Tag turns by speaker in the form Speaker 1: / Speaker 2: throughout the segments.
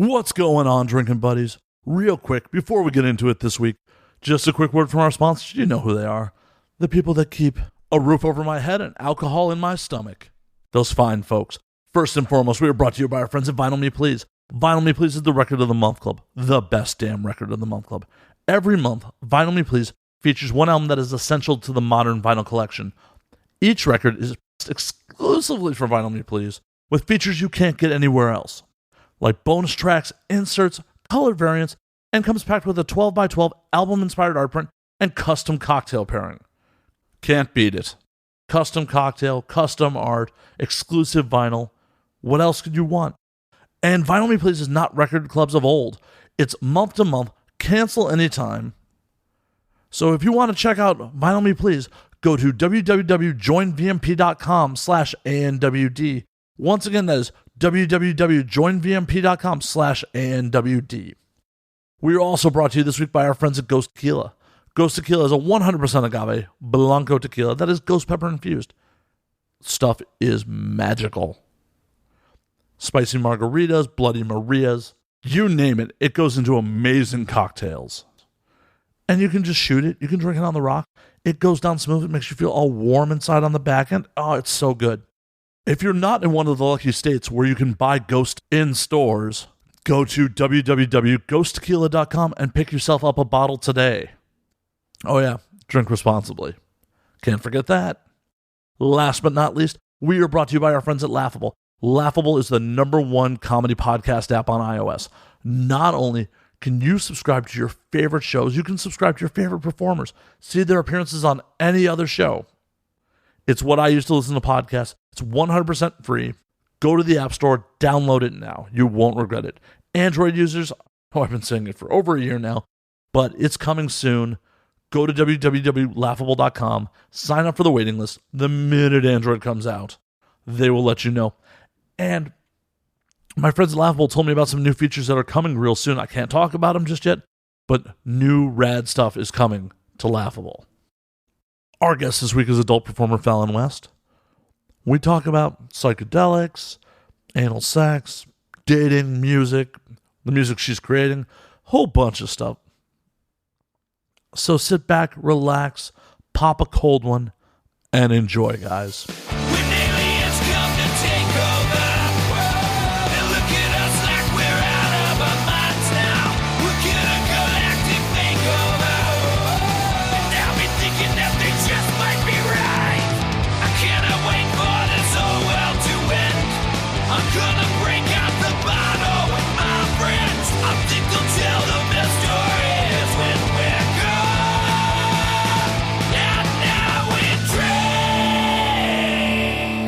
Speaker 1: What's going on, drinking buddies? Real quick, before we get into it this week, just a quick word from our sponsors. You know who they are. The people that keep a roof over my head and alcohol in my stomach. Those fine folks. First and foremost, we are brought to you by our friends at Vinyl Me Please. Vinyl Me Please is the Record of the Month Club. The best damn Record of the Month Club. Every month, Vinyl Me Please features one album that is essential to the modern vinyl collection. Each record is exclusively for Vinyl Me Please, with features you can't get anywhere else, like bonus tracks, inserts, colored variants, and comes packed with a 12x12 album-inspired art print and custom cocktail pairing. Can't beat it. Custom cocktail, custom art, exclusive vinyl. What else could you want? And Vinyl Me Please is not record clubs of old. It's month to month, cancel anytime. So if you want to check out Vinyl Me Please, go to www.joinvmp.com/ANWD. Once again, that is www.joinvmp.com/ANWD. We are also brought to you this week by our friends at Ghost Tequila. Ghost Tequila is a 100% agave Blanco tequila that is ghost pepper infused. Stuff is magical. Spicy margaritas, Bloody Marias, you name it, it goes into amazing cocktails. And you can just shoot it. You can drink it on the rock. It goes down smooth. It makes you feel all warm inside on the back end. Oh, it's so good. If you're not in one of the lucky states where you can buy Ghost in stores, go to www.ghosttequila.com and pick yourself up a bottle today. Oh yeah, drink responsibly. Can't forget that. Last but not least, we are brought to you by our friends at Laughable. Laughable is the #1 comedy podcast app on iOS. Not only can you subscribe to your favorite shows, you can subscribe to your favorite performers, see their appearances on any other show. It's what I used to listen to podcasts. It's 100% free. Go to the App Store, download it now. You won't regret it. Android users, I've been saying it for over a year now, but it's coming soon. Go to www.laughable.com, sign up for the waiting list. The minute Android comes out, they will let you know. And my friends at Laughable told me about some new features that are coming real soon. I can't talk about them just yet, but new rad stuff is coming to Laughable. Our guest this week is adult performer Fallon West. We talk about psychedelics, anal sex, dating, music, the music she's creating, whole bunch of stuff. So sit back, relax, pop a cold one, and enjoy, guys.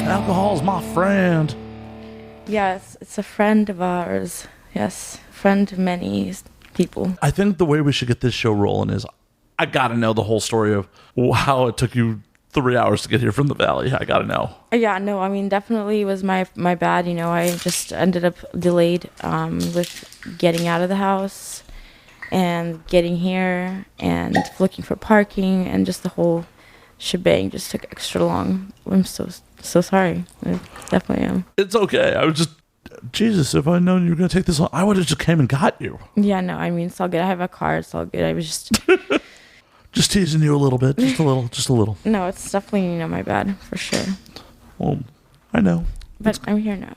Speaker 1: Alcohol is my friend.
Speaker 2: Yes, it's a friend of ours. Yes, friend of many people.
Speaker 1: I think the way we should get this show rolling is I gotta know the whole story of how it took you 3 hours to get here from the valley. I gotta know.
Speaker 2: Yeah, no, I mean, definitely it was my bad. You know, I just ended up delayed with getting out of the house and getting here and looking for parking, and just the whole shebang just took extra long. I'm so sorry. I definitely am.
Speaker 1: It's okay. I was just, Jesus, if I'd known you were going to take this long, I would have just came and got you.
Speaker 2: Yeah, no, I mean, it's all good. I have a car. It's all good. I was just...
Speaker 1: just teasing you a little bit. Just a little.
Speaker 2: No, it's definitely, my bad, for sure.
Speaker 1: Well, I know.
Speaker 2: But I'm here now.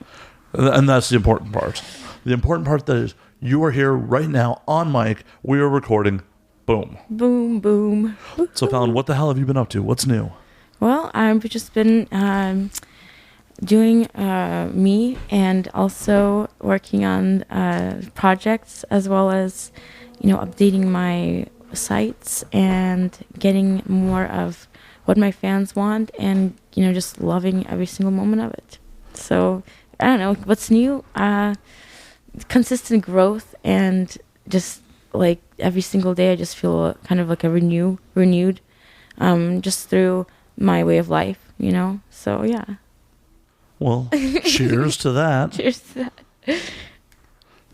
Speaker 1: And that's the important part. The important part that is you are here right now on mic. We are recording. Boom.
Speaker 2: Boom, boom.
Speaker 1: So, Fallon, what the hell have you been up to? What's new?
Speaker 2: Well, I've just been doing me, and also working on projects, as well as, updating my sites and getting more of what my fans want, and, just loving every single moment of it. So, I don't know, what's new? Consistent growth, and just like every single day I just feel kind of like a renewed just through my way of life, so yeah.
Speaker 1: Well, cheers to that.
Speaker 2: Cheers to that.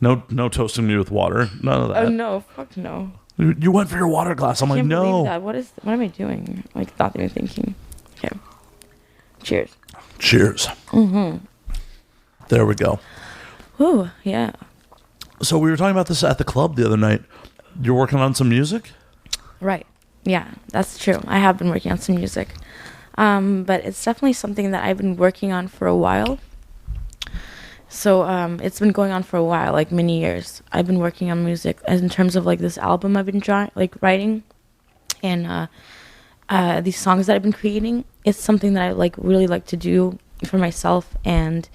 Speaker 1: No toasting me with water, none of that.
Speaker 2: Oh no, fuck no.
Speaker 1: You went for your water glass. I'm like, no.
Speaker 2: That. What am I doing? Like, not even thinking. Okay, cheers.
Speaker 1: There we go.
Speaker 2: Ooh, yeah.
Speaker 1: So we were talking about this at the club the other night. You're working on some music?
Speaker 2: Right. Yeah, that's true. I have been working on some music. But it's definitely something that I've been working on for a while. So it's been going on for a while, like many years. I've been working on music as in terms of like this album I've been writing, and these songs that I've been creating. It's something that I really like to do for myself, and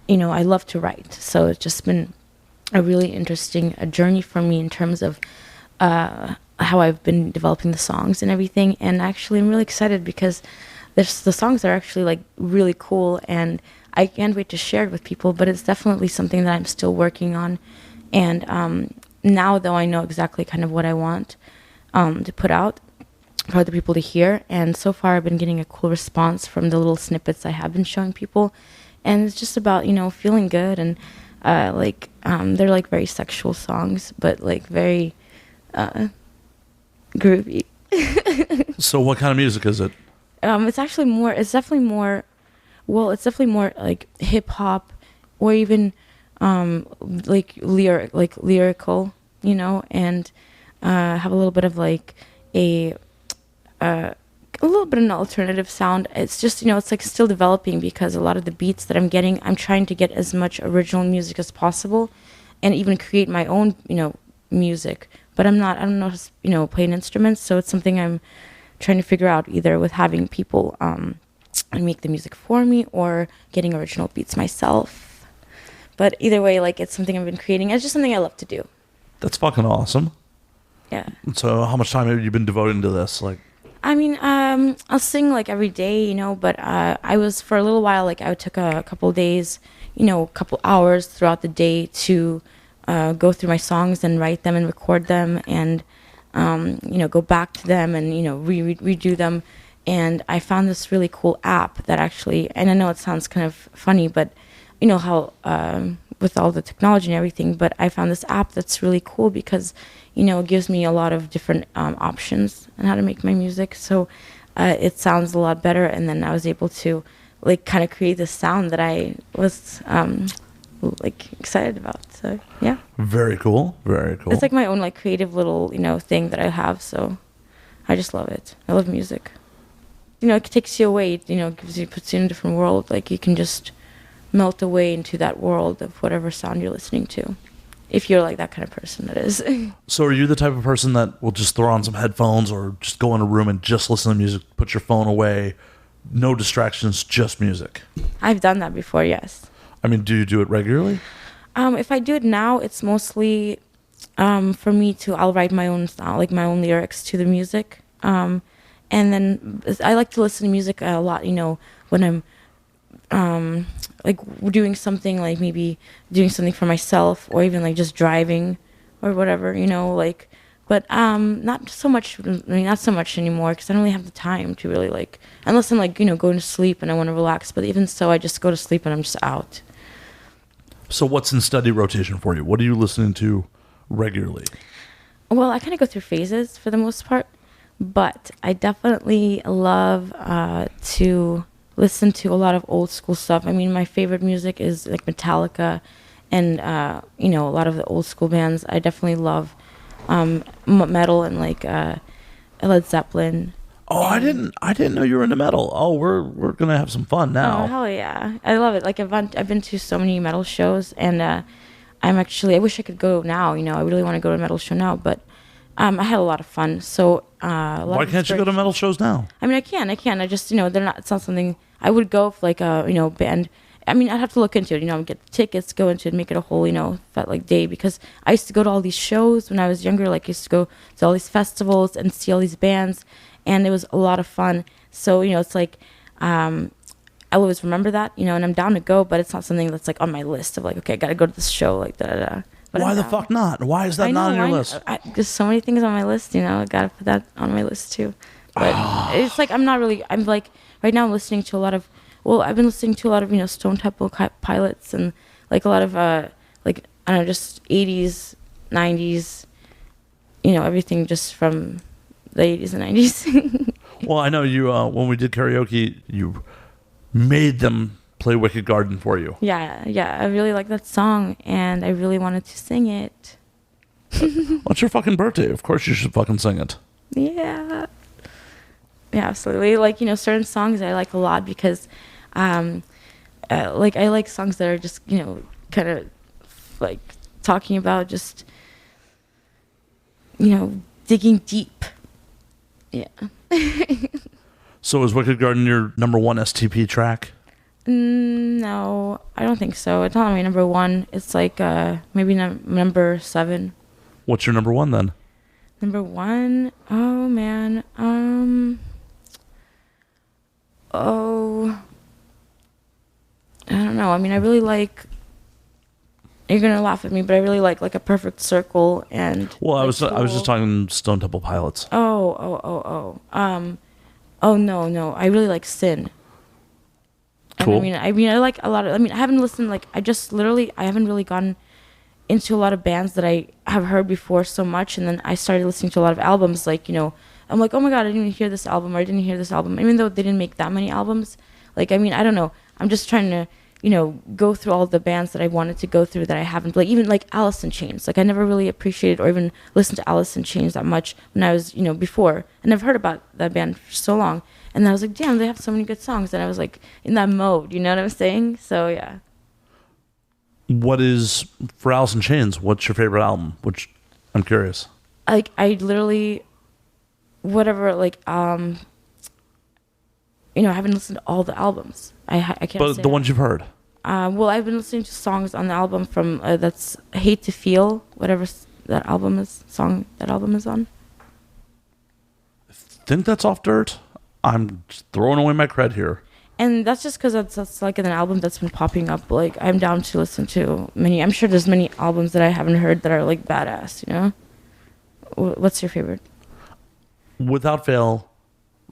Speaker 2: I love to write. So it's just been a really interesting journey for me in terms of how I've been developing the songs and everything. And actually, I'm really excited because the songs are actually like really cool, and I can't wait to share it with people. But it's definitely something that I'm still working on. And now, though, I know exactly kind of what I want to put out for other people to hear. And so far, I've been getting a cool response from the little snippets I have been showing people. And it's just about feeling good, and they're like very sexual songs, but like very groovy.
Speaker 1: So what kind of music is it?
Speaker 2: It's definitely more like hip hop, or even lyrical, and have a little bit of like a little bit of an alternative sound. It's just, it's like still developing, because a lot of the beats that I'm getting, I'm trying to get as much original music as possible, and even create my own, music. But I don't know how to, play an instrument, so it's something I'm trying to figure out, either with having people make the music for me, or getting original beats myself. But either way, like, it's something I've been creating. It's just something I love to do.
Speaker 1: That's fucking awesome.
Speaker 2: Yeah.
Speaker 1: So how much time have you been devoting to this? Like,
Speaker 2: I mean, I'll sing like every day, but I was, for a little while, like, I took a couple of days, a couple hours throughout the day to go through my songs and write them and record them, and go back to them and redo them. And I found this really cool app that actually, and I know it sounds kind of funny, but how with all the technology and everything, but I found this app that's really cool because it gives me a lot of different options on how to make my music. So it sounds a lot better, and then I was able to like kind of create this sound that I was like excited about. So yeah, very cool. It's like my own like creative little thing that I have. So I just love it. I love music. It takes you away. Puts you in a different world. Like, you can just melt away into that world of whatever sound you're listening to, if you're like that kind of person, that is.
Speaker 1: So are you the type of person that will just throw on some headphones, or just go in a room and just listen to music, put your phone away, no distractions, just music?
Speaker 2: I've done that before, yes.
Speaker 1: I mean, do you do it regularly?
Speaker 2: If I do it now, it's mostly for me I'll write my own style, like my own lyrics to the music. And then I like to listen to music a lot, when I'm like doing something, like maybe doing something for myself, or even like just driving or whatever, like, but not so much anymore, because I don't really have the time to really, like, unless I'm like, going to sleep and I want to relax. But even so, I just go to sleep and I'm just out.
Speaker 1: So what's in steady rotation for you? What are you listening to regularly?
Speaker 2: Well, I kind of go through phases for the most part, but I definitely love to listen to a lot of old school stuff. I mean, my favorite music is like Metallica, and a lot of the old school bands. I definitely love metal, and like Led Zeppelin.
Speaker 1: Oh, I didn't know you were into metal. Oh, we're gonna have some fun now.
Speaker 2: Oh, hell yeah, I love it. Like, I've been to so many metal shows, and I wish I could go now. I really want to go to a metal show now, but I had a lot of fun. So
Speaker 1: why can't you go to metal shows now?
Speaker 2: I mean, I can. I just they're not. It's not something I would go for, like a band. I mean, I'd have to look into it. Get the tickets, go into it, make it a whole felt like day, because I used to go to all these shows when I was younger. Like, I used to go to all these festivals and see all these bands, and it was a lot of fun. So it's like I'll always remember that, and I'm down to go, but it's not something that's like on my list of like, okay, I got to go to this show, like da. But
Speaker 1: why the fuck not? Why is that not on your list?
Speaker 2: There's so many things on my list, I got to put that on my list too. But it's like, I'm like, right now I'm listening to a lot of, I've been listening to a lot of, Stone Temple Pilots, and like a lot of, like, I don't know, just 80s, 90s, everything just from the 80s and 90s.
Speaker 1: Well, I know you, when we did karaoke, you made them play Wicked Garden for you.
Speaker 2: Yeah, I really like that song, and I really wanted to sing it.
Speaker 1: What's your fucking birthday? Of course you should fucking sing it.
Speaker 2: Yeah. Yeah, absolutely. Like, certain songs I like a lot because, like, I like songs that are just, kind of, like, talking about just, digging deep. Yeah.
Speaker 1: So is Wicked Garden your number one STP track?
Speaker 2: No, I don't think so. It's not my number one. It's like maybe number 7.
Speaker 1: What's your number one then?
Speaker 2: Number 1? Oh, man. I don't know. I mean, I really like... You're gonna laugh at me, but I really like A Perfect Circle and...
Speaker 1: Well, I
Speaker 2: like,
Speaker 1: was just talking Stone Temple Pilots.
Speaker 2: Oh, no. I really like Sin.
Speaker 1: Cool.
Speaker 2: And I mean, I like a lot of... I mean, I haven't listened, I haven't really gotten into a lot of bands that I have heard before so much, and then I started listening to a lot of albums, I'm like, oh my god, I didn't even hear this album, or I didn't hear this album, even though they didn't make that many albums. I don't know. I'm just trying to, go through all the bands that I wanted to go through that I haven't, even Alice in Chains. I never really appreciated or even listened to Alice in Chains that much when I was, before. And I've heard about that band for so long. And I was like, damn, they have so many good songs. And I was in that mode, you know what I'm saying? So, yeah.
Speaker 1: What is, for Alice in Chains, what's your favorite album? Which, I'm curious.
Speaker 2: I literally, whatever, I haven't listened to all the albums. I can't.
Speaker 1: But the ones you've heard.
Speaker 2: Well, I've been listening to songs on the album from that's Hate to Feel, whatever that album is on.
Speaker 1: I think that's Off Dirt. I'm just throwing away my cred here.
Speaker 2: And that's just because that's an album that's been popping up. I'm down to listen to many. I'm sure there's many albums that I haven't heard that are badass. What's your favorite?
Speaker 1: Without fail,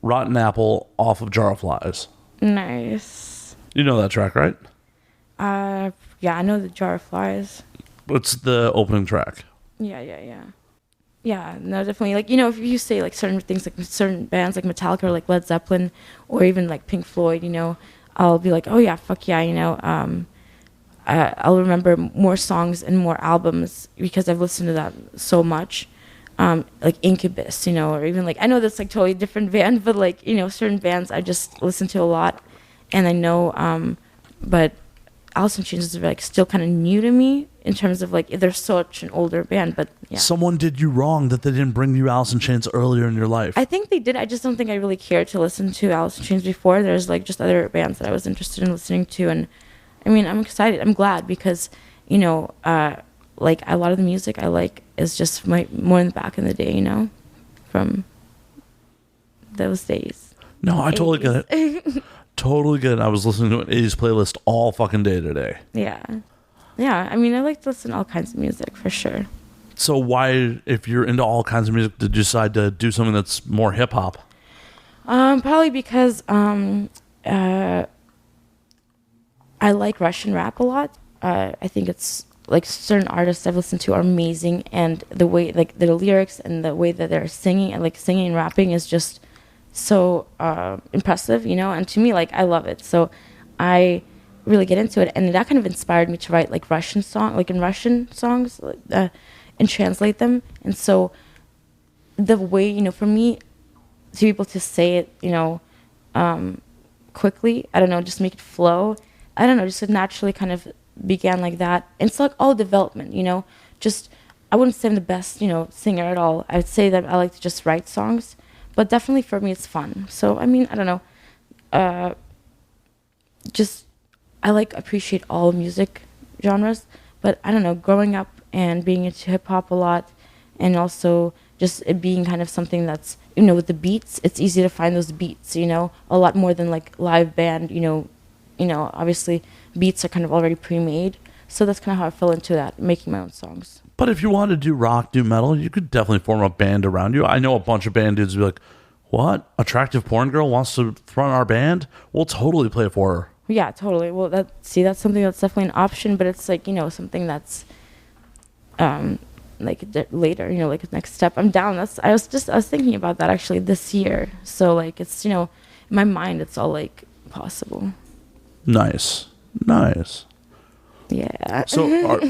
Speaker 1: Rotten Apple off of Jar of Flies.
Speaker 2: Nice.
Speaker 1: You know that track, right?
Speaker 2: Yeah, I know the Jar of Flies.
Speaker 1: It's the opening track.
Speaker 2: Yeah. Yeah, no, definitely. If you say certain things, certain bands like Metallica or Led Zeppelin or even Pink Floyd, I'll be like, oh yeah, fuck yeah, I'll remember more songs and more albums because I've listened to that so much. Incubus, or even I know that's totally different band, but certain bands I just listen to a lot, and I know, but Alice in Chains is still kind of new to me in terms of they're such an older band, but yeah.
Speaker 1: Someone did you wrong that they didn't bring you Alice in Chains earlier in your life.
Speaker 2: I think they did. I just don't think I really cared to listen to Alice in Chains before. There's just other bands that I was interested in listening to, and I mean, I'm excited. I'm glad because a lot of the music I like is just more in the back in the day, from those days.
Speaker 1: No, I totally get it. Totally get it. I was listening to an 80s playlist all fucking day today.
Speaker 2: Yeah. I mean, I like to listen to all kinds of music for sure.
Speaker 1: So why, if you're into all kinds of music, did you decide to do something that's more hip hop?
Speaker 2: Probably because I like Russian rap a lot. I think it's certain artists I've listened to are amazing, and the way their lyrics and the way that they're singing and singing and rapping is just so impressive, and to me I love it. So I really get into it, and that kind of inspired me to write Russian songs and translate them. And so the way for me to be able to say it quickly, I don't know, just make it flow, I don't know, just naturally kind of began like that. And it's all development, just I wouldn't say I'm the best singer at all. I would say that I like to just write songs, but definitely for me it's fun. So I mean, I don't know, just I appreciate all music genres, but I don't know, growing up and being into hip hop a lot, and also just it being kind of something that's with the beats, it's easy to find those beats, a lot more than live band, obviously beats are kind of already pre-made. So that's kind of how I fell into that, making my own songs.
Speaker 1: But if you wanted to do rock, do metal, you could definitely form a band around you. I know a bunch of band dudes would be like, what? Attractive porn girl wants to run our band? We'll totally play it for her.
Speaker 2: Yeah, totally. Well, that's something that's definitely an option, but it's something that's later, next step. I'm down. I was thinking about that actually this year. So it's, in my mind, it's all possible.
Speaker 1: Nice.
Speaker 2: Yeah.
Speaker 1: So,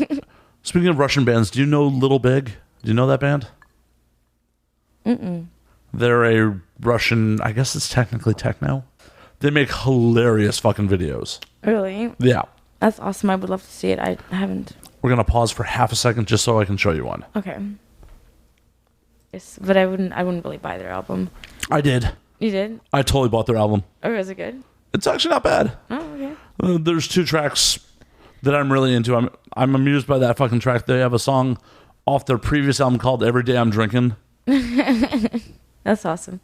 Speaker 1: speaking of Russian bands, do you know Little Big? Do you know that band?
Speaker 2: Mm-mm.
Speaker 1: They're a Russian, I guess it's technically techno. They make hilarious fucking videos.
Speaker 2: Really?
Speaker 1: Yeah.
Speaker 2: That's awesome. I would love to see it. I haven't.
Speaker 1: We're going to pause for half a second just so I can show you one.
Speaker 2: Okay. Yes, but I wouldn't really buy their album.
Speaker 1: I did.
Speaker 2: You did?
Speaker 1: I totally bought their album.
Speaker 2: Or is it good?
Speaker 1: It's actually not bad.
Speaker 2: Oh, okay.
Speaker 1: There's 2 tracks that I'm really into. I'm amused by that fucking track. They have a song off their previous album called Every Day I'm Drinking.
Speaker 2: That's awesome.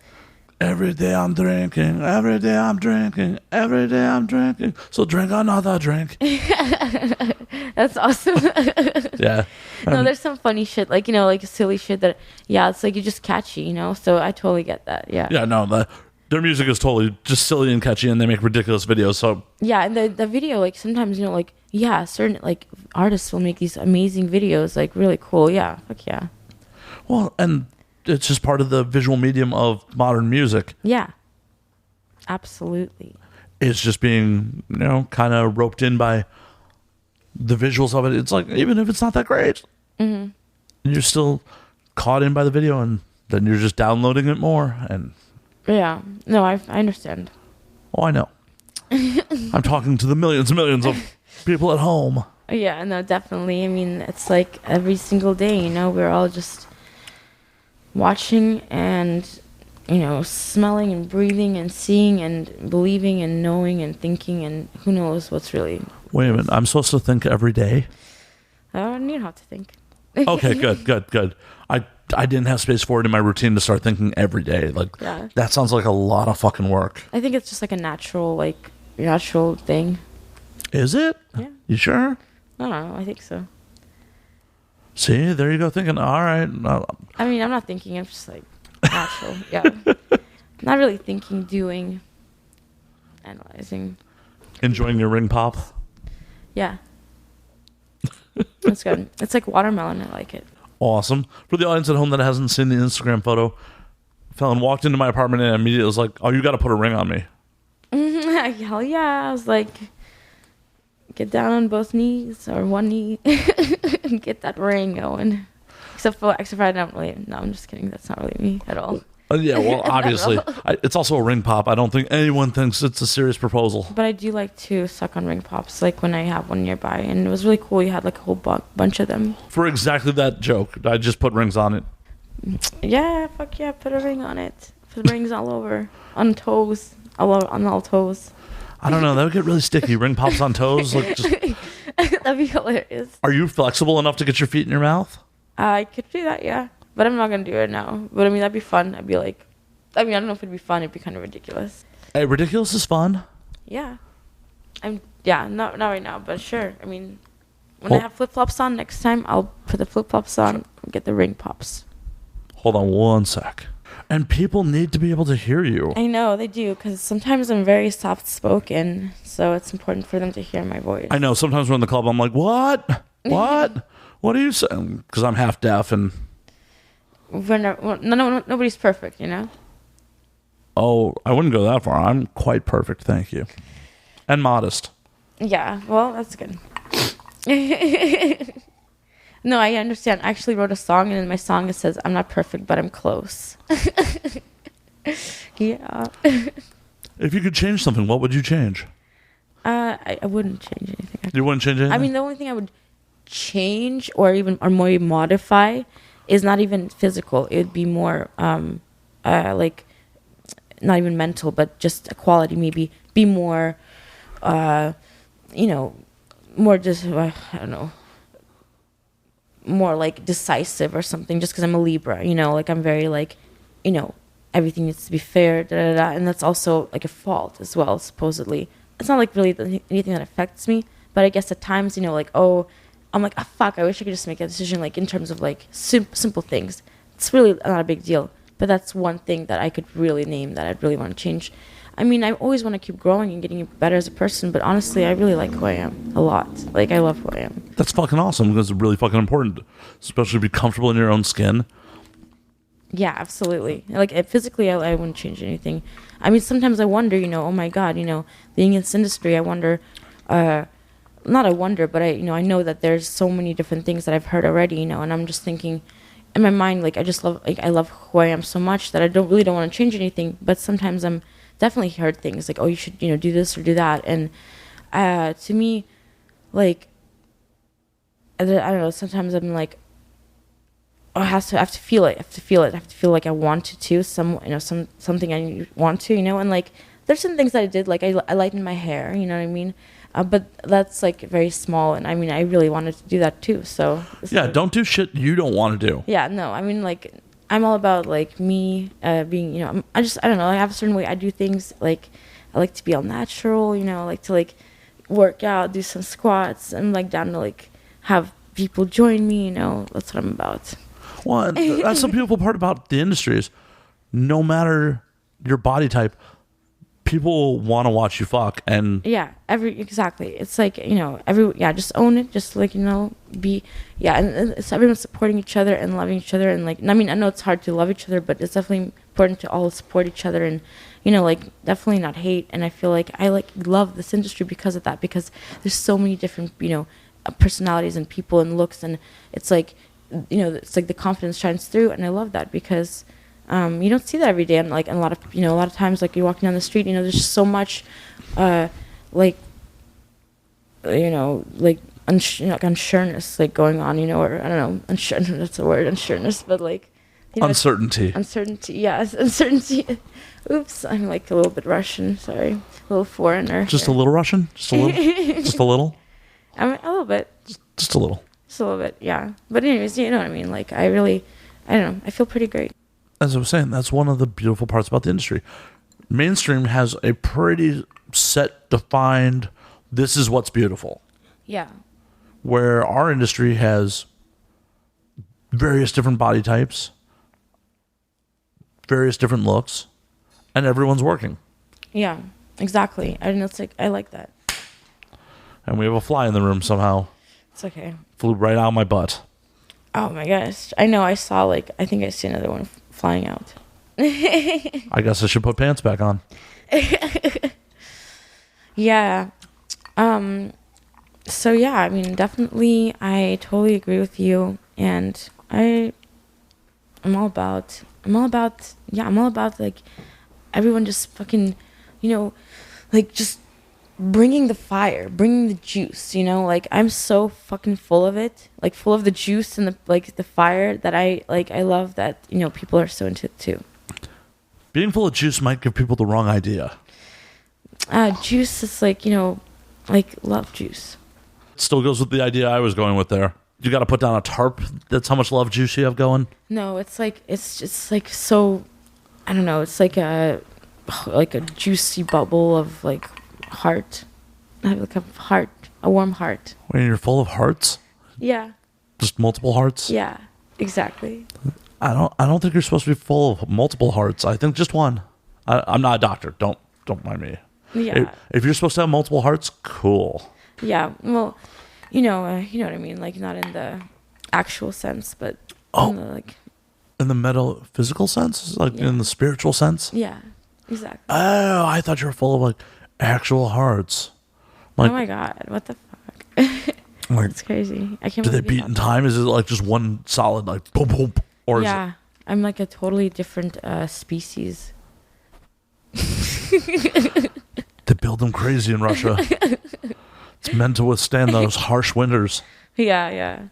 Speaker 1: Every day I'm drinking, every day I'm drinking, every day I'm drinking. So drink another drink.
Speaker 2: That's awesome.
Speaker 1: Yeah.
Speaker 2: No, there's some funny shit, like, like silly shit that, it's like, you're just catchy, so I totally get that, yeah.
Speaker 1: Yeah, no, their music is totally just silly and catchy, and they make ridiculous videos, so.
Speaker 2: Yeah, and the video, like, sometimes, certain, like, artists will make these amazing videos, like, really cool, yeah, fuck yeah.
Speaker 1: Well, and it's just part of the visual medium of modern music.
Speaker 2: Yeah, absolutely.
Speaker 1: It's just being, kind of roped in by the visuals of it. It's like, even if it's not that great, you're still caught in by the video, and then you're just downloading it more. And
Speaker 2: yeah, no, I understand.
Speaker 1: Oh, I know. I'm talking to the millions and millions of people at home.
Speaker 2: Yeah, no, definitely. I mean, it's like every single day, we're all just watching and, smelling and breathing and seeing and believing and knowing and thinking, and who knows what's really...
Speaker 1: Wait a minute, I'm supposed to think every day?
Speaker 2: I don't need how to think.
Speaker 1: Okay, good. I didn't have space for it in my routine to start thinking every day. Like, that sounds like a lot of fucking work.
Speaker 2: I think it's just like a natural thing.
Speaker 1: Is it?
Speaker 2: Yeah.
Speaker 1: You sure?
Speaker 2: I don't know, I think so.
Speaker 1: See, there you go, thinking, all right.
Speaker 2: I mean, I'm not thinking, I'm just like natural. Yeah. Not really thinking, doing, analyzing.
Speaker 1: Enjoying your ring pop?
Speaker 2: Yeah. That's good. It's like watermelon. I like it.
Speaker 1: Awesome. For the audience at home that hasn't seen the Instagram photo, Fallon walked into my apartment and immediately was like, oh, you got to put a ring on me.
Speaker 2: Hell yeah. I was like, get down on both knees or one knee and get that ring going. Except for I don't really. No, I'm just kidding. That's not really me at all.
Speaker 1: Yeah, well, obviously. It's also a ring pop. I don't think anyone thinks it's a serious proposal.
Speaker 2: But I do like to suck on ring pops, like when I have one nearby. And it was really cool. You had like a whole bunch of them. For
Speaker 1: exactly that joke. I just put rings on it.
Speaker 2: Yeah, fuck yeah. Put a ring on it. Put rings all over. On toes. On all toes.
Speaker 1: I don't know. That would get really sticky. Ring pops on toes. Like just...
Speaker 2: That'd be hilarious.
Speaker 1: Are you flexible enough to get your feet in your mouth?
Speaker 2: I could do that, yeah. But I'm not going to do it now. But I mean, that'd be fun. I'd be like, I don't know if it'd be fun. It'd be kind of ridiculous.
Speaker 1: Hey, ridiculous is fun.
Speaker 2: Yeah. Not right now, but sure. I mean, when I have flip-flops on next time, I'll put the flip-flops on and get the ring pops.
Speaker 1: Hold on one sec. And people need to be able to hear you.
Speaker 2: I know, they do, because sometimes I'm very soft-spoken, so it's important for them to hear my voice.
Speaker 1: I know. Sometimes we're in the club, I'm like, what? What? What are you saying? Because I'm half deaf and...
Speaker 2: Nobody's perfect,
Speaker 1: Oh, I wouldn't go that far. I'm quite perfect, thank you. And modest.
Speaker 2: Yeah, well, that's good. No, I understand. I actually wrote a song, and in my song it says, I'm not perfect, but I'm close. Yeah.
Speaker 1: If you could change something, what would you change?
Speaker 2: I wouldn't change anything.
Speaker 1: You wouldn't change anything?
Speaker 2: I mean, the only thing I would change or more modify is not even physical. It would be more like not even mental, but just a quality. Maybe be more, more just I don't know, more like decisive or something. Just because I'm a Libra, like I'm very like, everything needs to be fair, and that's also like a fault as well. Supposedly, it's not like really anything that affects me, but I guess at times, like I'm like, fuck, I wish I could just make a decision, like, in terms of, like, simple things. It's really not a big deal. But that's one thing that I could really name that I'd really want to change. I mean, I always want to keep growing and getting better as a person, but honestly, I really like who I am a lot. Like, I love who I am.
Speaker 1: That's fucking awesome, because it's really fucking important, especially to be comfortable in your own skin.
Speaker 2: Yeah, absolutely. Like physically, I wouldn't change anything. I mean, sometimes I wonder, oh my God, being in this industry, I wonder, not I wonder, but I know that there's so many different things that I've heard already, and I'm just thinking in my mind, like, I love who I am so much that I don't want to change anything. But sometimes I'm definitely heard things like, oh, you should, do this or do that. And, to me, like, I don't know, sometimes I'm like, oh, I have to feel it. I have to feel it. I have to feel like I want to too. Something I want to, and like, there's some things that I did, like I lightened my hair, you know what I mean? But that's like very small, and I mean, I really wanted to do that too. So
Speaker 1: yeah, don't do shit you don't want to do.
Speaker 2: Yeah, no, I mean, like, I'm all about like me being, I don't know. I have a certain way I do things. Like, I like to be all natural, I like to like work out, do some squats, and like down to like have people join me. That's what I'm about.
Speaker 1: Well, that's the beautiful part about the industry is no matter your body type, people want to watch you fuck. And
Speaker 2: yeah, exactly. It's like, just own it. Just like, be, yeah. And it's everyone supporting each other and loving each other. And like, I mean, I know it's hard to love each other, but it's definitely important to all support each other and, like, definitely not hate. And I feel like I like love this industry because of that, because there's so many different, personalities and people and looks. And it's like, it's like the confidence shines through. And I love that because, you don't see that every day, and like, and a lot of times, like, you're walking down the street, there's just so much, like, like unsureness, like, going on, or I don't know, that's the word, unsureness, but like,
Speaker 1: uncertainty,
Speaker 2: yeah, uncertainty. Oops, I'm like a little bit Russian. Sorry, a little foreigner.
Speaker 1: Just a little Russian, just a little, just a little.
Speaker 2: I'm a little bit.
Speaker 1: Just a little.
Speaker 2: Just a little bit, yeah. But anyways, you know what I mean. Like, I don't know. I feel pretty great.
Speaker 1: As I was saying, that's one of the beautiful parts about the industry. Mainstream has a pretty set, defined, this is what's beautiful.
Speaker 2: Yeah.
Speaker 1: Where our industry has various different body types, various different looks, and everyone's working.
Speaker 2: Yeah, exactly. And it's like, I like that.
Speaker 1: And we have a fly in the room somehow.
Speaker 2: It's okay.
Speaker 1: Flew right out of my butt.
Speaker 2: Oh my gosh. I know, I think I see another one flying out.
Speaker 1: I guess I should put pants back on.
Speaker 2: Yeah. So yeah, I mean, definitely, I totally agree with you, and I'm all about like everyone just fucking, like, just bringing the fire, bringing the juice, like, I'm so fucking full of it, like, full of the juice and the fire that I love that, people are so into it too.
Speaker 1: Being full of juice might give people the wrong idea.
Speaker 2: Juice is like, like love juice.
Speaker 1: It still goes with the idea I was going with there. You got to put down a tarp. That's how much love juice you have going.
Speaker 2: No, it's like, it's just like, so, I don't know. It's like a juicy bubble of like heart. I have like a warm heart.
Speaker 1: When you're full of hearts?
Speaker 2: Yeah.
Speaker 1: Just multiple hearts?
Speaker 2: Yeah, exactly.
Speaker 1: I don't think you're supposed to be full of multiple hearts. I think just one. I'm not a doctor. Don't mind me.
Speaker 2: Yeah.
Speaker 1: If you're supposed to have multiple hearts, cool.
Speaker 2: Yeah. Well, you know what I mean. Like, not in the actual sense, but in the, like,
Speaker 1: in the metaphysical sense, like, in the spiritual sense.
Speaker 2: Yeah. Exactly.
Speaker 1: Oh, I thought you were full of like actual hearts. Like,
Speaker 2: oh my God! What the fuck?
Speaker 1: Like,
Speaker 2: it's crazy. I can't.
Speaker 1: Do they beat in time? Is it like just one solid, like, boom, boom? Or
Speaker 2: yeah, I'm like a totally different species.
Speaker 1: They build them crazy in Russia. It's meant to withstand those harsh winters.
Speaker 2: Yeah.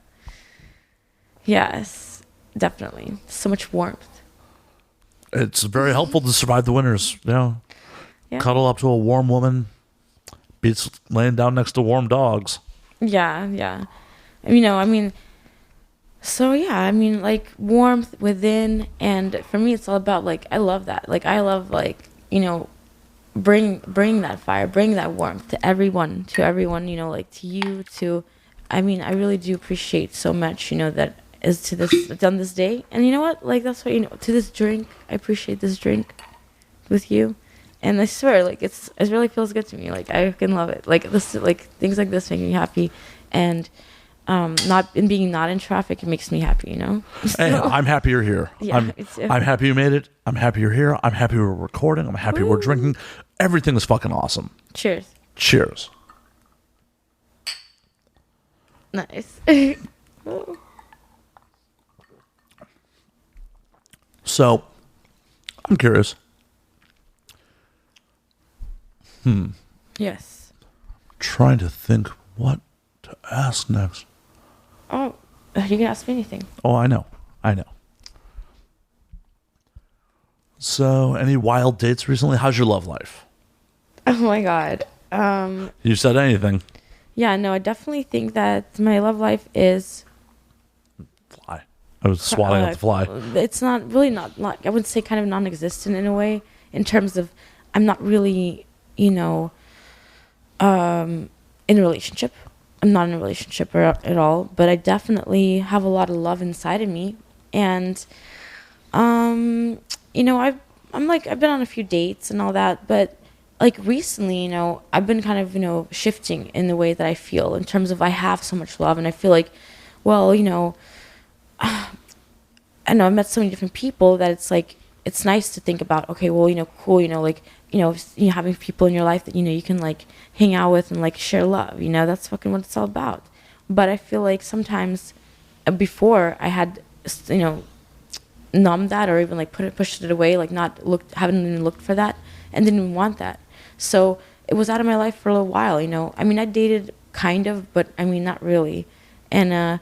Speaker 2: Yes, definitely. So much warmth.
Speaker 1: It's very helpful to survive the winters. Yeah. Cuddle up to a warm woman. Beats laying down next to warm dogs.
Speaker 2: Yeah. I mean, so yeah, I mean, like, warmth within, and for me, it's all about, like, I love that. Like, I love, like, bring that fire, bring that warmth to everyone, like, to you, to, I mean, I really do appreciate so much, that is to this, done this day. And you know what? Like, that's what, to this drink, I appreciate this drink with you. And I swear, like, it really feels good to me. Like, I fucking love it. Like, this, like, things like this make me happy. And not in being not in traffic, it makes me happy, you know.
Speaker 1: Hey, I'm happy you're here.
Speaker 2: Yeah,
Speaker 1: I'm happy you made it. I'm happy you're here. I'm happy we're recording. I'm happy we're drinking. Everything is fucking awesome.
Speaker 2: Cheers.
Speaker 1: Cheers.
Speaker 2: Nice.
Speaker 1: So, I'm curious.
Speaker 2: Yes.
Speaker 1: Trying to think what to ask next.
Speaker 2: Oh, you can ask me anything.
Speaker 1: Oh, I know. So, any wild dates recently? How's your love life?
Speaker 2: Oh my God.
Speaker 1: You said anything.
Speaker 2: Yeah, no, I definitely think that my love life is...
Speaker 1: Fly. I was swatting at the fly.
Speaker 2: It's not really not, I would say kind of non-existent in a way, in terms of I'm not really, in a relationship. I'm not in a relationship at all, but I definitely have a lot of love inside of me. And, I've been on a few dates and all that, but like recently, I've been kind of, shifting in the way that I feel in terms of I have so much love, and I feel like, well, I know I've met so many different people that it's like, it's nice to think about, okay, well, cool, having people in your life that, you can like hang out with and like share love, that's fucking what it's all about. But I feel like sometimes before I had, numbed that or even like pushed it away, like haven't even looked for that and didn't even want that. So it was out of my life for a little while, I dated kind of, but not really. And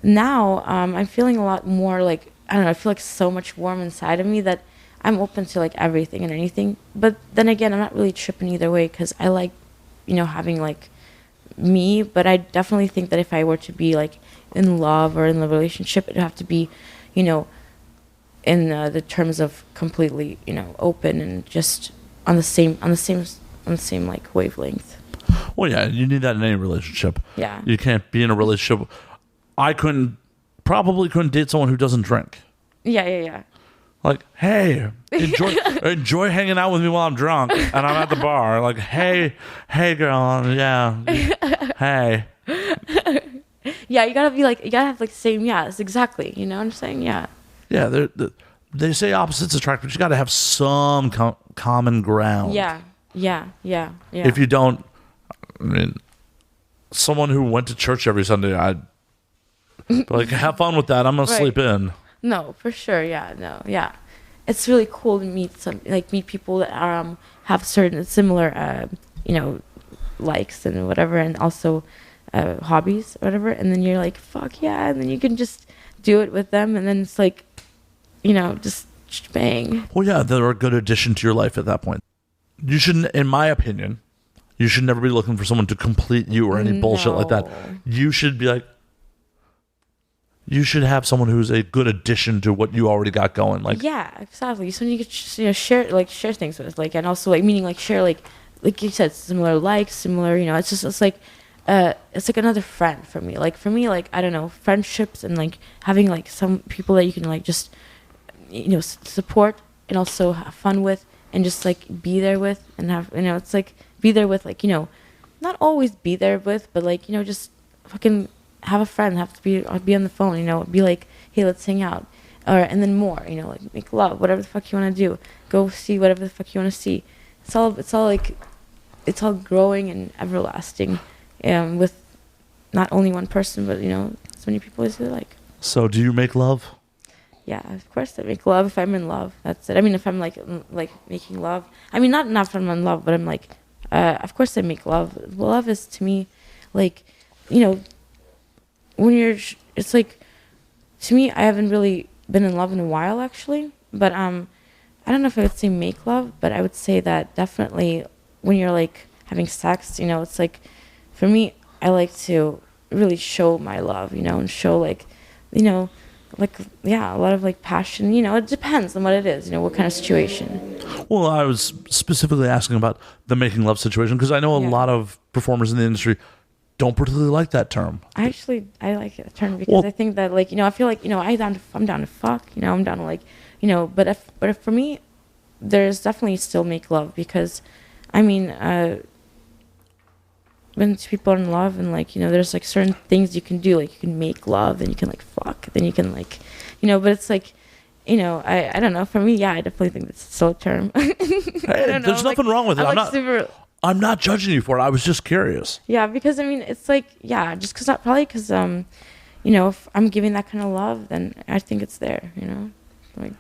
Speaker 2: now I'm feeling a lot more like, I don't know, I feel like so much warm inside of me that I'm open to like everything and anything. But then again, I'm not really tripping either way because I like, having like me. But I definitely think that if I were to be like in love or in a relationship, it'd have to be, in the terms of completely, open and just on the same like wavelength.
Speaker 1: Well, yeah, you need that in any relationship.
Speaker 2: Yeah.
Speaker 1: You can't be in a relationship. I probably couldn't date someone who doesn't drink.
Speaker 2: Yeah.
Speaker 1: Like, hey, enjoy hanging out with me while I'm drunk and I'm at the bar. Like, hey, girl, yeah, hey.
Speaker 2: Yeah, you gotta have like same, yes, exactly. You know what I'm saying? Yeah.
Speaker 1: Yeah, they say opposites attract, but you got to have some common ground.
Speaker 2: Yeah.
Speaker 1: If you don't, someone who went to church every Sunday, I'd be like, have fun with that. I'm gonna sleep in.
Speaker 2: No, for sure. Yeah, no, yeah. It's really cool to meet people that are have certain similar likes and whatever, and also hobbies or whatever. And then you're like, fuck yeah, and then you can just do it with them, and then it's like, just bang.
Speaker 1: Well, yeah, they're a good addition to your life at that point. You shouldn't, in my opinion, you should never be looking for someone to complete you or any bullshit like that. You should be like, you should have someone who's a good addition to what you already got going. Like,
Speaker 2: yeah, exactly. So you could share things with, like, and also like meaning like share like you said, similar likes, similar. It's like another friend for me. Like for me, like I don't know, friendships and like having like some people that you can like just support and also have fun with and just like be there with and have it's like be there with like not always be there with, but like just fucking have a friend, have to be on the phone, be like, hey, let's hang out, and then more, like make love, whatever the fuck you want to do, go see whatever the fuck you want to see. It's all growing and everlasting, with not only one person, but as many people as you like.
Speaker 1: So, do you make love?
Speaker 2: Yeah, of course I make love if I'm in love. That's it. I mean, if I'm like making love, I mean not if I'm in love, but I'm like, of course I make love. Love is to me, like, when it's like, to me, I haven't really been in love in a while actually, but I don't know if I would say make love, but I would say that definitely when you're like having sex, it's like, for me, I like to really show my love, and show like, like, yeah, a lot of like passion, it depends on what it is, what kind of situation.
Speaker 1: Well, I was specifically asking about the making love situation because I know a lot of performers in the industry don't particularly like that term.
Speaker 2: I like that term because I think that like, I feel like, I'm down to fuck, I'm down to like, but if for me, there's definitely still make love because, I mean, when two people are in love, and like, you know, there's like certain things you can do, like you can make love, then you can like fuck, then you can like, you know, but it's like, you know, I don't know, for me, yeah, I definitely think it's still a term.
Speaker 1: Hey, there's nothing wrong with it. I'm not judging you for it. I was just curious.
Speaker 2: Yeah, because I mean, it's like, yeah, just because probably because you know, if I'm giving that kind of love, then I think it's there, you know, like.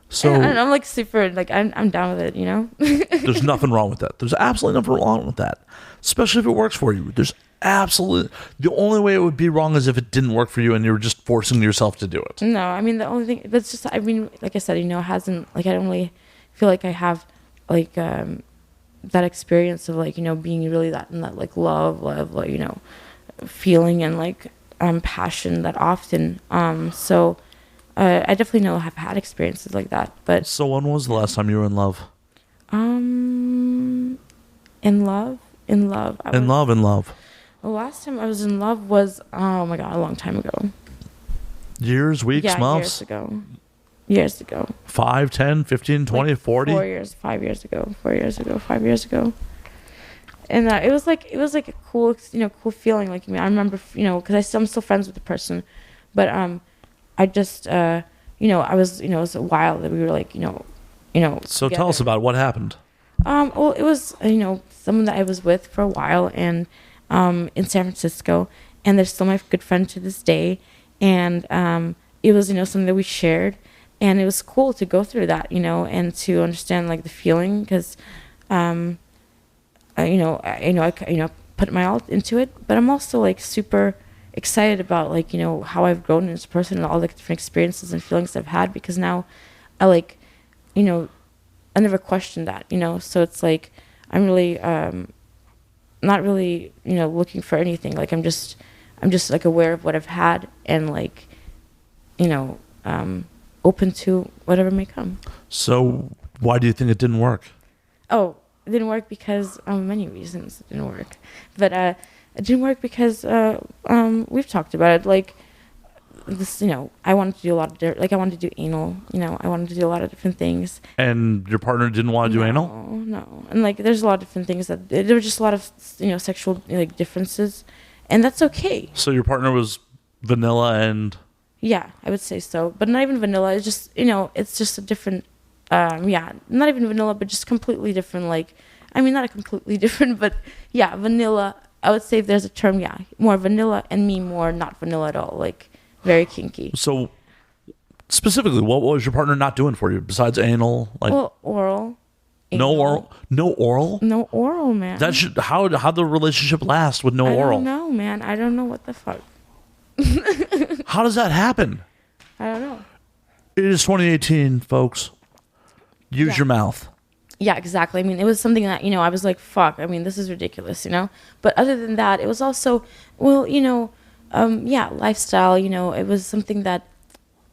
Speaker 2: So and I'm like super, like I'm down with it, you know.
Speaker 1: There's nothing wrong with that. There's absolutely nothing wrong with that, especially if it works for you. There's absolutely, the only way it would be wrong is if it didn't work for you and you were just forcing yourself to do it.
Speaker 2: No, I mean the only thing, but it's just, I mean, like I said, you know, it hasn't, like, I don't really feel like I have like that experience of like, you know, being really that in that like love, like, you know, feeling and like passion that often. So. I definitely know I've had experiences like that, but.
Speaker 1: So when was the last time you were in love?
Speaker 2: In love.
Speaker 1: In love.
Speaker 2: The last time I was in love was, oh my God, a long time ago.
Speaker 1: Years, weeks, months?
Speaker 2: Years ago.
Speaker 1: 5, 10, 15, 20, like 40?
Speaker 2: 4 years, 5 years ago, 4 years ago, 5 years ago. And it was like a cool, you know, cool feeling. Like, I remember, you know, because I'm still friends with the person, but I just, you know, I was, you know, it was a while that we were like, you know.
Speaker 1: So
Speaker 2: together.
Speaker 1: Tell us about what happened.
Speaker 2: Well, it was, you know, someone that I was with for a while, and in San Francisco, and they're still my good friend to this day. And it was, you know, something that we shared, and it was cool to go through that, you know, and to understand like the feeling, because, I put my all into it, but I'm also like super excited about like, you know, how I've grown as a person and all the different experiences and feelings I've had, because now I like, you know, I never questioned that, you know, so it's like I'm really not really, you know, looking for anything. Like I'm just like aware of what I've had, and like, you know, open to whatever may come. So
Speaker 1: why do you think it didn't work?
Speaker 2: Oh, it didn't work because many reasons it didn't work, but it didn't work because we've talked about it. Like this, you know, I wanted to do a lot of I wanted to do anal. You know, I wanted to do a lot of different things.
Speaker 1: And your partner didn't want to do anal?
Speaker 2: No. And like, there's a lot of different things that there were just a lot of, you know, sexual like differences, and that's okay.
Speaker 1: So your partner was vanilla and.
Speaker 2: Yeah, I would say so, but not even vanilla. It's just, you know, it's just a different. Not even vanilla, but just completely different. Like, I mean, not a completely different, but yeah, vanilla. I would say if there's a term, yeah, more vanilla, and me more not vanilla at all, like very kinky.
Speaker 1: So specifically, what was your partner not doing for you besides anal? Like,
Speaker 2: well, oral.
Speaker 1: No oral? No oral?
Speaker 2: No oral, man.
Speaker 1: That should, how the relationship last with no oral?
Speaker 2: I don't know, man. I don't know what the fuck.
Speaker 1: How does that happen?
Speaker 2: I don't know.
Speaker 1: It is 2018, folks. Use your mouth.
Speaker 2: Yeah, exactly. I mean, it was something that, you know, I was like, fuck, I mean, this is ridiculous, you know? But other than that, it was also, well, you know, lifestyle, you know, it was something that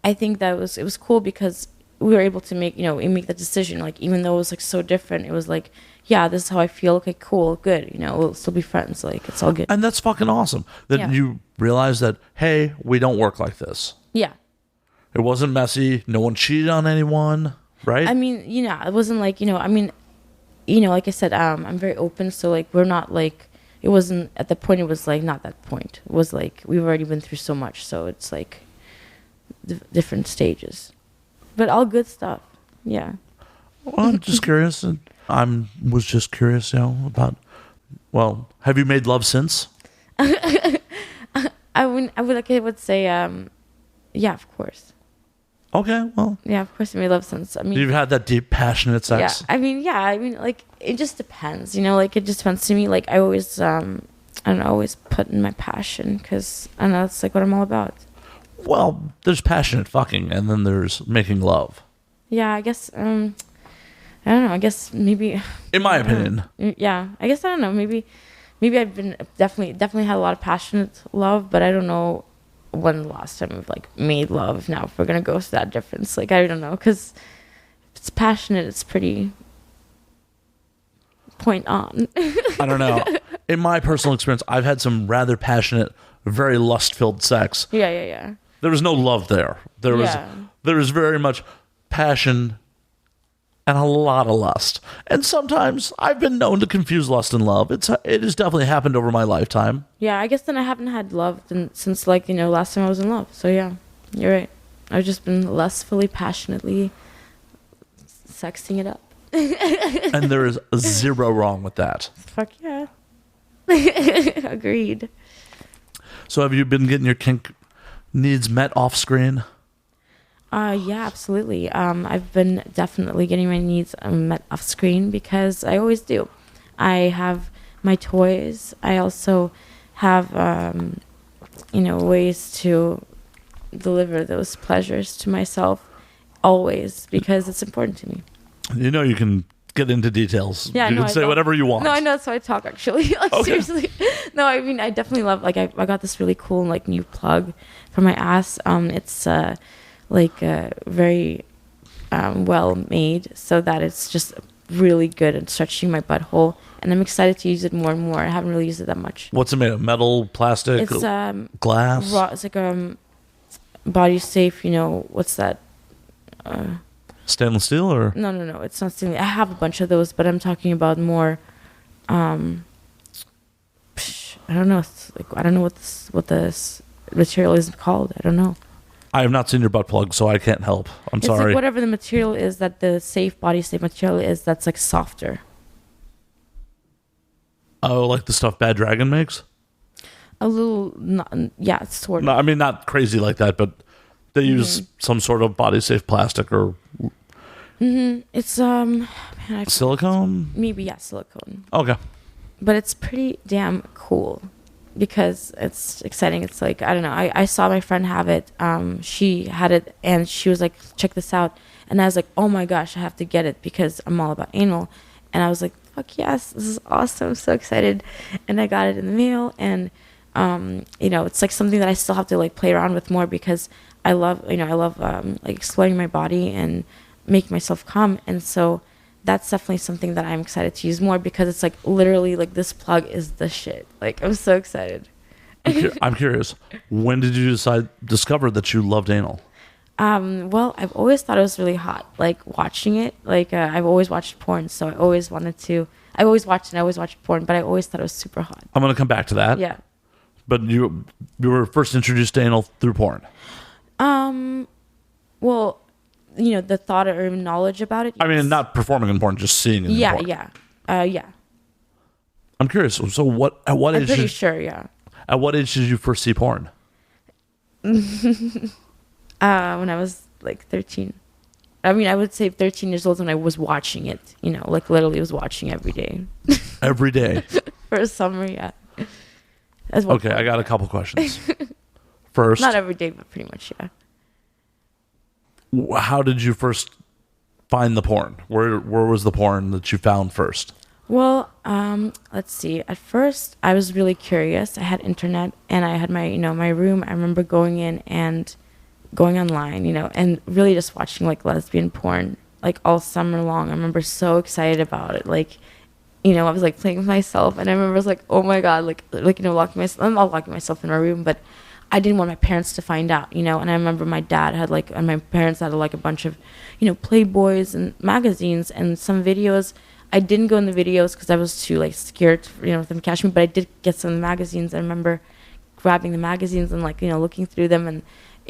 Speaker 2: I think that it was cool because we were able to make that decision. Like, even though it was like so different, it was like, yeah, this is how I feel. Okay, cool, good. You know, we'll still be friends. Like, it's all good.
Speaker 1: And that's fucking awesome that you realize that, hey, we don't work like this.
Speaker 2: Yeah.
Speaker 1: It wasn't messy. No one cheated on anyone. Right? I
Speaker 2: mean, you know, it wasn't like, you know, I mean, you know, like I said, I'm very open. So, like, we're not like, it wasn't at the point, it was like, not that point. It was like, we've already been through so much. So it's like different stages. But all good stuff. Yeah.
Speaker 1: Well, I'm just curious. Was just curious, you know, about, well, have you made love since?
Speaker 2: I would say, yeah, of course.
Speaker 1: Okay, well.
Speaker 2: Yeah, of course, I made love since. I mean,
Speaker 1: you've had that deep, passionate sex.
Speaker 2: Yeah, I mean, like, it just depends, you know, like, it just depends to me. Like, I always, I don't know, always put in my passion, because I know that's, like, what I'm all about.
Speaker 1: Well, there's passionate fucking, and then there's making love.
Speaker 2: Yeah, I guess, I don't know, I guess maybe.
Speaker 1: In my opinion.
Speaker 2: Yeah, I guess, I don't know, maybe I've been, definitely had a lot of passionate love, but I don't know when the last time we've like made love. Now, if we're gonna go to that difference, like, I don't know, because if it's passionate, it's pretty point on.
Speaker 1: I don't know. In my personal experience, I've had some rather passionate, very lust-filled sex.
Speaker 2: Yeah. There
Speaker 1: was no love there. There was very much passion and a lot of lust. And sometimes I've been known to confuse lust and love. It has definitely happened over my lifetime.
Speaker 2: Yeah, I guess then I haven't had love since, like, last time I was in love. So yeah, you're right. I've just been lustfully, passionately sexing it up.
Speaker 1: And there is zero wrong with that.
Speaker 2: Fuck yeah. Agreed.
Speaker 1: So have you been getting your kink needs met off screen?
Speaker 2: Yeah, absolutely. I've been definitely getting my needs met off screen because I always do. I have my toys. I also have, ways to deliver those pleasures to myself always because it's important to me.
Speaker 1: You can get into details.
Speaker 2: Yeah,
Speaker 1: you can say whatever you want.
Speaker 2: No, I know. That's how I talk, actually. Like, okay. Seriously. No, I mean, I definitely love, like, I got this really cool, like, new plug for my ass. It's, very well made so that it's just really good at stretching my butthole. And I'm excited to use it more and more. I haven't really used it that much.
Speaker 1: What's it made of? Metal, plastic,
Speaker 2: it's,
Speaker 1: glass?
Speaker 2: It's like body safe, what's that?
Speaker 1: Stainless steel or?
Speaker 2: No, it's not stainless. I have a bunch of those, but I'm talking about more, I don't know. It's like, I don't know what this material is called. I don't know.
Speaker 1: I have not seen your butt plug, so I can't help. I'm sorry.
Speaker 2: It's like whatever the material is that the body safe material is that's like softer.
Speaker 1: Oh, like the stuff Bad Dragon makes?
Speaker 2: A little, yeah, it's sort of.
Speaker 1: No, I mean, not crazy like that, but they use some sort of body safe plastic or.
Speaker 2: It's
Speaker 1: silicone?
Speaker 2: Maybe, yeah, silicone.
Speaker 1: Okay.
Speaker 2: But it's pretty damn cool because it's exciting. It's like, I don't know. I saw my friend have it. She had it and she was like, check this out. And I was like, oh my gosh, I have to get it because I'm all about anal. And I was like, fuck yes, this is awesome. I'm so excited. And I got it in the mail. And, it's like something that I still have to like play around with more because I love like exploring my body and making myself come. And so that's definitely something that I'm excited to use more because it's like literally like this plug is the shit. Like I'm so excited.
Speaker 1: I'm curious. When did you discover that you loved anal?
Speaker 2: Well, I've always thought it was really hot. Like watching it, like I've always watched porn, so I always watched porn, but I always thought it was super hot.
Speaker 1: I'm going to come back to that.
Speaker 2: Yeah.
Speaker 1: But you were first introduced to anal through porn.
Speaker 2: Well, the thought or knowledge about it. Yes.
Speaker 1: I mean, not performing in porn, just seeing it in porn.
Speaker 2: Yeah.
Speaker 1: I'm curious. So at what age?
Speaker 2: I'm pretty sure, yeah.
Speaker 1: At what age did you first see porn?
Speaker 2: When I was like 13. I mean, I would say 13 years old when I was watching it, like literally was watching every day.
Speaker 1: Every day?
Speaker 2: For a summer, yeah.
Speaker 1: Okay, I got a couple questions. First.
Speaker 2: Not every day, but pretty much, yeah.
Speaker 1: How did you first find the porn? Where was the porn that you found first?
Speaker 2: Well, let's see. At first, I was really curious. I had internet, and I had my, my room. I remember going in and going online, and really just watching like lesbian porn like all summer long. I remember so excited about it. Like, I was like playing with myself, and I remember I was like, oh my god, locking myself. I'm not locking myself in my room, but I didn't want my parents to find out, And I remember my dad had and my parents had like a bunch of, Playboys and magazines and some videos. I didn't go in the videos because I was too like scared, for them to catch me. But I did get some of the magazines. I remember grabbing the magazines and looking through them and.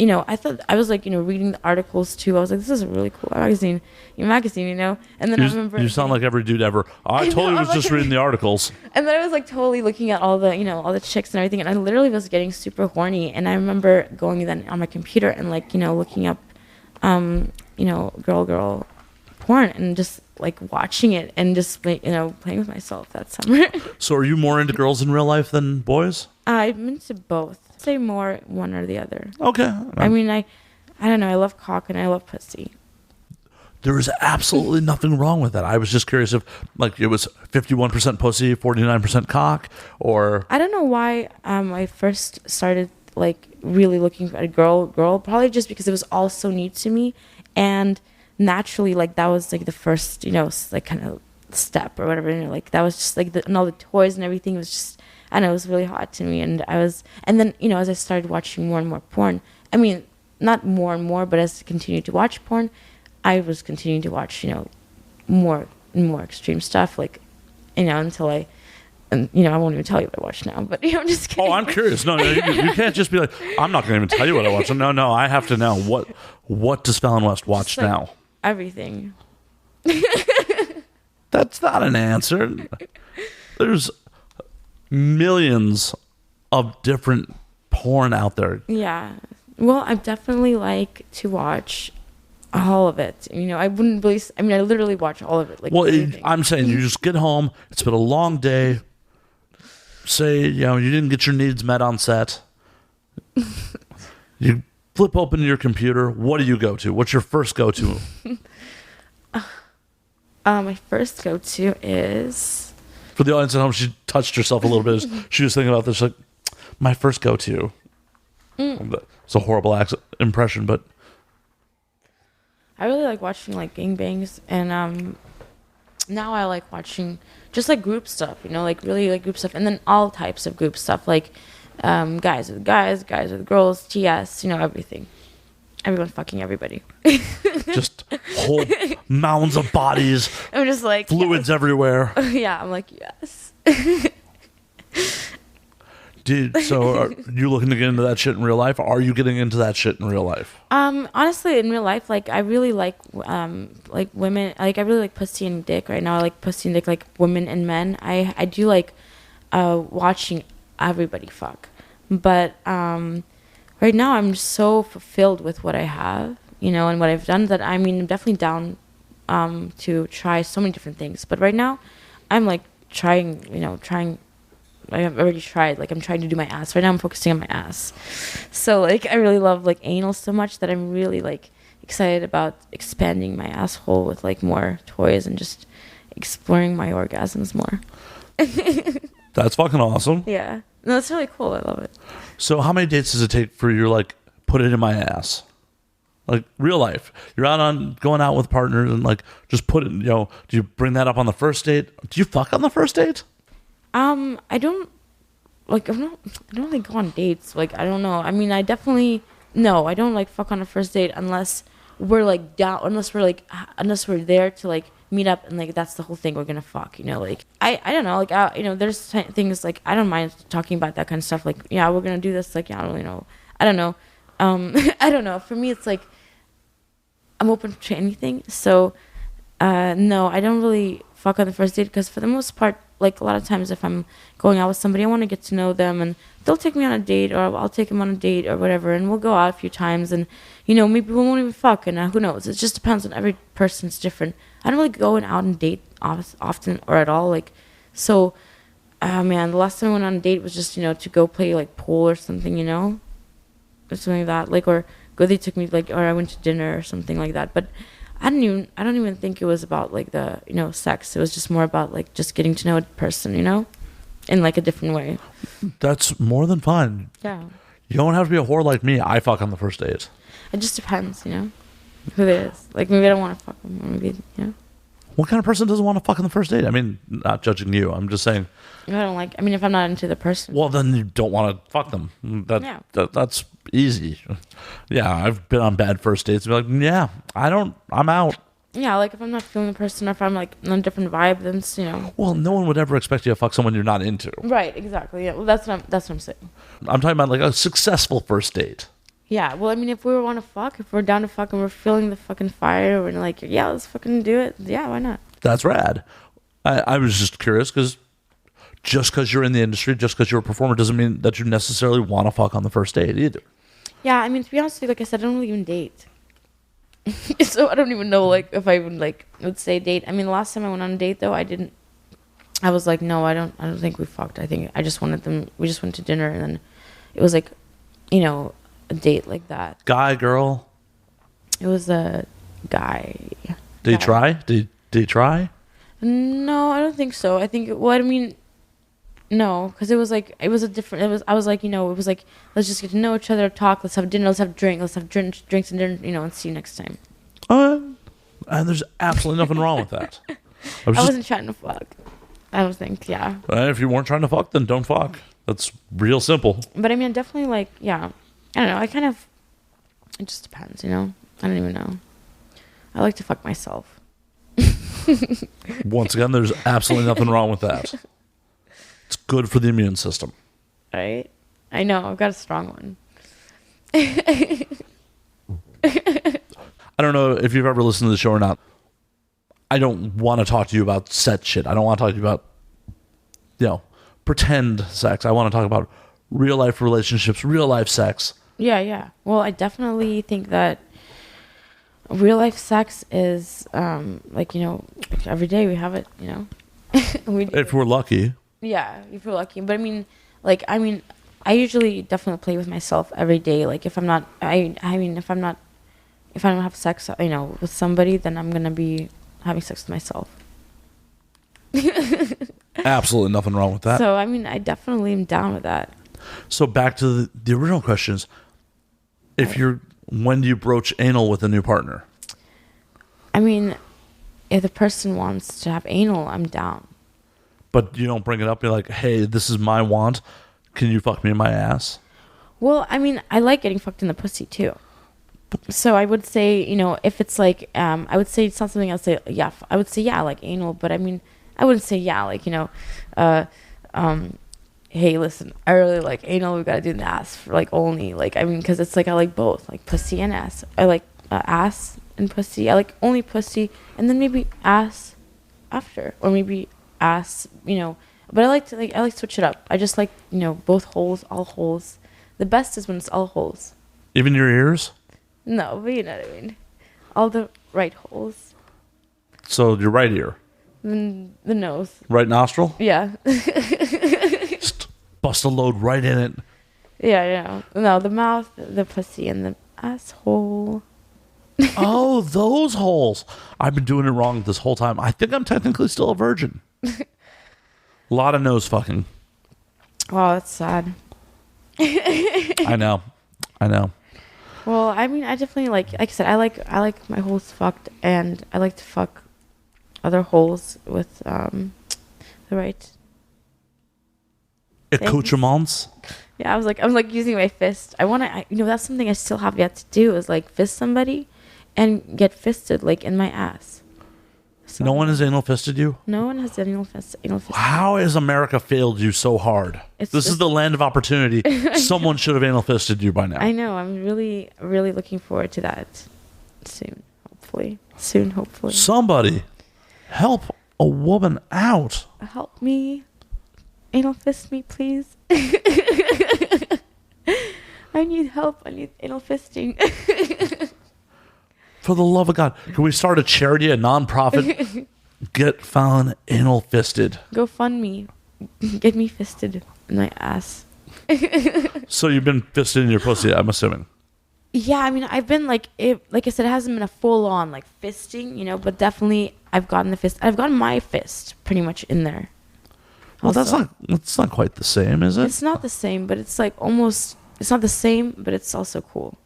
Speaker 2: I thought I was reading the articles too. I was like, this is a really cool magazine, And then I remember
Speaker 1: you sound like every dude ever. I totally was just reading the articles.
Speaker 2: And then I was like totally looking at all the all the chicks and everything, and I literally was getting super horny. And I remember going then on my computer and looking up, girl porn and just watching it and just playing with myself that summer.
Speaker 1: So are you more into girls in real life than boys?
Speaker 2: I'm into both. Say more one or the other.
Speaker 1: Okay.
Speaker 2: I mean, I don't know. I love cock and I love pussy.
Speaker 1: There is absolutely nothing wrong with that. I was just curious if it was 51% pussy, 49% cock, or
Speaker 2: I don't know why I first started really looking at a girl. Probably just because it was all so new to me, and naturally that was the first kind of step or whatever. That was just and all the toys and everything was just. I know it was really hot to me, and then as I started watching more and more porn, I mean, not more and more, but as I continued to watch porn, I was continuing to watch, more extreme stuff, like, until I won't even tell you what I watch now, but I'm just kidding.
Speaker 1: Oh, I'm curious. No, you can't just be like, I'm not going to even tell you what I watch. No, I have to know. What does Fallon West watch
Speaker 2: like
Speaker 1: now?
Speaker 2: Everything.
Speaker 1: That's not an answer. There's millions of different porn out there.
Speaker 2: Yeah. Well, I definitely like to watch all of it. I wouldn't really. I literally watch all of it. Like,
Speaker 1: I'm saying you just get home. It's been a long day. Say, you didn't get your needs met on set. You flip open your computer. What do you go to? What's your first go-to?
Speaker 2: My first go-to is...
Speaker 1: For the audience at home, she touched herself a little bit. She was thinking about this, like, my first go-to. It's a horrible impression, but...
Speaker 2: I really like watching, like, gangbangs, and now I like watching just, like, group stuff, like, really, like, group stuff, and then all types of group stuff, like, guys with guys with girls, TS, everything. Everyone fucking everybody.
Speaker 1: Just whole mounds of bodies.
Speaker 2: I'm just like...
Speaker 1: Fluids everywhere.
Speaker 2: Yeah, I'm like, yes.
Speaker 1: So are you looking to get into that shit in real life? Are you getting into that shit in real life?
Speaker 2: Honestly, in real life, like, I really like women. Like, I really like pussy and dick right now. I like pussy and dick, like, women and men. I do like watching everybody fuck. But right now, I'm so fulfilled with what I have, and what I've done, that I'm definitely down to try so many different things. But right now, I'm like trying. I have already tried. Like, I'm trying to do my ass. Right now I'm focusing on my ass. So, like, I really love, like, anal so much that I'm really, like, excited about expanding my asshole with, like, more toys and just exploring my orgasms more.
Speaker 1: That's fucking awesome.
Speaker 2: Yeah. No, it's really cool. I love it.
Speaker 1: So how many dates does it take for you, like, put it in my ass? Like, real life. You're going out with partners and, like, just put it, do you bring that up on the first date? Do you fuck on the first date?
Speaker 2: I don't really go on dates. Like, I don't know. I don't, like, fuck on a first date unless we're, like, unless we're there to, like, meet up and, like, that's the whole thing, we're gonna fuck, like, I don't know, like, there's things, like, I don't mind talking about that kind of stuff, like, yeah, we're gonna do this, like, yeah, I don't know. I don't know. For me, it's like, I'm open to anything. So, no, I don't really fuck on the first date because for the most part, like, a lot of times if I'm going out with somebody, I want to get to know them, and they'll take me on a date, or I'll take them on a date, or whatever, and we'll go out a few times, and, maybe we won't even fuck, and who knows? It just depends on every person's different. I don't really go out and date often or at all, like, so, man, the last time I went on a date was just, to go play, like, pool or something, or something like that, like, they took me, like, or I went to dinner or something like that, but I don't even think it was about, like, the, sex. It was just more about, like, just getting to know a person, in, like, a different way.
Speaker 1: That's more than fine.
Speaker 2: Yeah.
Speaker 1: You don't have to be a whore like me. I fuck on the first date.
Speaker 2: It just depends, who it is. Like, maybe I don't want to fuck them, or maybe,
Speaker 1: What kind of person doesn't want to fuck on the first date? I mean, not judging you. I'm just saying.
Speaker 2: If I don't like, if I'm not into the person.
Speaker 1: Well, then you don't want to fuck them. That's easy. Yeah, I've been on bad first dates and be like, yeah, I'm out.
Speaker 2: Yeah, like, if I'm not feeling the person, or if I'm, like, on a different vibe, then it's,
Speaker 1: Well, no one would ever expect you to fuck someone you're not into.
Speaker 2: Right, exactly. Yeah, well, that's what I'm saying.
Speaker 1: I'm talking about, like, a successful first date.
Speaker 2: Yeah, well, if we want to fuck, if we're down to fuck and we're feeling the fucking fire, we're like, yeah, let's fucking do it. Yeah, why not? That's
Speaker 1: rad. I was just curious because just because you're in the industry, just because you're a performer, doesn't mean that you necessarily want to fuck on the first date either.
Speaker 2: Yeah, to be honest with you, like I said, I don't really even date. So I don't even know, like, if I even, like, would say date. The last time I went on a date, though, I was like, no, I don't think we fucked. I think I just wanted them, we just went to dinner, and then it was like, a date like that.
Speaker 1: Guy, girl?
Speaker 2: It was a guy.
Speaker 1: Did he try? Did he try?
Speaker 2: No, I don't think so. I think, no, because it was like, I was like, it was like, let's just get to know each other, talk, let's have dinner, let's have drinks and dinner, and see you next time.
Speaker 1: And there's absolutely nothing wrong with that.
Speaker 2: I wasn't trying to fuck. I don't think, yeah.
Speaker 1: If you weren't trying to fuck, then don't fuck. That's real simple.
Speaker 2: But definitely, like, yeah. I don't know. It just depends, I don't even know. I like to fuck myself.
Speaker 1: Once again, there's absolutely nothing wrong with that. It's good for the immune system.
Speaker 2: Right? I know. I've got a strong one.
Speaker 1: I don't know if you've ever listened to the show or not. I don't want to talk to you about set shit. I don't want to talk to you about, pretend sex. I want to talk about real life relationships, real life sex.
Speaker 2: Yeah. Well, I definitely think that real life sex is every day we have it,
Speaker 1: If we're lucky.
Speaker 2: Yeah, if we're lucky. But I usually definitely play with myself every day. Like if I don't have sex, with somebody, then I'm gonna be having sex with myself.
Speaker 1: Absolutely nothing wrong with that.
Speaker 2: So I definitely am down with that.
Speaker 1: So back to the original questions. When do you broach anal with a new partner?
Speaker 2: If the person wants to have anal, I'm down.
Speaker 1: But you don't bring it up. You're like, hey, this is my want. Can you fuck me in my ass?
Speaker 2: Well, I like getting fucked in the pussy too. So I would say, if it's like, I would say it's not something I'd say, yeah. I would say, yeah, like anal. But I wouldn't say, yeah, like, hey, listen, I really like anal. We got to do the ass for like only. Like, because it's like I like both, like pussy and ass. I like ass and pussy. I like only pussy and then maybe ass after, or maybe ass, but I like to switch it up. I just like, both holes, all holes. The best is when it's all holes.
Speaker 1: Even your ears?
Speaker 2: No, but you know what I mean. All the right holes.
Speaker 1: So your right ear?
Speaker 2: The nose.
Speaker 1: Right nostril?
Speaker 2: Yeah.
Speaker 1: Just bust a load right in it.
Speaker 2: Yeah. No, the mouth, the pussy, and the asshole.
Speaker 1: Oh, those holes. I've been doing it wrong this whole time. I think I'm technically still a virgin. A lot of nose fucking.
Speaker 2: Wow, that's sad.
Speaker 1: I know.
Speaker 2: Well, I definitely like I said, I like my holes fucked, and I like to fuck other holes with the right
Speaker 1: accoutrements.
Speaker 2: Yeah, I'm like using my fist. That's something I still have yet to do is like fist somebody and get fisted like in my ass. So,
Speaker 1: no one has anal fisted you?
Speaker 2: No one has anal fisted.
Speaker 1: How has America failed you so hard? This is the land of opportunity. Someone should have anal fisted you by now.
Speaker 2: I know. I'm really, really looking forward to that soon, hopefully.
Speaker 1: Somebody help a woman out.
Speaker 2: Help me. Anal fist me, please. I need help. I need anal fisting.
Speaker 1: For the love of God, can we start a charity, a nonprofit? Get Fallon anal fisted.
Speaker 2: Go fund me. Get me fisted in my ass.
Speaker 1: So you've been fisted in your pussy, I'm assuming.
Speaker 2: Yeah, I've been like I said, it hasn't been a full on like fisting, but definitely I've gotten the fist. I've gotten my fist pretty much in there.
Speaker 1: Well, that's not quite the same, is it?
Speaker 2: It's not the same, but it's like almost. It's not the same, but it's also cool.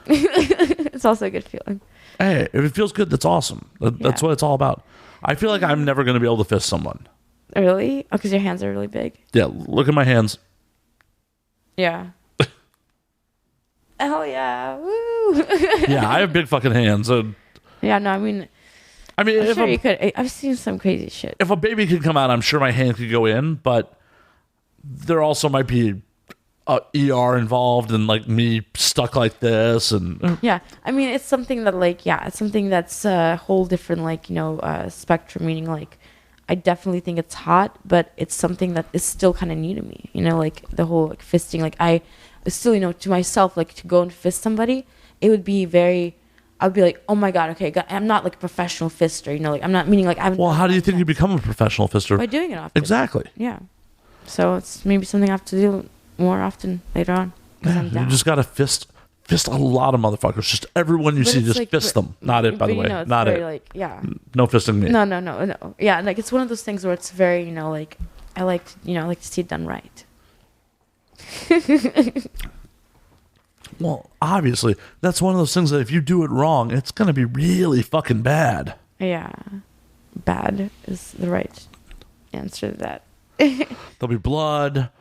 Speaker 2: It's also a good feeling.
Speaker 1: Hey, if it feels good, that's awesome. That's what it's all about. I feel like I'm never going to be able to fist someone.
Speaker 2: Really? Oh, because your hands are really big.
Speaker 1: Yeah, look at my hands.
Speaker 2: Yeah. Hell yeah! Woo!
Speaker 1: Yeah, I have big fucking hands.
Speaker 2: Yeah, no, I'm sure you could. I've seen some crazy shit.
Speaker 1: If a baby could come out, I'm sure my hand could go in, but there also might be ER involved and like me stuck like this and
Speaker 2: yeah, it's something that it's something that's a whole different spectrum, meaning like I definitely think it's hot, but it's something that is still kind of new to me, like the whole like fisting, like I still to myself, like to go and fist somebody, it would be I'd be like, oh my god, okay, I'm not like a professional fister, like I'm not meaning like I'm.
Speaker 1: Well, how do you think you become a professional fister?
Speaker 2: By doing it often.
Speaker 1: Exactly.
Speaker 2: Yeah, so it's maybe something I have to do more often later on.
Speaker 1: Yeah, you just gotta fist a lot of motherfuckers. Just everyone you see, just like, fist them. Not it, by the way. Not it.
Speaker 2: Like, yeah.
Speaker 1: No fisting me.
Speaker 2: No. Yeah, like it's one of those things where it's very, like I like to see it done right.
Speaker 1: Well, obviously, that's one of those things that if you do it wrong, it's gonna be really fucking bad.
Speaker 2: Yeah, bad is the right answer to that.
Speaker 1: There'll be blood.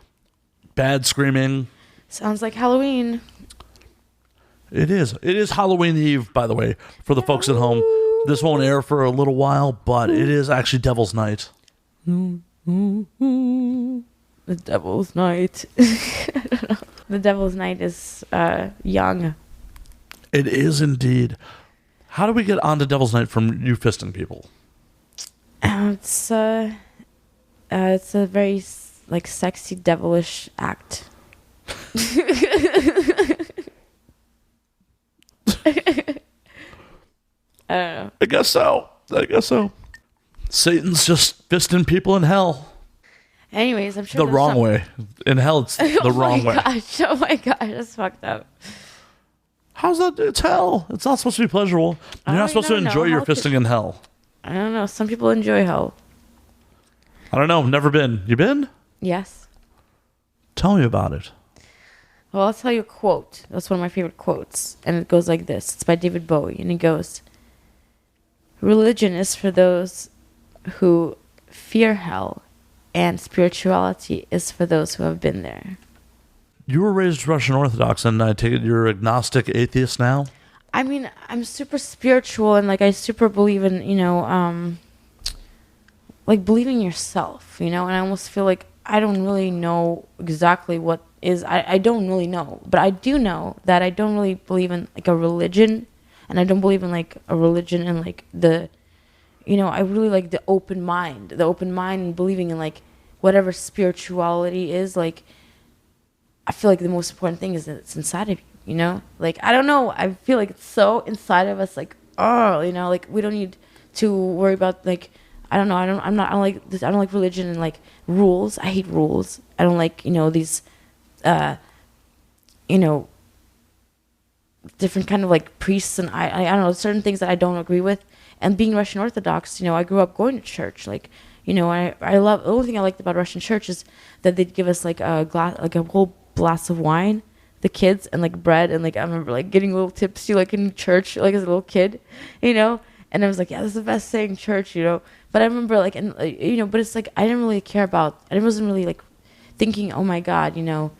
Speaker 1: Bad screaming.
Speaker 2: Sounds like Halloween.
Speaker 1: It is. It is Halloween Eve, by the way, for the folks at home. This won't air for a little while, but it is actually Devil's Night.
Speaker 2: The Devil's Night. I don't know. The Devil's Night is young.
Speaker 1: It is indeed. How do we get onto Devil's Night from you fisting people?
Speaker 2: It's a very like sexy devilish act. I don't know.
Speaker 1: I guess so. Satan's just fisting people in hell.
Speaker 2: Anyways, I'm sure
Speaker 1: the wrong way. In hell, it's the wrong way.
Speaker 2: Oh my gosh, that's fucked up.
Speaker 1: How's that? It's hell. It's not supposed to be pleasurable. You're not supposed to enjoy your fisting in hell.
Speaker 2: I don't know. Some people enjoy hell.
Speaker 1: I don't know. Never been. You been?
Speaker 2: Yes.
Speaker 1: Tell me about it.
Speaker 2: Well, I'll tell you a quote. That's one of my favorite quotes. And it goes like this. It's by David Bowie. And it goes, religion is for those who fear hell, and spirituality is for those who have been there.
Speaker 1: You were raised Russian Orthodox, and I take it you're agnostic atheist now?
Speaker 2: I mean, I'm super spiritual, and like I super believe in, like believing yourself, and I almost feel like I don't really know exactly what is. I don't really know, but I do know that I don't really believe in like a religion, and I don't believe in like a religion and like the, I really like the open mind and believing in like whatever spirituality is. Like, I feel like the most important thing is that it's inside of you, like, I don't know. I feel like it's so inside of us, like, like we don't need to worry about like, I don't know. I don't like this. I don't like religion and like rules. I hate rules. I don't like, these, different kind of like priests, and I don't know, certain things that I don't agree with. And being Russian Orthodox, I grew up going to church. Like, I love, the only thing I liked about Russian church is that they'd give us like a glass, like a whole glass of wine, the kids, and like bread. And like, I remember like getting a little tipsy, like in church, like as a little kid, and I was like, yeah, this is the best thing in church, But I remember like, and but it's like, I didn't really care about, I wasn't really like thinking, oh my God, I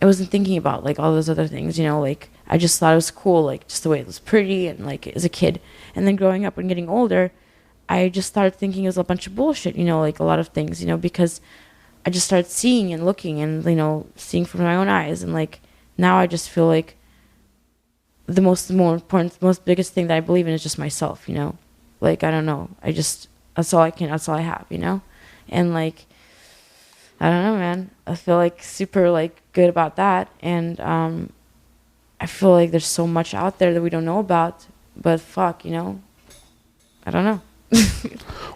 Speaker 2: wasn't thinking about like all those other things, like I just thought it was cool, like just the way it was pretty, and like as a kid. And then growing up and getting older, I just started thinking it was a bunch of bullshit, like a lot of things, because I just started seeing and looking and, seeing from my own eyes. And like now I just feel like the most biggest thing that I believe in is just myself, like, I don't know. That's all I have, and like, I don't know, man. I feel like super like good about that. And I feel like there's so much out there that we don't know about, but fuck, I don't know.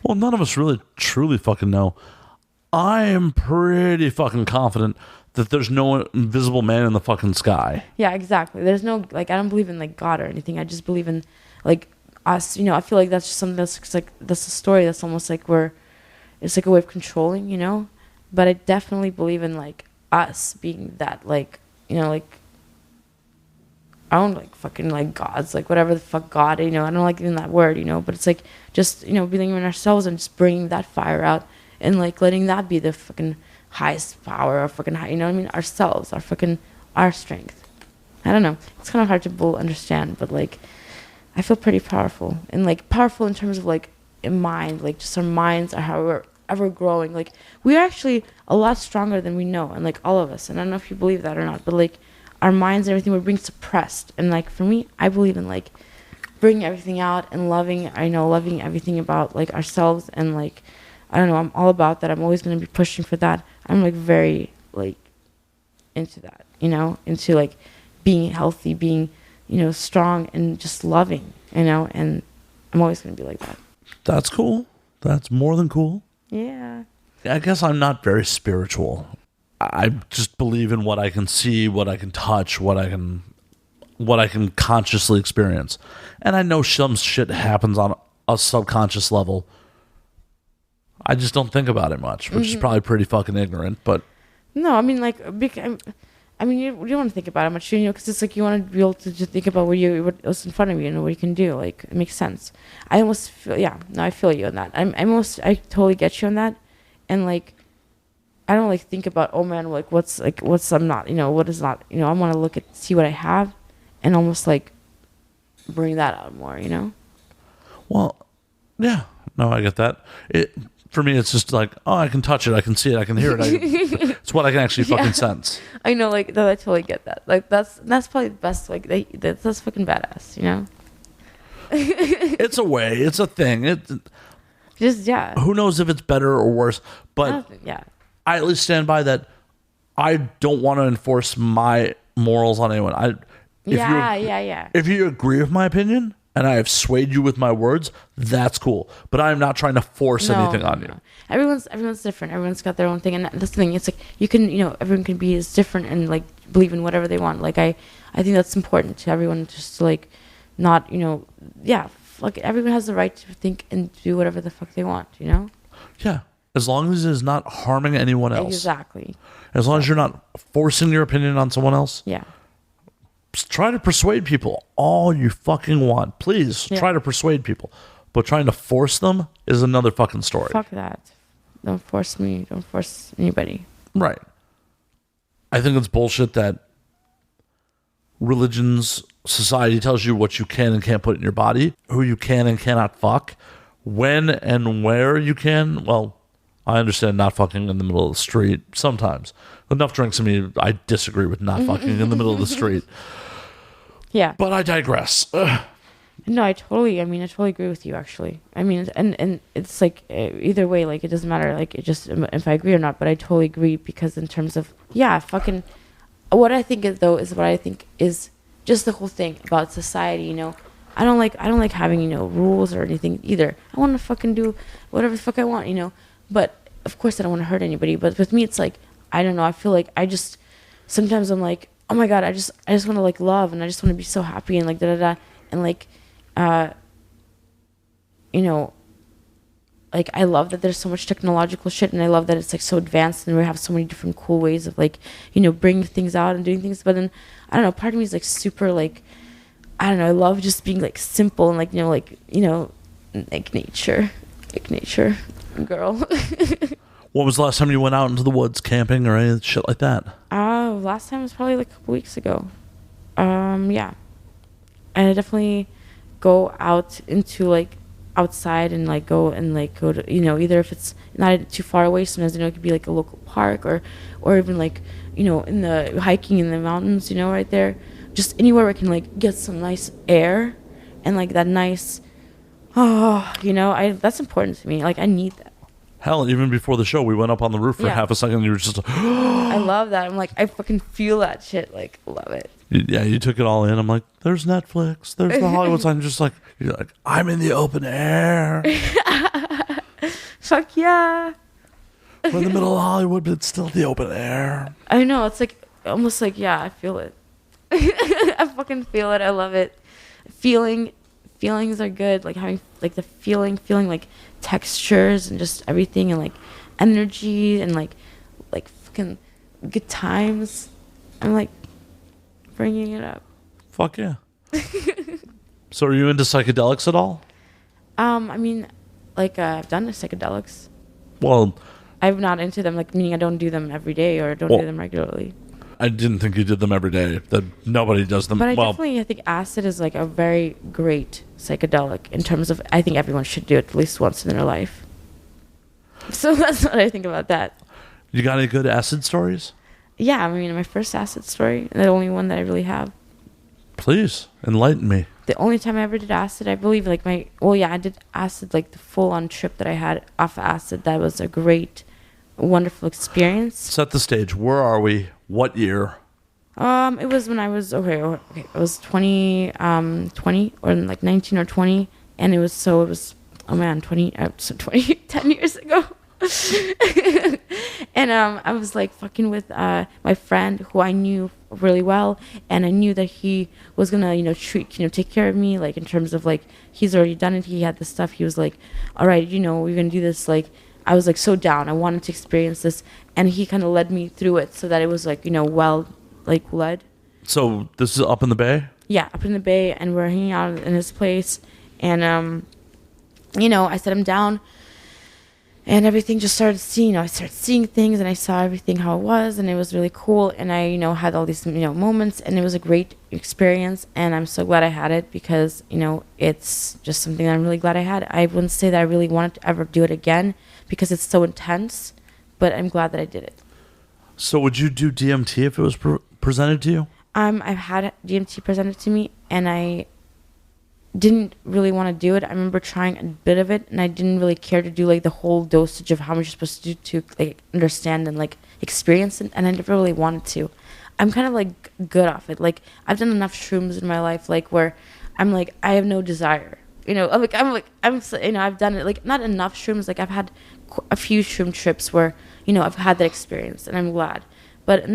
Speaker 1: Well, none of us really truly fucking know. I am pretty fucking confident that there's no invisible man in the fucking sky.
Speaker 2: Yeah, exactly. There's no, like, I don't believe in like God or anything. I just believe in like us, I feel like that's just something that's like, that's a story that's almost like it's like a way of controlling, but I definitely believe in like us being that, like, like, I don't like fucking like gods, like whatever the fuck God, I don't like even that word, but it's like just, believing in ourselves and just bringing that fire out and like letting that be the fucking highest power or fucking high, ourselves, our strength. I don't know. It's kind of hard to understand, but like I feel pretty powerful, and like powerful in terms of like in mind, like just our minds are how we're ever growing. Like we're actually a lot stronger than we know, and like all of us, and I don't know if you believe that or not, but like our minds and everything we're being suppressed. And like for me, I believe in like bringing everything out and loving everything about like ourselves. And like, I don't know, I'm all about that. I'm always going to be pushing for that. I'm like very like into that, into like being healthy, being, strong and just loving, and I'm always going to be like that.
Speaker 1: That's cool. That's more than cool.
Speaker 2: Yeah.
Speaker 1: I guess I'm not very spiritual. I just believe in what I can see, what I can touch, what I can consciously experience. And I know some shit happens on a subconscious level. I just don't think about it much, which is probably pretty fucking ignorant, but...
Speaker 2: No, I mean, like, you don't want to think about it much, because it's like you want to be able to just think about what's in front of you and what you can do. Like, it makes sense. I almost feel, I feel you on that. I totally get you on that. And, like, I don't like think about, oh man, what's I'm not, what is not, I want to see what I have and almost like bring that out more,
Speaker 1: Well, yeah. No, I get that. For me, it's just like, oh, I can touch it, I can see it, I can hear it. It's what I can actually fucking sense.
Speaker 2: I know, like, no, I totally get that. Like, that's probably the best. Like, that's fucking badass, you know?
Speaker 1: It's a way. It's a thing. Who knows if it's better or worse? But I at least stand by that. I don't want to enforce my morals on anyone. If you agree with my opinion and I have swayed you with my words, that's cool. But I am not trying to force anything on you.
Speaker 2: Everyone's different. Everyone's got their own thing, and that's the thing. It's like you can, everyone can be as different and like believe in whatever they want. Like I think that's important to everyone, just to like not, like everyone has the right to think and do whatever the fuck they want, you know?
Speaker 1: Yeah. As long as it is not harming anyone else.
Speaker 2: Exactly.
Speaker 1: As long as you're not forcing your opinion on someone else.
Speaker 2: Yeah.
Speaker 1: Try to persuade people all you fucking want. Please try to persuade people. But trying to force them is another fucking story.
Speaker 2: Fuck that. Don't force me. Don't force anybody.
Speaker 1: Right. I think it's bullshit that religions, society tells you what you can and can't put in your body, who you can and cannot fuck, when and where you can. Well, I understand not fucking in the middle of the street sometimes. Enough drinks in me, I disagree with not fucking in the middle of the street.
Speaker 2: Yeah.
Speaker 1: But I digress.
Speaker 2: No, I totally agree with you, actually. I mean, and it's like, either way, like, it doesn't matter, like, it just, if I agree or not, but I totally agree, because in terms of, fucking, what I think is just the whole thing about society, I don't like having, rules or anything either. I want to fucking do whatever the fuck I want, but of course I don't want to hurt anybody. But with me, it's like, I don't know, I feel like sometimes I'm like, oh my God, I just want to like love, and I just want to be so happy, and like and like, like, I love that there's so much technological shit, and I love that it's like so advanced, and we have so many different cool ways of like, bringing things out and doing things. But then, I don't know, part of me is like super like, I don't know, I love just being like simple and like, like nature girl.
Speaker 1: What was the last time you went out into the woods camping or any shit like that?
Speaker 2: Last time was probably like a couple weeks ago. Yeah. And I definitely go out into like outside and like go to, either if it's not too far away, sometimes, it could be like a local park or even like, in the hiking in the mountains, right there. Just anywhere where I can like get some nice air and like that nice, that's important to me. Like, I need that.
Speaker 1: Hell, even before the show, we went up on the roof for half a second, and you were just
Speaker 2: I love that. I'm like, I fucking feel that shit. Like, love it.
Speaker 1: Yeah, you took it all in. I'm like, there's Netflix, there's the Hollywood sign. You're like, I'm in the open air.
Speaker 2: Fuck yeah.
Speaker 1: We're in the middle of Hollywood, but it's still the open air.
Speaker 2: I know. It's like, almost like, I feel it. I fucking feel it. I love it. Feelings are good. Like, having like the feeling like textures and just everything, and like energy and like fucking good times. I'm like bringing it up.
Speaker 1: Fuck yeah. So are you into psychedelics at all?
Speaker 2: I mean, like, I've done the psychedelics.
Speaker 1: Well,
Speaker 2: I'm not into them, like, meaning I don't do them every day or don't do them regularly.
Speaker 1: I didn't think you did them every day. That nobody does them.
Speaker 2: But I think acid is like a very great psychedelic in terms of, I think everyone should do it at least once in their life. So that's what I think about that.
Speaker 1: You got any good acid stories?
Speaker 2: Yeah, I mean, my first acid story, the only one that I really have.
Speaker 1: Please, enlighten me.
Speaker 2: The only time I ever did acid, I believe, like I did acid, like the full-on trip that I had off of acid. That was a great, wonderful experience.
Speaker 1: Set the stage. Where are we? What year?
Speaker 2: It was when I was, okay, it was 20 or like 19 or 20. And it was, 10 years ago. And I was like fucking with my friend who I knew really well, and I knew that he was gonna take care of me, like in terms of like he's already done it, he had the stuff, he was like, all right, we're gonna do this. Like, I was like so down, I wanted to experience this, and he kind of led me through it so that it was like well like led.
Speaker 1: So this is up in the Bay?
Speaker 2: Yeah, up in the Bay, and we're hanging out in his place, and I set him down. and everything just started seeing, I started seeing things, and I saw everything how it was, and it was really cool. And I, had all these, moments, and it was a great experience. And I'm so glad I had it because, it's just something that I'm really glad I had. I wouldn't say that I really wanted to ever do it again because it's so intense, but I'm glad that I did it.
Speaker 1: So would you do DMT if it was presented to you?
Speaker 2: I've had DMT presented to me, and I didn't really want to do it. I remember trying a bit of it, and I didn't really care to do like the whole dosage of how much you're supposed to do to like understand and like experience it, and I never really wanted to. I'm kind of like good off it. Like I've done enough shrooms in my life, like where I'm like I have no desire. I've done it like not enough shrooms. Like I've had a few shroom trips where I've had that experience, and I'm glad. But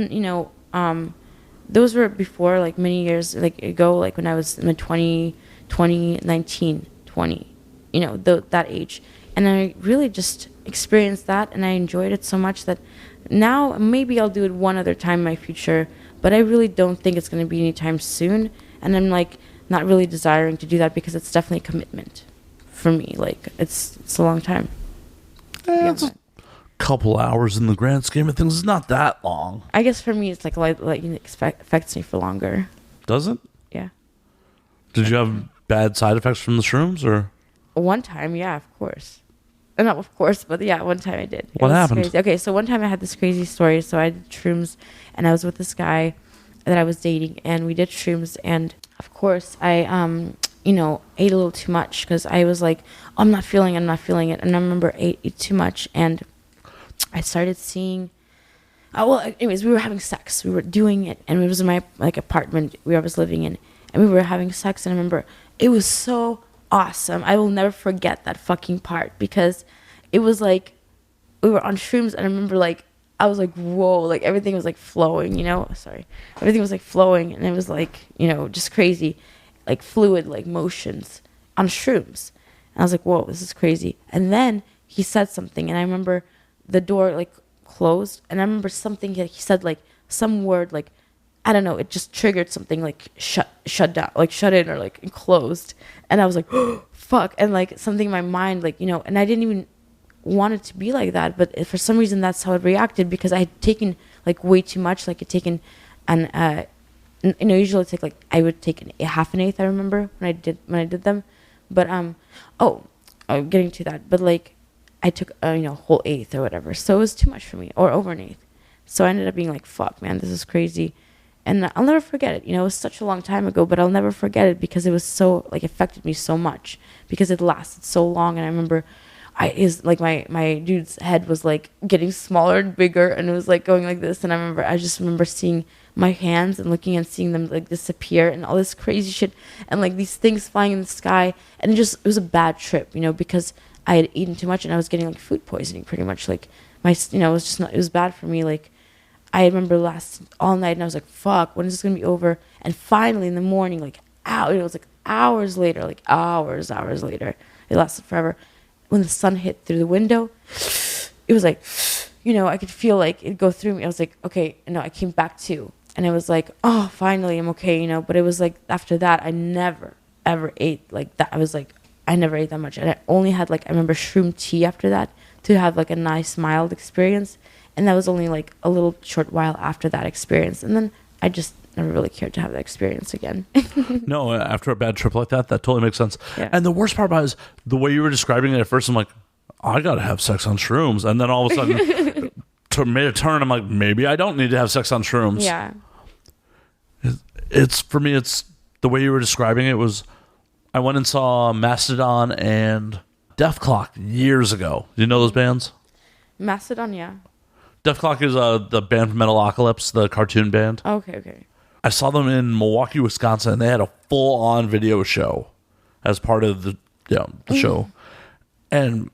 Speaker 2: those were before like many years like ago, like when I was in my 19, 20, that age. And I really just experienced that, and I enjoyed it so much that now maybe I'll do it one other time in my future, but I really don't think it's going to be anytime soon. And I'm like not really desiring to do that because it's definitely a commitment for me. Like it's a long time.
Speaker 1: It's a couple hours in the grand scheme of things. It's not that long.
Speaker 2: I guess for me it's like affects me for longer.
Speaker 1: Does it?
Speaker 2: Yeah.
Speaker 1: Did you have bad side effects from the shrooms, or?
Speaker 2: One time, yeah, of course. Not of course, but yeah, one time I did.
Speaker 1: What happened?
Speaker 2: Crazy. Okay, so one time I had this crazy story. So I did shrooms, and I was with this guy that I was dating, and we did shrooms, and of course I, ate a little too much because I was like, oh, I'm not feeling it, and I remember I ate too much, and I started seeing. Anyways, we were having sex. We were doing it, and it was in my apartment where I was living in, and we were having sex, and I remember it was so awesome. I will never forget that fucking part because it was like we were on shrooms, and I remember like I was like, whoa, like everything was like flowing, everything was like flowing, and it was like just crazy, like fluid, like motions on shrooms. And I was like, whoa, this is crazy. And then he said something, and I remember the door like closed, and I remember something he said, like some word, like I don't know, it just triggered something like shut down, like shut in or like closed. And I was like, oh, fuck. And like something in my mind, like, and I didn't even want it to be like that. But for some reason, that's how it reacted because I had taken like way too much. Like I'd taken usually I would take a half an eighth, I remember when I did them. But, getting to that. But like I took, whole eighth or whatever. So it was too much for me, or over an eighth. So I ended up being like, fuck, man, this is crazy. And I'll never forget it. It was such a long time ago, but I'll never forget it because it was so, like, affected me so much because it lasted so long. And I remember my dude's head was, like, getting smaller and bigger, and it was, like, going like this. And I just remember seeing my hands and looking and seeing them, like, disappear and all this crazy shit and, like, these things flying in the sky. And it was a bad trip, because I had eaten too much and I was getting, like, food poisoning pretty much. Like, it was bad for me, like, I remember last all night, and I was like, fuck, when is this going to be over? And finally in the morning, like, it was like hours later, hours later. It lasted forever. When the sun hit through the window, it was like, I could feel like it go through me. I was like, okay, I came back to. And I was like, oh, finally I'm okay, But it was like, after that, I never, ever ate like that. I was like, I never ate that much. And I only had, like, I remember shroom tea after that to have, like, a nice, mild experience. And that was only like a little short while after that experience. And then I just never really cared to have that experience again.
Speaker 1: No, after a bad trip like that totally makes sense.
Speaker 2: Yeah.
Speaker 1: And the worst part about it is the way you were describing it at first, I'm like, I got to have sex on shrooms. And then all of a sudden, made a turn. I'm like, maybe I don't need to have sex on shrooms.
Speaker 2: Yeah.
Speaker 1: For me, it's the way you were describing it was, I went and saw Mastodon and Def Clock years ago. Do you know those bands?
Speaker 2: Mastodon, yeah.
Speaker 1: Def Clock is the band from Metalocalypse, the cartoon band.
Speaker 2: Okay.
Speaker 1: I saw them in Milwaukee, Wisconsin, and they had a full-on video show as part of the show. And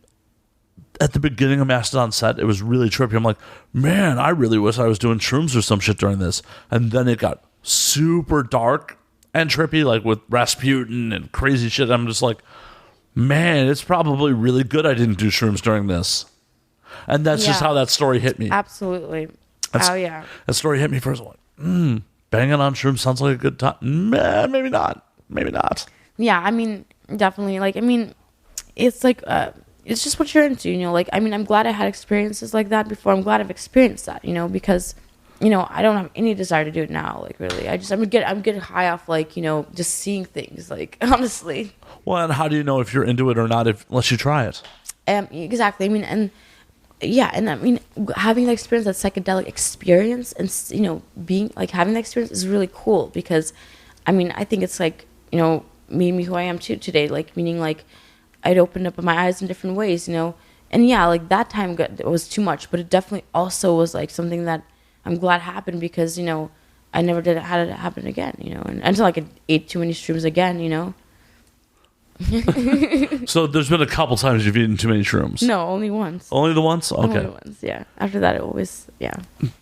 Speaker 1: at the beginning of Mastodon's set, it was really trippy. I'm like, man, I really wish I was doing shrooms or some shit during this. And then it got super dark and trippy, like with Rasputin and crazy shit. I'm just like, man, it's probably really good I didn't do shrooms during this. And that's just how that story hit me.
Speaker 2: Absolutely. Yeah.
Speaker 1: That story hit me first. I'm like, banging on shrooms sounds like a good time. Maybe not.
Speaker 2: Yeah, I mean, definitely. Like, I mean, it's like, it's just what you're into, like, I mean, I'm glad I had experiences like that before. I'm glad I've experienced that, because, I don't have any desire to do it now. Like, really, I'm getting high off, like, just seeing things, like, honestly.
Speaker 1: Well, and how do you know if you're into it or not unless you try it?
Speaker 2: Exactly. I mean, and yeah, and I mean, having the experience, that psychedelic experience, and being like having the experience is really cool because, I mean, I think it's like made me who I am today. Like, meaning like I'd opened up my eyes in different ways, and yeah, like that time it was too much, but it definitely also was like something that I'm glad happened because I never had it happen again, and until like I ate too many shrooms again,
Speaker 1: So there's been a couple times you've eaten too many shrooms.
Speaker 2: No, only once.
Speaker 1: Only the once? Okay.
Speaker 2: Only once, yeah. After that, it always, yeah.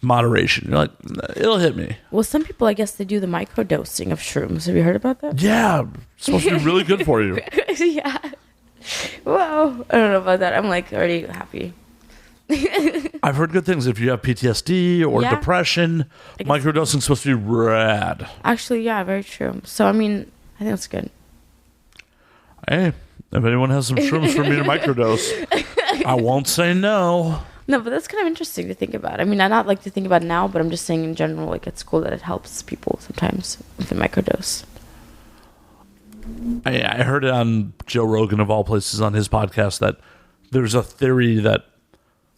Speaker 1: Moderation. You're like, it'll hit me.
Speaker 2: Well, some people, I guess, they do the microdosing of shrooms. Have you heard about that?
Speaker 1: Yeah. It's supposed to be really good for you.
Speaker 2: Yeah. Whoa. I don't know about that. I'm like already happy.
Speaker 1: I've heard good things. If you have PTSD or depression, microdosing is supposed to be rad.
Speaker 2: Actually, yeah, very true. So, I mean, I think that's good.
Speaker 1: Hey, if anyone has some shrooms for me to microdose, I won't say no.
Speaker 2: No, but that's kind of interesting to think about. I mean, I not like to think about it now, but I'm just saying in general, like, it's cool that it helps people sometimes with the microdose.
Speaker 1: I heard it on Joe Rogan, of all places, on his podcast, that there's a theory that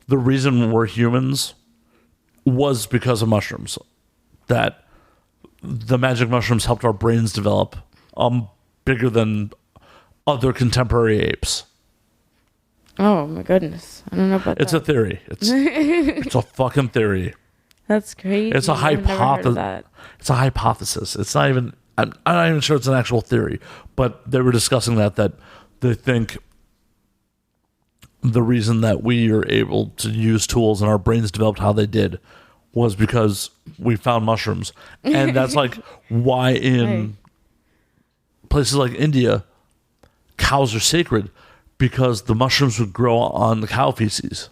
Speaker 1: the reason we're humans was because of mushrooms. That the magic mushrooms helped our brains develop bigger than other contemporary apes.
Speaker 2: Oh my goodness. I don't know about
Speaker 1: It's
Speaker 2: that.
Speaker 1: a theory. It's a fucking theory.
Speaker 2: That's crazy.
Speaker 1: It's a hypothesis. It's a hypothesis. It's not even I'm not even sure it's an actual theory, but they were discussing that they think the reason that we are able to use tools and our brains developed how they did was because we found mushrooms. And that's like why in places like India, cows are sacred, because the mushrooms would grow on the cow feces.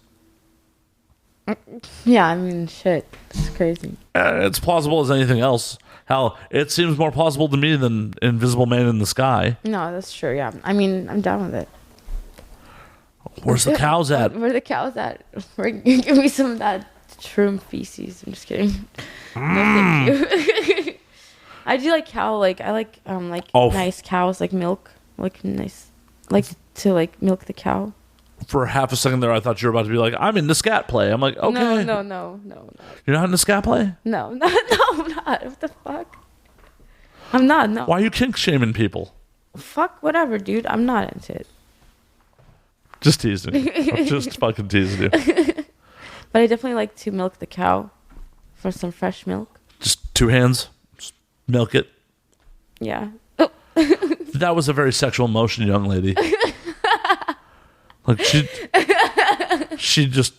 Speaker 2: Yeah, I mean, shit. It's crazy.
Speaker 1: It's plausible as anything else. Hell, it seems more plausible to me than Invisible Man in the Sky.
Speaker 2: No, that's true, yeah. I mean, I'm down with it.
Speaker 1: Where's the cows at?
Speaker 2: Where are the cows at? Give me some of that shroom feces. I'm just kidding. No, thank you. I do like cow, like, I like nice cows, like milk. Like nice, like to like milk the cow.
Speaker 1: For half a second there, I thought you were about to be like, I'm in the scat play. I'm like, okay.
Speaker 2: No.
Speaker 1: You're not in the scat play?
Speaker 2: No, I'm not. What the fuck? I'm not, no.
Speaker 1: Why are you kink shaming people?
Speaker 2: Fuck whatever, dude. I'm not into it.
Speaker 1: Just teasing. I'm just fucking teasing you.
Speaker 2: But I definitely like to milk the cow for some fresh milk.
Speaker 1: Just two hands. Just milk it.
Speaker 2: Yeah.
Speaker 1: That was a very sexual motion, young lady. Like she just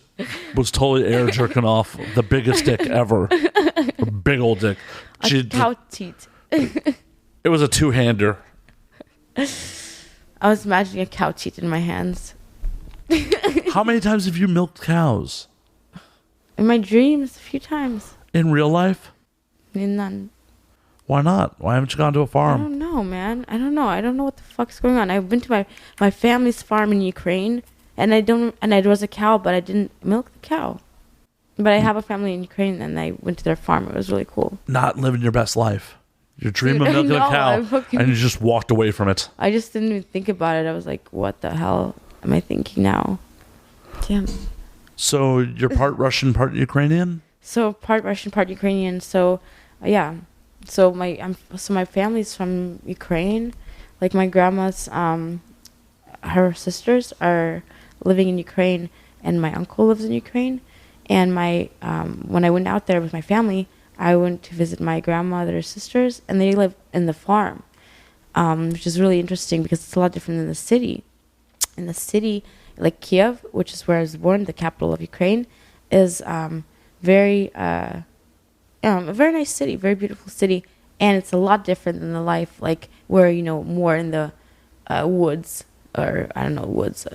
Speaker 1: was totally air jerking off the biggest dick ever. A big old dick.
Speaker 2: A cow teat.
Speaker 1: It was a two-hander.
Speaker 2: I was imagining a cow teat in my hands.
Speaker 1: How many times have you milked cows?
Speaker 2: In my dreams, a few times.
Speaker 1: In real life?
Speaker 2: None.
Speaker 1: Why not? Why haven't you gone to a farm?
Speaker 2: I don't know, man. I don't know what the fuck's going on. I've been to my family's farm in Ukraine, and I was a cow, but I didn't milk the cow. But I have a family in Ukraine, and I went to their farm. It was really cool.
Speaker 1: Not living your best life. You're dreaming of milking a cow, and you just walked away from it.
Speaker 2: I just didn't even think about it. I was like, what the hell am I thinking now? Damn.
Speaker 1: So you're part Russian, part Ukrainian?
Speaker 2: So part Russian, part Ukrainian. So, yeah. So my family's from Ukraine. Like my grandma's, her sisters are living in Ukraine, and my uncle lives in Ukraine. And when I went out there with my family, I went to visit my grandmother's sisters, and they live in the farm, which is really interesting because it's a lot different than the city. In the city, like Kiev, which is where I was born, the capital of Ukraine, is a very nice city, very beautiful city, and it's a lot different than the life like where more in the woods, or I don't know, woods.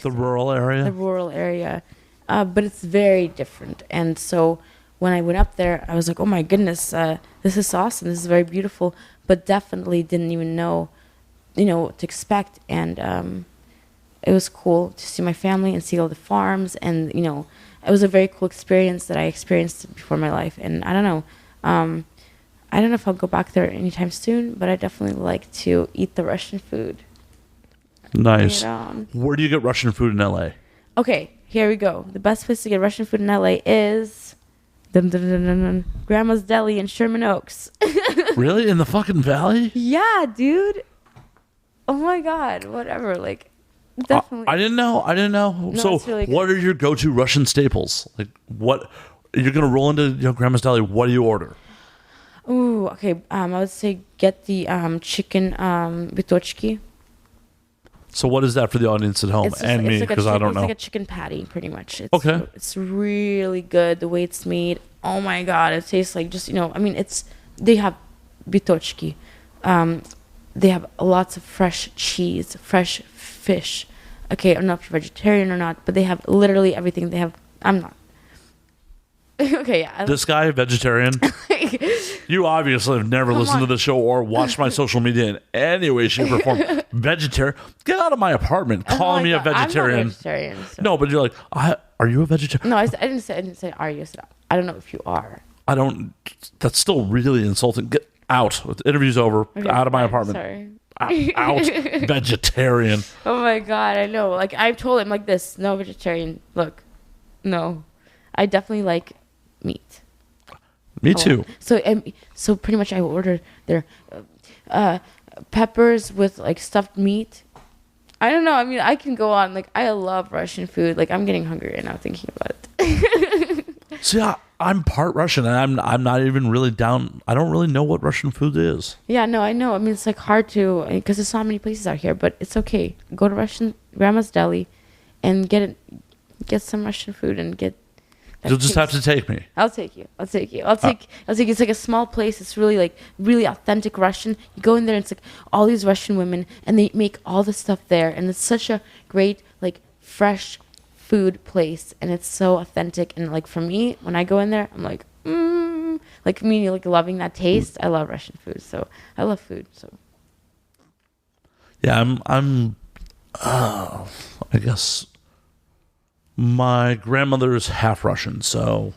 Speaker 1: The rural area.
Speaker 2: The rural area, but it's very different. And so when I went up there, I was like, oh my goodness, this is awesome. This is very beautiful, but definitely didn't even know, what to expect. And it was cool to see my family and see all the farms, and it was a very cool experience that I experienced before my life. And I don't know, I don't know if I'll go back there anytime soon, but I definitely like to eat the Russian food.
Speaker 1: Nice. Where do you get Russian food in LA?
Speaker 2: Okay, here we go. The best place to get Russian food in LA is Grandma's Deli in Sherman Oaks.
Speaker 1: Really? In the fucking valley?
Speaker 2: Yeah, dude. Oh my God. Whatever. Like, definitely.
Speaker 1: I didn't know.
Speaker 2: No,
Speaker 1: So,
Speaker 2: really
Speaker 1: what are your go-to Russian staples? Like, what you're gonna roll into Grandma's Deli? What do you order?
Speaker 2: Ooh, okay. I would say get the chicken bitochki.
Speaker 1: So what is that for the audience at home and me? Because I don't know.
Speaker 2: It's like a chicken patty, pretty much.
Speaker 1: Okay.
Speaker 2: It's really good. The way it's made. Oh my God. It tastes like just, I mean, they have bitochki. They have lots of fresh cheese, fresh fish. Okay, I don't know if you're vegetarian or not, but they have literally everything. I'm not. Okay, yeah.
Speaker 1: This guy, vegetarian. You obviously have never listened to the show or watched my social media in any way, shape, or form. Vegetarian? Get out of my apartment calling me a vegetarian.
Speaker 2: I'm not vegetarian. So.
Speaker 1: No, but you're like, are you a vegetarian?
Speaker 2: No, I didn't say are you. I said, I don't know if you are.
Speaker 1: I don't. That's still really insulting. Get out. The interview's over.
Speaker 2: Okay,
Speaker 1: out of my apartment.
Speaker 2: Sorry.
Speaker 1: Out. Vegetarian.
Speaker 2: Oh my God, I know. Like, I've told him like this. No, vegetarian. Look, no. I definitely like meat.
Speaker 1: Me too.
Speaker 2: So pretty much I ordered their peppers with like stuffed meat. I don't know. I mean, I can go on. Like, I love Russian food. Like, I'm getting hungry right now thinking about it.
Speaker 1: See, I'm part Russian, and I'm not even really down. I don't really know what Russian food is.
Speaker 2: Yeah, no, I know. I mean, it's like hard to, because there's not many places out here, but it's okay. Go to Grandma's Deli and get some Russian food and get.
Speaker 1: You'll just have to take me.
Speaker 2: I'll take you. I'll take you. It's like a small place. It's really like really authentic Russian. You go in there and it's like all these Russian women and they make all the stuff there. And it's such a great, like, fresh food place. And it's so authentic. And like for me, when I go in there, I'm like, like me, like loving that taste. I love Russian food. So I love food. So.
Speaker 1: Yeah, I guess my grandmother's half Russian, so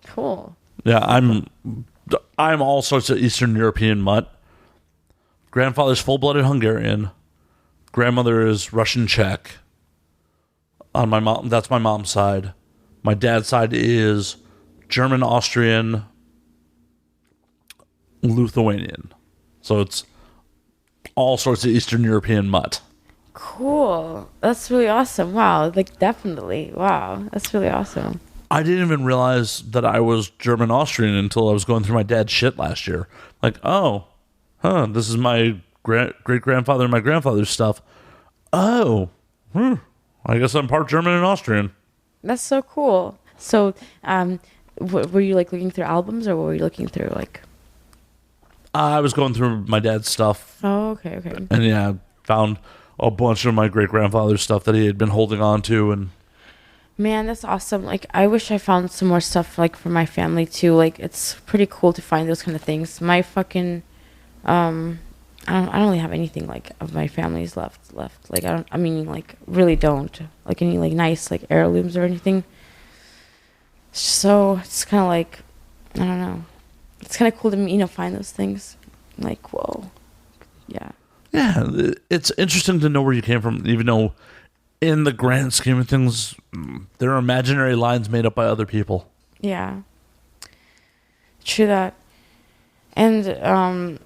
Speaker 2: cool.
Speaker 1: Yeah, I'm all sorts of Eastern European mutt. Grandfather's full-blooded Hungarian. Grandmother is Russian Czech. On my mom, that's my mom's side. My dad's side is German, Austrian, Lithuanian. So it's all sorts of Eastern European mutt.
Speaker 2: Cool. That's really awesome. Wow. Like, definitely. Wow. That's really awesome.
Speaker 1: I didn't even realize that I was German Austrian until I was going through my dad's shit last year. Like, this is my great-grandfather and my grandfather's stuff. I guess I'm part German and Austrian.
Speaker 2: That's so cool. So, were you, like, looking through albums, or what were you looking through, like?
Speaker 1: I was going through my dad's stuff.
Speaker 2: Oh, okay.
Speaker 1: And, yeah, found a bunch of my great-grandfather's stuff that he had been holding on to. And
Speaker 2: man, that's awesome. Like, I wish I found some more stuff, like, for my family, too. Like, it's pretty cool to find those kind of things. My fucking, I don't really have anything, like, of my family's left. Like, really don't. Like, any, like, nice, like, heirlooms or anything. So, it's kind of like, I don't know. It's kind of cool to, find those things. Like, whoa. Yeah.
Speaker 1: Yeah, it's interesting to know where you came from, even though in the grand scheme of things, there are imaginary lines made up by other people.
Speaker 2: Yeah. True that. And, and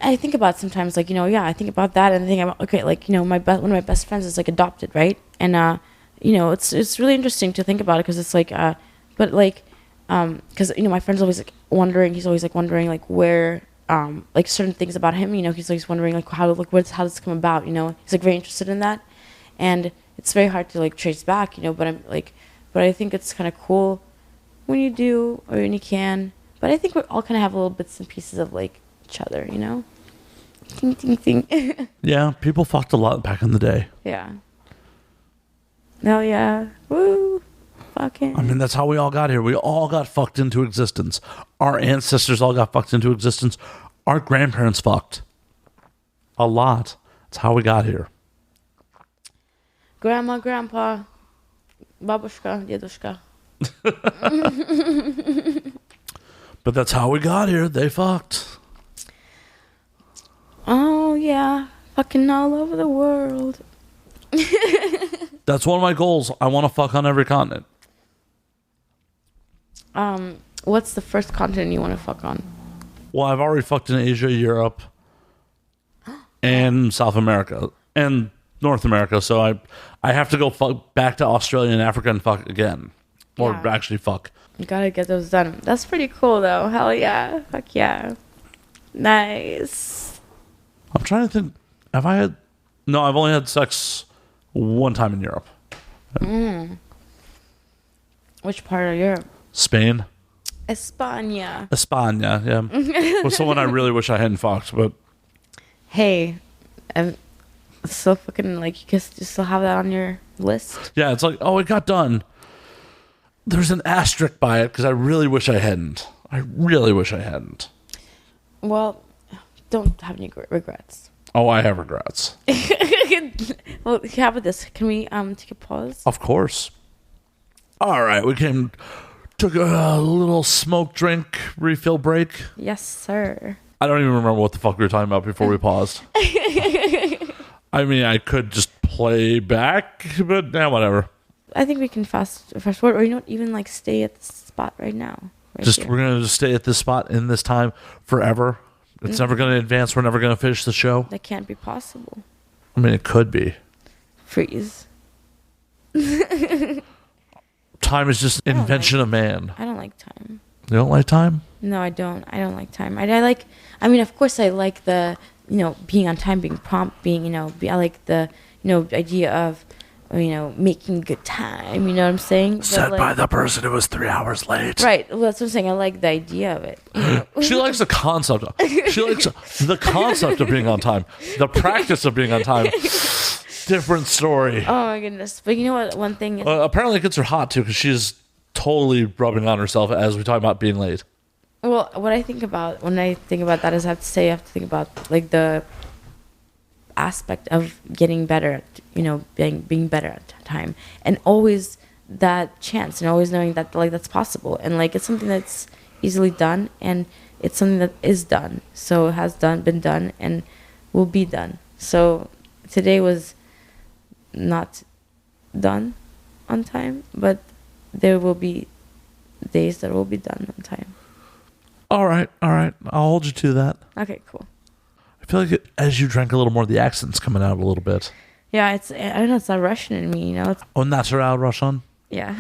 Speaker 2: I think about sometimes, like, I think about that and I think about, okay, like, one of my best friends is, like, adopted, right? And, it's really interesting to think about it because it's, like, but, like, because, my friend's always, like, he's always, like, wondering, like, where, like certain things about him, he's always wondering like how does this come about, he's like very interested in that, and it's very hard to like trace back, but I think it's kind of cool when you do or when you can, but I think we all kind of have little bits and pieces of like each other, Ting, ting, ting.
Speaker 1: Yeah, people fucked a lot back in the day.
Speaker 2: Yeah. Hell yeah. Woo. Fucking.
Speaker 1: I mean, that's how we all got here. We all got fucked into existence. Our ancestors all got fucked into existence. Our grandparents fucked. A lot. That's how we got here.
Speaker 2: Grandma, grandpa, babushka, dedushka.
Speaker 1: But that's how we got here. They fucked.
Speaker 2: Oh, yeah. Fucking all over the world.
Speaker 1: That's one of my goals. I want to fuck on every continent.
Speaker 2: What's the first continent you want to fuck on?
Speaker 1: Well, I've already fucked in Asia, Europe, and South America, and North America. So I have to go fuck back to Australia and Africa and fuck again. Or
Speaker 2: Yeah.
Speaker 1: actually fuck.
Speaker 2: You gotta get those done. That's pretty cool, though. Hell yeah. Fuck yeah. Nice.
Speaker 1: I'm trying to think. Have I had... No, I've only had sex one time in Europe.
Speaker 2: Which part of Europe?
Speaker 1: Spain.
Speaker 2: España.
Speaker 1: España, yeah. With someone I really wish I hadn't fucked, but...
Speaker 2: Hey, I'm so fucking, like, you still have that on your list?
Speaker 1: Yeah, it's like, oh, it got done. There's an asterisk by it because I really wish I hadn't. I really wish I hadn't.
Speaker 2: Well, don't have any regrets.
Speaker 1: Oh, I have regrets.
Speaker 2: Well, how about this? Can we take a pause?
Speaker 1: Of course. All right, we took a little smoke drink refill break.
Speaker 2: Yes, sir.
Speaker 1: I don't even remember what the fuck we were talking about before we paused. I mean, I could just play back, but whatever.
Speaker 2: I think we can fast forward, or you don't even like stay at the spot right now. Right
Speaker 1: We're gonna just stay at this spot in this time forever. It's never gonna advance. We're never gonna finish the show.
Speaker 2: That can't be possible.
Speaker 1: I mean, it could be.
Speaker 2: Freeze.
Speaker 1: Time is just invention of man.
Speaker 2: I don't like time.
Speaker 1: You don't like time?
Speaker 2: No, I don't. I don't like time. I mean, of course, I like the, being on time, being prompt, being, I like the, idea of, making good time. You know what I'm saying?
Speaker 1: Said by the person who was 3 hours late.
Speaker 2: Right. Well, that's what I'm saying. I like the idea of it.
Speaker 1: She likes the concept. She likes the concept of being on time. The practice of being on time. Different story.
Speaker 2: Oh my goodness. But you know what? One thing is...
Speaker 1: apparently it gets her hot too because she's totally rubbing on herself as we talk about being late.
Speaker 2: Well, what I think about when I think about that is I have to think about like the aspect of getting better at, being better at time, and always that chance, and always knowing that like that's possible, and like it's something that's easily done, and it's something that is done, so it has been done and will be done. So today was not done on time, but there will be days that will be done on time.
Speaker 1: All right. I'll hold you to that.
Speaker 2: Okay, cool.
Speaker 1: I feel like as you drank a little more, the accent's coming out a little bit.
Speaker 2: Yeah, I don't know, it's that Russian in me, It's,
Speaker 1: Oh, natural Russian?
Speaker 2: yeah.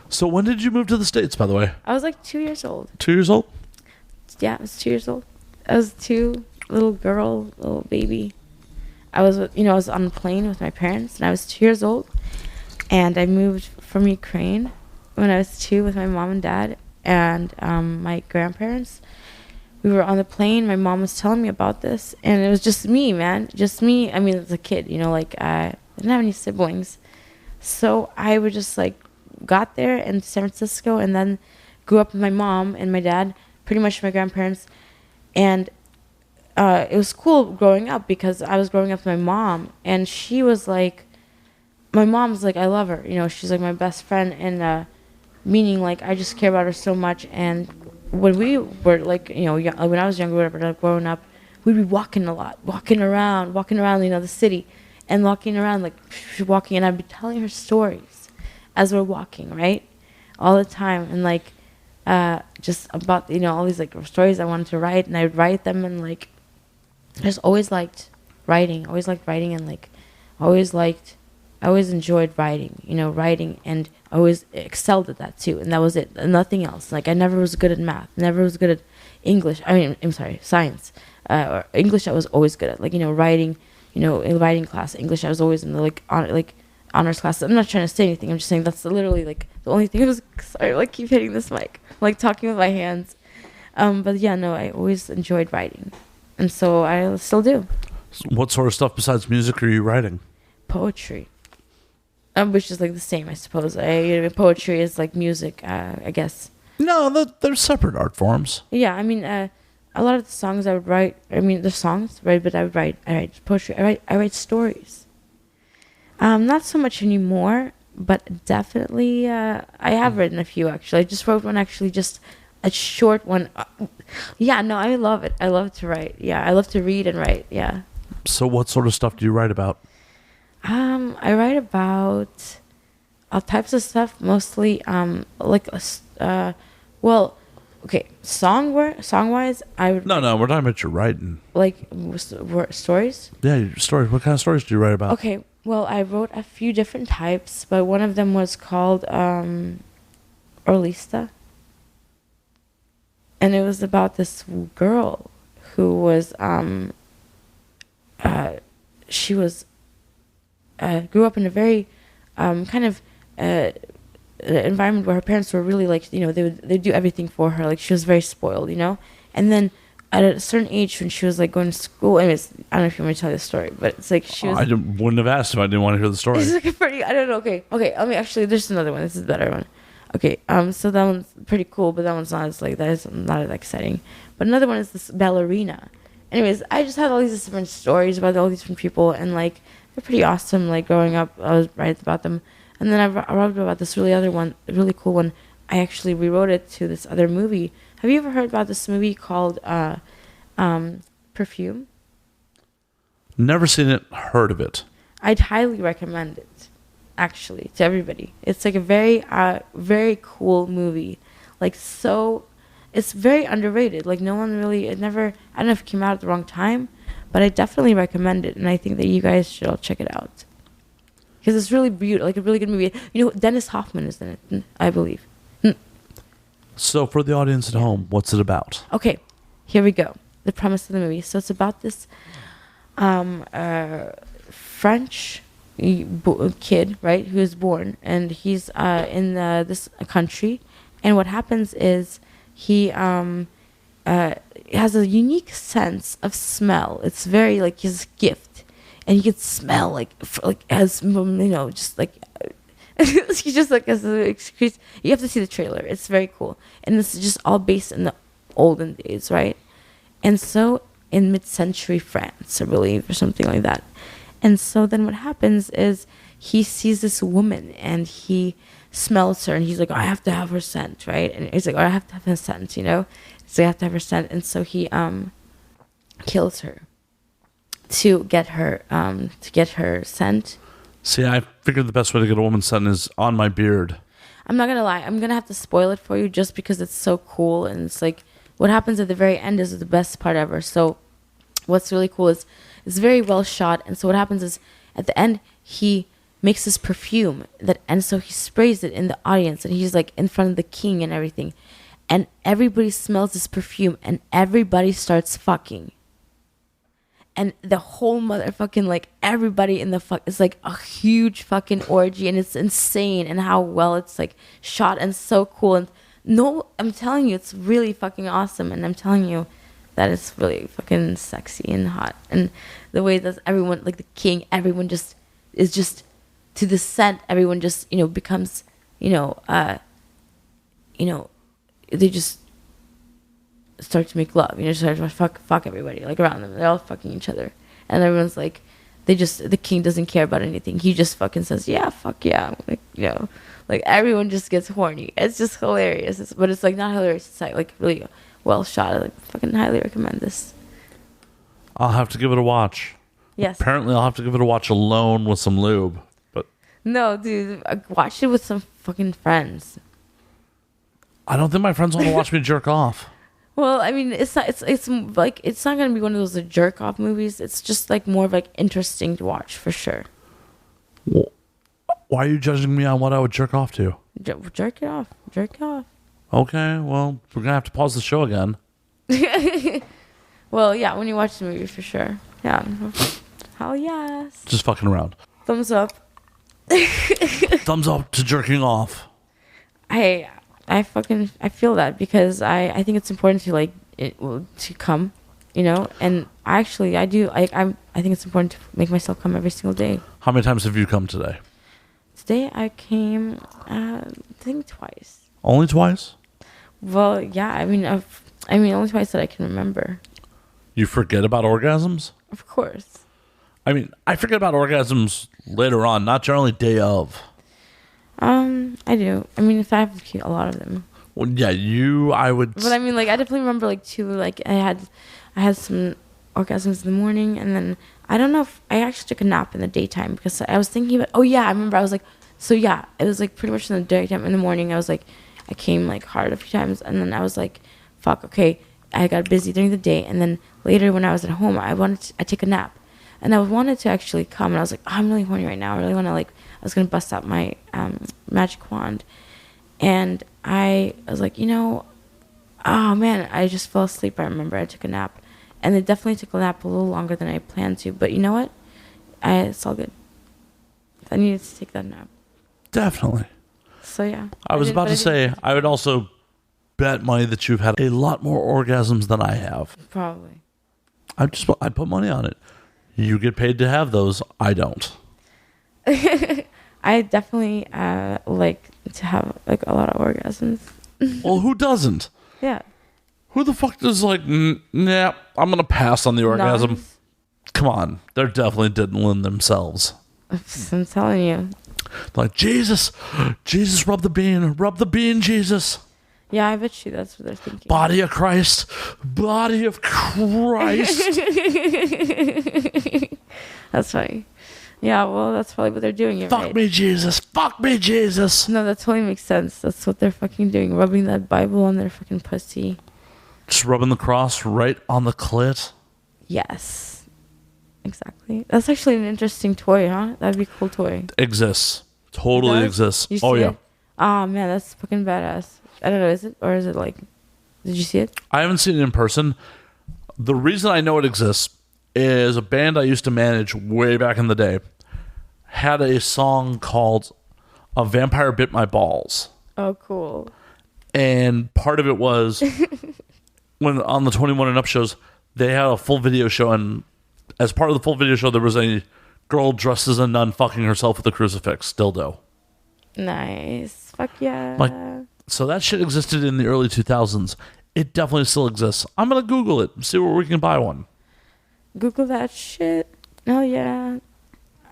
Speaker 1: So when did you move to the States, by the way?
Speaker 2: I was like 2 years old.
Speaker 1: 2 years old?
Speaker 2: Yeah, I was 2 years old. I was little baby. I was, I was on a plane with my parents, and I was 2 years old. And I moved from Ukraine when I was 2 with my mom and dad and my grandparents. We were on the plane. My mom was telling me about this, and it was just me, man. Just me. I mean, as a kid, I didn't have any siblings. So I would just, got there in San Francisco and then grew up with my mom and my dad, pretty much my grandparents. And it was cool growing up because I was growing up with my mom, and she was like, my mom's like, I love her. She's like my best friend, and meaning I just care about her so much. And when we were when I was younger, whatever, growing up, we'd be walking a lot, walking around, the city, and walking around, walking, and I'd be telling her stories as we're walking, right, all the time, and just about all these stories I wanted to write, and I'd write them, and I just always liked writing, and I always enjoyed writing, writing, and I always excelled at that too, and that was it, and nothing else. I never was good at math, never was good at English. Science, or English. I was always good at, writing. In writing class, English. I was always in the honors class. I'm not trying to say anything. I'm just saying that's literally the only thing. I was sorry. I keep hitting this mic, talking with my hands. But yeah, no, I always enjoyed writing, and so I still do.
Speaker 1: What sort of stuff besides music are you writing?
Speaker 2: Poetry. Which is the same, I suppose. Poetry is like music, I guess.
Speaker 1: No, they're separate art forms.
Speaker 2: Yeah, I mean, a lot of the songs I would write. I mean, the songs, right? But I write poetry. I write stories. Not so much anymore, but definitely I have written a few actually. I just wrote one actually, just a short one. Yeah, no, I love it. I love to write. Yeah, I love to read and write. Yeah.
Speaker 1: So what sort of stuff do you write about?
Speaker 2: I write about all types of stuff, mostly like well, okay, song wise, I would
Speaker 1: No, we're talking about your writing.
Speaker 2: like stories.
Speaker 1: Yeah, your stories. What kind of stories do you write about?
Speaker 2: Okay, well, I wrote a few different types, but one of them was called Orlista. And it was about this girl who was she was grew up in a very kind of environment where her parents were really like, you know, they do everything for her. Like she was very spoiled, you know. And then at a certain age, when she was like going to school, anyways, I don't know if you want me to tell you the story, but it's like she was.
Speaker 1: Wouldn't have asked if I didn't want to hear the story.
Speaker 2: It's like a pretty. I don't know. Okay. Let me actually. There's another one. This is a better one. Okay. So that one's pretty cool, but that one's not as like that is not as exciting. But another one is this ballerina. Anyways, I just had all these different stories about all these different people, and like they're pretty awesome. Like growing up, I was right about them, and then I wrote about this really cool one. I actually rewrote it to this other movie. Have you ever heard about this movie called Perfume?
Speaker 1: Never seen it, heard of it.
Speaker 2: I'd highly recommend it, actually, to everybody. It's like a very, very cool movie. Like, so, it's very underrated. Like, no one really, I don't know if it came out at the wrong time, but I definitely recommend it, and I think that you guys should all check it out. Because it's really beautiful, like a really good movie. You know, Dennis Hoffman is in it, I believe.
Speaker 1: So, for the audience at home, what's it about?
Speaker 2: Okay, here we go. The premise of the movie. So, it's about this French kid, right, who is born, and he's in this country, and what happens is he has a unique sense of smell. It's very like his gift, and he can smell like as you know, just like he just like as you have to see the trailer. It's very cool, and this is just all based in the olden days, right? And so in mid-century France, I believe, or something like that. And so then what happens is he sees this woman and he smells her and he's like, oh, I have to have her scent, right? And he's like, oh, I have to have her scent, you know? So I have to have her scent. And so he kills her to get her scent.
Speaker 1: See, I figured the best way to get a woman's scent is on my beard.
Speaker 2: I'm not going to lie. I'm going to have to spoil it for you just because it's so cool. And it's like, what happens at the very end is the best part ever. So what's really cool is it's very well shot. And so what happens is at the end, he makes this perfume and so he sprays it in the audience and he's like in front of the king and everything. And everybody smells this perfume and everybody starts fucking. And the whole motherfucking, like, everybody in the it's like a huge fucking orgy and it's insane and how well it's like shot and so cool. And no, I'm telling you, it's really fucking awesome. And I'm telling you that it's really fucking sexy and hot. And the way that everyone, like the king, everyone just is just to the scent. Everyone just, you know, becomes, they just start to make love. You know, start to fuck everybody like around them. They're all fucking each other. And everyone's like, the king doesn't care about anything. He just fucking says, yeah, fuck yeah. Like, you know, like everyone just gets horny. It's just hilarious. But it's like not hilarious. It's like really well shot. I like fucking highly recommend this.
Speaker 1: I'll have to give it a watch.
Speaker 2: Yes.
Speaker 1: Apparently I'll have to give it a watch alone with some lube. But
Speaker 2: no, dude, I watched it with some fucking friends.
Speaker 1: I don't think my friends want to watch me jerk off.
Speaker 2: Well, I mean, it's not gonna be one of those jerk off movies. It's just like more of like interesting to watch for sure.
Speaker 1: Well, why are you judging me on what I would jerk off to?
Speaker 2: Jerk it off.
Speaker 1: Okay, well, we're gonna have to pause the show again.
Speaker 2: Well, yeah, when you watch the movie for sure. Yeah. Hell yes.
Speaker 1: Just fucking around.
Speaker 2: Thumbs up.
Speaker 1: Thumbs up to jerking off.
Speaker 2: I feel that because I think it's important to to come, you know, and I think it's important to make myself come every single day.
Speaker 1: How many times have you come today?
Speaker 2: Today I came, I think twice.
Speaker 1: Only twice?
Speaker 2: Well, yeah, I mean only twice that I can remember.
Speaker 1: You forget about orgasms?
Speaker 2: Of course.
Speaker 1: I mean, I forget about orgasms later on, not generally day of.
Speaker 2: I do. I mean, if I have a lot of them.
Speaker 1: Well, yeah, I would.
Speaker 2: But I mean, like, I definitely remember, like, too, like, I had some orgasms in the morning, and then I don't know if I actually took a nap in the daytime because I was thinking about. Oh yeah, I remember. I was like, so yeah, it was like pretty much in the daytime. In the morning, I was like, I came like hard a few times, and then I was like, fuck, okay, I got busy during the day, and then later when I was at home, I take a nap, and I wanted to actually come, and I was like, oh, I'm really horny right now. I really want to like. I was gonna bust out my magic wand, and I was like, oh man, I just fell asleep. I remember I took a nap, and it definitely took a nap a little longer than I planned to. But you know what? It's all good. I needed to take that nap.
Speaker 1: Definitely.
Speaker 2: So yeah.
Speaker 1: I was about to say, I would also bet money that you've had a lot more orgasms than I have.
Speaker 2: Probably.
Speaker 1: I put money on it. You get paid to have those. I don't.
Speaker 2: I definitely like to have like a lot of orgasms.
Speaker 1: Well, who doesn't?
Speaker 2: Yeah.
Speaker 1: Who the fuck does like, nah, I'm going to pass on the orgasm.
Speaker 2: Nuns.
Speaker 1: Come on. They're definitely diddling themselves.
Speaker 2: I'm telling you.
Speaker 1: Like, Jesus, rub the bean, Jesus.
Speaker 2: Yeah, I bet you that's what they're thinking.
Speaker 1: Body of Christ.
Speaker 2: That's funny. Yeah, well, that's probably what they're doing. You're
Speaker 1: Fuck
Speaker 2: right.
Speaker 1: me, Jesus. Fuck me, Jesus.
Speaker 2: No, that totally makes sense. That's what they're fucking doing. Rubbing that Bible on their fucking pussy.
Speaker 1: Just rubbing the cross right on the clit.
Speaker 2: Yes. Exactly. That's actually an interesting toy, huh? That'd be a cool toy.
Speaker 1: Exists. Totally exists.
Speaker 2: You see
Speaker 1: Oh, yeah.
Speaker 2: it? Oh, man, that's fucking badass. I don't know, is it? Or is it like... Did you see it?
Speaker 1: I haven't seen it in person. The reason I know it exists is a band I used to manage way back in the day had a song called A Vampire Bit My Balls.
Speaker 2: Oh, cool.
Speaker 1: And part of it was when on the 21 and Up shows, they had a full video show, and as part of the full video show, there was a girl dressed as a nun fucking herself with a crucifix dildo.
Speaker 2: Nice. Fuck yeah.
Speaker 1: Like, so that shit existed in the early 2000s. It definitely still exists. I'm going to Google it, see where we can buy one.
Speaker 2: Google that shit. Oh yeah.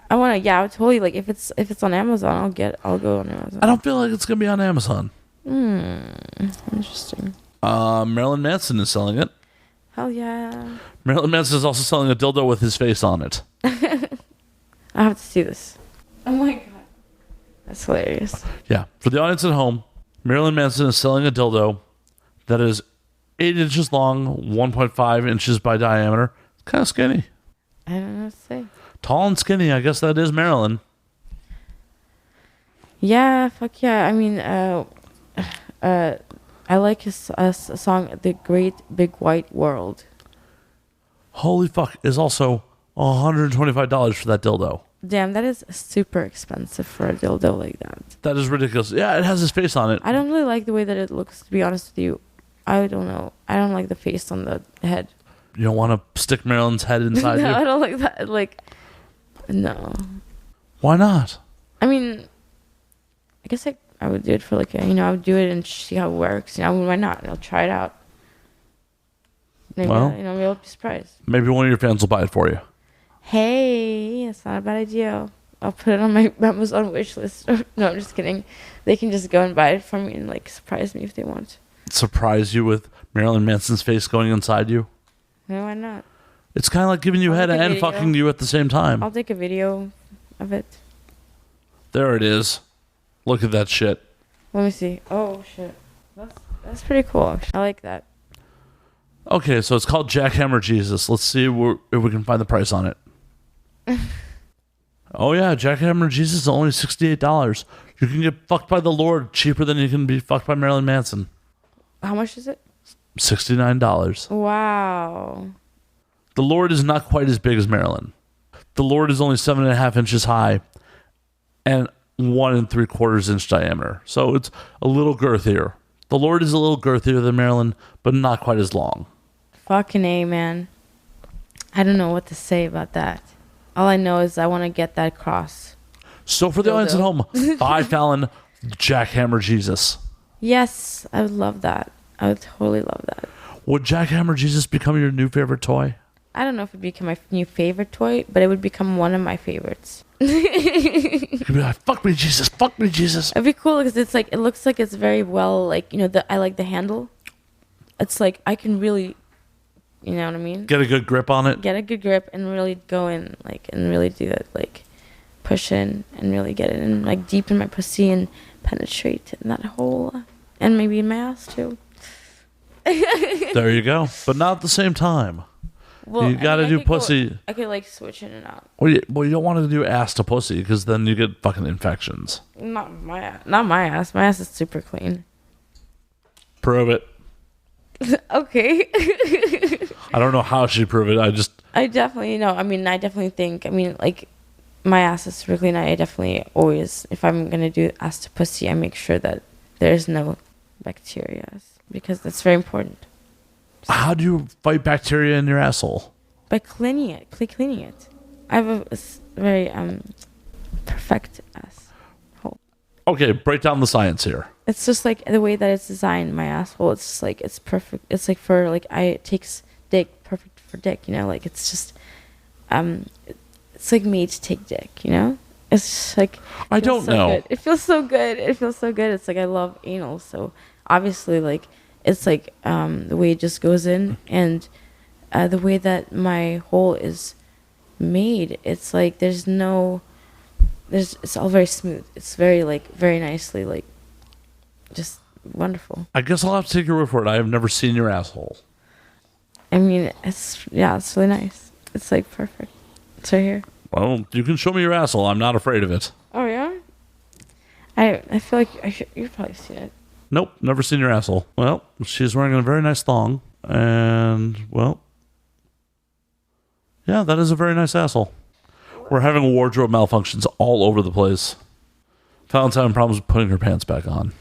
Speaker 2: I want to. Yeah, I would totally like if it's on Amazon. I'll go on Amazon.
Speaker 1: I don't feel like it's gonna be on Amazon.
Speaker 2: Interesting.
Speaker 1: Marilyn Manson is selling it.
Speaker 2: Hell yeah.
Speaker 1: Marilyn Manson is also selling a dildo with his face on it.
Speaker 2: I have to see this. Oh my god, that's hilarious.
Speaker 1: Yeah, for the audience at home, Marilyn Manson is selling a dildo that is 8 inches long, 1.5 inches by diameter. It's kind of skinny.
Speaker 2: I don't know what to say.
Speaker 1: Tall and skinny, I guess that is Marilyn.
Speaker 2: Yeah, fuck yeah. I mean, I like his song, "The Great Big White World."
Speaker 1: Holy fuck, is also $125 for that dildo.
Speaker 2: Damn, that is super expensive for a dildo like that.
Speaker 1: That is ridiculous. Yeah, it has his face on it.
Speaker 2: I don't really like the way that it looks, to be honest with you. I don't know. I don't like the face on the head.
Speaker 1: You don't want to stick Marilyn's head inside
Speaker 2: No,
Speaker 1: you?
Speaker 2: I don't like that. Like, no.
Speaker 1: Why not?
Speaker 2: I mean, I guess I would do it for like, I would do it and see how it works. Why not? I'll try it out. Maybe,
Speaker 1: Well,
Speaker 2: maybe I'll be surprised.
Speaker 1: Maybe one of your fans will buy it for you.
Speaker 2: Hey, that's not a bad idea. I'll put it on my Amazon wish list. No, I'm just kidding. They can just go and buy it for me and like surprise me if they want.
Speaker 1: Surprise you with Marilyn Manson's face going inside you?
Speaker 2: No, why not?
Speaker 1: It's kind of like giving you head and fucking you at the same time.
Speaker 2: I'll take a video of it.
Speaker 1: There it is. Look at that shit.
Speaker 2: Let me see. Oh shit, that's pretty cool. Actually. I like that.
Speaker 1: Okay, so it's called Jackhammer Jesus. Let's see if we can find the price on it. Oh yeah, Jackhammer Jesus is only $68. You can get fucked by the Lord cheaper than you can be fucked by Marilyn Manson.
Speaker 2: How much is it?
Speaker 1: $69.
Speaker 2: Wow.
Speaker 1: The Lord is not quite as big as Marilyn. The Lord is only 7.5 inches high and 1 3/4 inch diameter. So it's a little girthier. The Lord is a little girthier than Marilyn, but not quite as long.
Speaker 2: Fucking A, man. I don't know what to say about that. All I know is I want to get that cross.
Speaker 1: So for the audience at home, buy Fallon Jackhammer Jesus.
Speaker 2: Yes, I would love that. I would totally love that.
Speaker 1: Would Jackhammer Jesus become your new favorite toy?
Speaker 2: I don't know if it'd become my new favorite toy, but it would become one of my favorites.
Speaker 1: You'd be like, fuck me, Jesus, fuck me, Jesus.
Speaker 2: It'd be cool because it's like, it looks like it's very well, like, you know, I like the handle. It's like, I can really, you know what I mean?
Speaker 1: Get a good grip on it.
Speaker 2: Get a good grip and really go in, like, and really do it, like, push in and really get it in, like, deep in my pussy and penetrate in that hole. And maybe in my ass, too.
Speaker 1: There you go. But not at the same time.
Speaker 2: Well,
Speaker 1: you got to do pussy.
Speaker 2: I could, like, switch in and out.
Speaker 1: Well, you don't want to do ass to pussy because then you get fucking infections.
Speaker 2: Not my ass. Not my ass. My ass is super clean.
Speaker 1: Prove it.
Speaker 2: Okay.
Speaker 1: I don't know how she'd prove it.
Speaker 2: I definitely know. I mean, I definitely think, like, my ass is super clean. I definitely always, if I'm going to do ass to pussy, I make sure that there's no bacteria because that's very important.
Speaker 1: How do you fight bacteria in your asshole?
Speaker 2: By cleaning it. Cleaning it. I have a very perfect asshole.
Speaker 1: Okay, break down the science here.
Speaker 2: It's just like the way that it's designed, my asshole. It's just like, it's perfect. It's like for, like, it takes dick, perfect for dick, you know? Like, it's just, it's like made to take dick, you know? It's just like,
Speaker 1: I don't know.
Speaker 2: Good. It feels so good. It feels so good. It's like, I love anal. So obviously, like, it's like the way it just goes in and the way that my hole is made, it's like it's all very smooth. It's very, like, very nicely, like, just wonderful.
Speaker 1: I guess I'll have to take your word for it. I have never seen your asshole.
Speaker 2: I mean, it's really nice. It's, like, perfect. It's right here.
Speaker 1: Well, you can show me your asshole. I'm not afraid of it.
Speaker 2: Oh, yeah? I feel like you've probably seen it.
Speaker 1: Nope, never seen your asshole. Well, she's wearing a very nice thong. And, well, yeah, that is a very nice asshole. We're having wardrobe malfunctions all over the place. Fallon's having problems with putting her pants back on.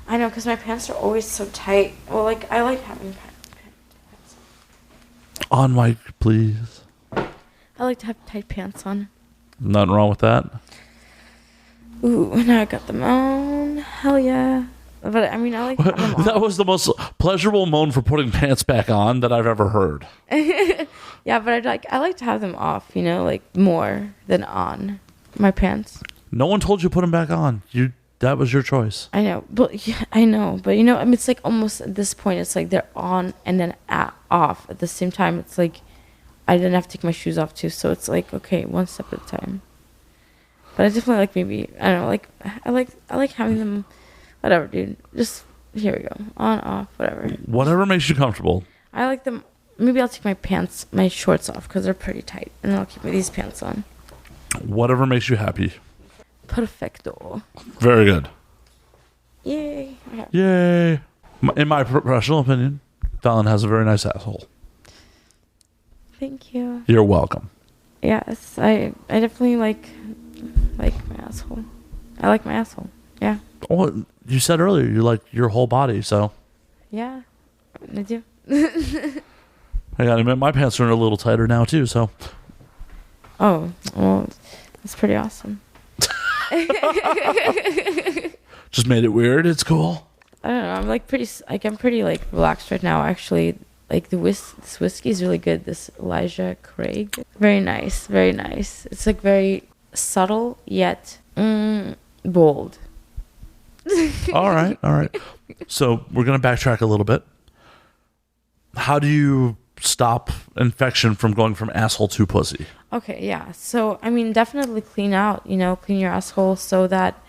Speaker 2: I know, because my pants are always so tight. Well, like, I like having pants.
Speaker 1: On mic, please.
Speaker 2: I like to have tight pants on.
Speaker 1: Nothing wrong with that.
Speaker 2: Ooh, now I got them on. Hell yeah. But, I mean, I like having them on.
Speaker 1: That was the most pleasurable moan for putting pants back on that I've ever heard.
Speaker 2: Yeah, but I like to have them off, you know, like, more than on my pants.
Speaker 1: No one told you to put them back on. That was your choice.
Speaker 2: I know, but yeah, I know, but you know, I mean, it's like almost at this point, it's like they're on and then off at the same time. It's like I didn't have to take my shoes off too, so it's like, okay, one step at a time. But I definitely like, maybe, I don't know, like I like having them, whatever, dude. Just here we go, on, off, whatever.
Speaker 1: Whatever makes you comfortable.
Speaker 2: I like them. Maybe I'll take my shorts off because they're pretty tight, and then I'll keep these pants on.
Speaker 1: Whatever makes you happy.
Speaker 2: Perfecto.
Speaker 1: Very good.
Speaker 2: Yay. Okay.
Speaker 1: Yay. In my professional opinion, Fallon has a very nice asshole.
Speaker 2: Thank you.
Speaker 1: You're welcome.
Speaker 2: Yes, I definitely like my asshole. I like my asshole. Yeah.
Speaker 1: Well, you said earlier you like your whole body, so.
Speaker 2: Yeah, I do.
Speaker 1: I gotta admit, my pants are a little tighter now too, so.
Speaker 2: Oh, well, that's pretty awesome.
Speaker 1: Just made it weird. It's cool.
Speaker 2: I don't know. I'm pretty like relaxed right now. Actually, like this whiskey is really good. This Elijah Craig, very nice, very nice. It's like very subtle yet bold.
Speaker 1: All right. So we're gonna backtrack a little bit. How do you stop infection from going from asshole to pussy?
Speaker 2: Okay, yeah. So, I mean, definitely clean your asshole so that,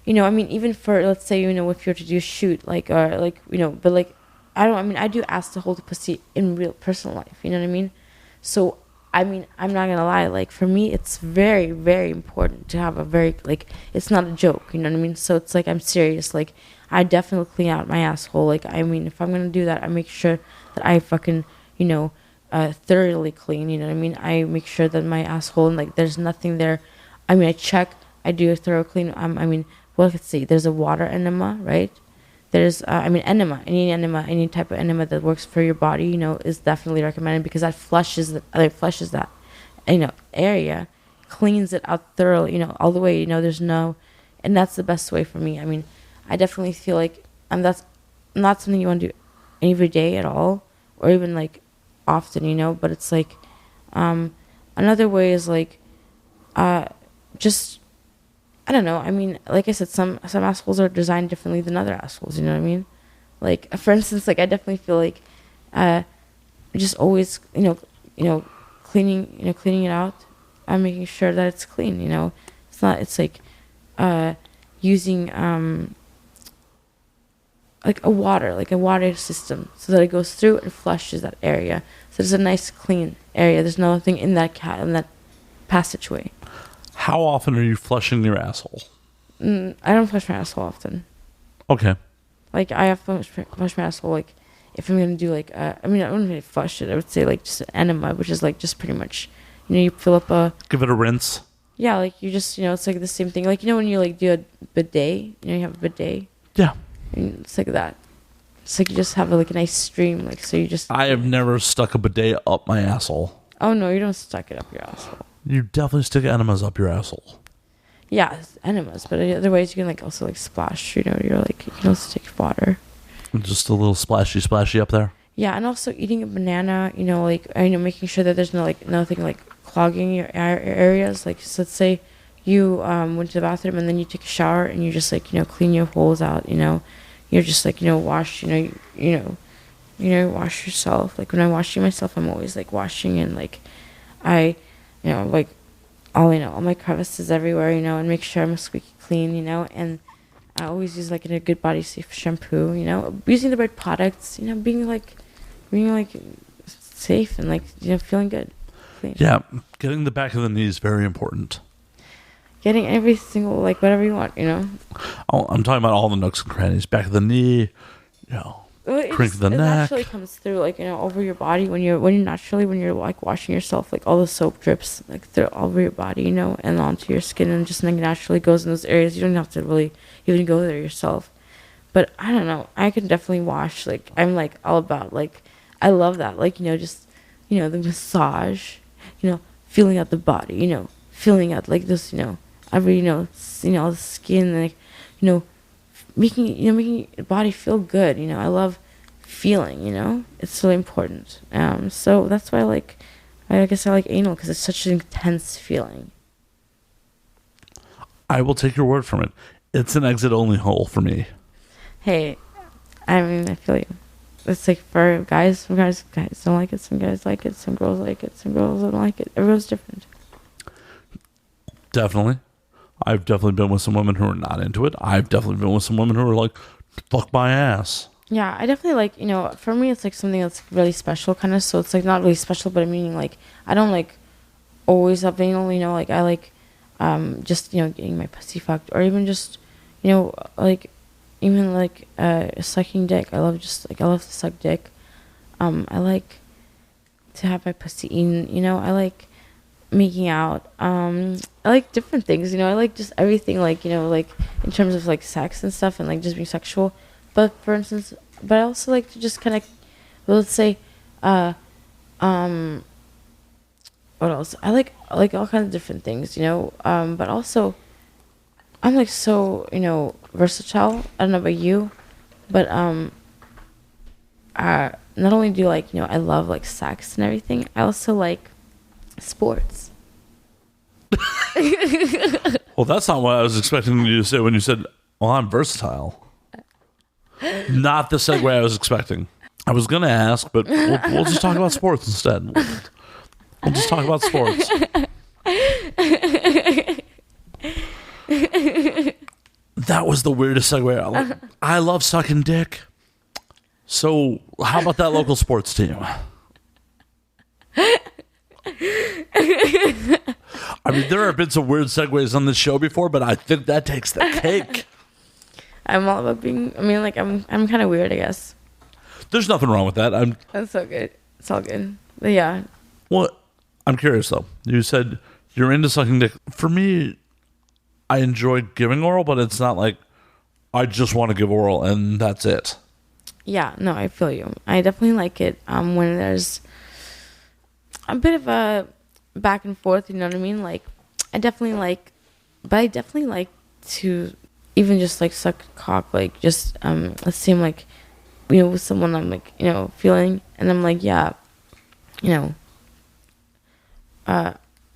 Speaker 2: I mean, even for, let's say, if you're to do a shoot, but like, I do ask to hold the pussy in real personal life, you know what I mean? So, I mean, I'm not gonna lie, like, for me, it's very, very important to have a very, like, it's not a joke, you know what I mean? So, it's like, I'm serious, like, I definitely clean out my asshole, like, I mean, if I'm gonna do that, I make sure that I fucking, thoroughly clean, you know what I mean? I make sure that my asshole, and like, there's nothing there. I mean, I do a thorough clean. Let's see, there's a water enema, right? There's, enema, any type of enema that works for your body, is definitely recommended because that flushes that, area, cleans it out thoroughly, all the way, and that's the best way for me. I mean, I definitely feel like, that's not something you want to do every day at all, or even like, often, but it's like, Another way is like, just, I don't know. I mean, like I said, some assholes are designed differently than other assholes. You know what I mean? Like, for instance, like I definitely feel like, just always, cleaning it out. I'm making sure that it's clean. It's not. It's like, using like a water system, so that it goes through and flushes that area. So there's a nice clean area. There's nothing in that passageway.
Speaker 1: How often are you flushing your asshole?
Speaker 2: I don't flush my asshole often.
Speaker 1: Okay.
Speaker 2: Like, I have to flush my asshole, like, if I'm going to do, like, I wouldn't really flush it. I would say, like, just an enema, which is, like, just pretty much, you fill up a...
Speaker 1: Give it a rinse.
Speaker 2: Yeah, like, you just, it's, like, the same thing. Like, when you, like, do a bidet, you have a bidet?
Speaker 1: Yeah.
Speaker 2: And it's like that. It's like you just have, like, a nice stream, like, so you just...
Speaker 1: I have never stuck a bidet up my asshole.
Speaker 2: Oh, no, you don't stuck it up your asshole.
Speaker 1: You definitely stick enemas up your asshole.
Speaker 2: Yeah, enemas, but otherwise you can, like, also, like, splash, you're like, you can also take water.
Speaker 1: Just a little splashy up there?
Speaker 2: Yeah, and also eating a banana, like, making sure that there's no, like, nothing, like, clogging your areas. Like, so let's say you went to the bathroom and then you take a shower and you just, like, clean your holes out, You're just, like, wash, wash yourself. Like, when I'm washing myself, I'm always, like, washing and, like, like, all my crevices everywhere, and make sure I'm squeaky clean, and I always use, like, a good body safe shampoo, using the right products, being safe and, like, feeling good. Clean.
Speaker 1: Yeah, getting the back of the knee is very important.
Speaker 2: Getting every single, like, whatever you want,
Speaker 1: I'm talking about all the nooks and crannies. Back of the knee, crink the neck. It
Speaker 2: naturally comes through, like, over your body when you're like washing yourself, like, all the soap drips, like, through all over your body, and onto your skin, and just, like, naturally goes in those areas. You don't have to really even go there yourself. But I don't know, I can definitely wash. Like, I'm, like, all about, like, I love that, like, just, the massage, feeling out the body, feeling out, like, this, every, all the skin, like, making your body feel good. I love feeling. It's really important. So that's why I guess I like anal, because it's such an intense feeling.
Speaker 1: I will take your word from it. It's an exit only hole for me.
Speaker 2: Hey, I feel you. It's like for guys, some guys don't like it, some guys like it, some girls like it, some girls don't like it. Everyone's different.
Speaker 1: Definitely. I've definitely been with some women who are not into it. I've definitely been with some women who are like, fuck my ass.
Speaker 2: Yeah, I definitely like, for me, it's like something that's really special, kind of. So it's like not really special, but I mean, like, I don't like always have anal, like, I like just, getting my pussy fucked, or even just, like, even like sucking dick. I love to suck dick. I like to have my pussy eaten, I like making out. I like different things, I like just everything, like, like in terms of like sex and stuff, and like just being sexual. But for instance, but I also like to just kind of, let's say, what else? I like all kinds of different things, but also I'm like so, versatile. I don't know about you, but not only do I love like sex and everything, I also like sports.
Speaker 1: Well, that's not what I was expecting you to say when you said, well, I'm versatile. Not the segue I was expecting. I was going to ask, but we'll just talk about sports instead. We'll just talk about sports. That was the weirdest segue. I love sucking dick. So how about that local sports team? I mean, there have been some weird segues on this show before, but I think that takes the cake.
Speaker 2: I'm all about being, I'm kind of weird, I guess.
Speaker 1: There's nothing wrong with that.
Speaker 2: That's so good. It's all good. But yeah.
Speaker 1: Well, I'm curious though. You said you're into sucking dick. For me, I enjoy giving oral, but it's not like I just want to give oral and that's it.
Speaker 2: Yeah, no, I feel you. I definitely like it when there's a bit of a back and forth, you know what I mean? Like, I definitely like to even just like suck cock, like just let's say I'm like, with someone I'm like, feeling, and I'm like, yeah,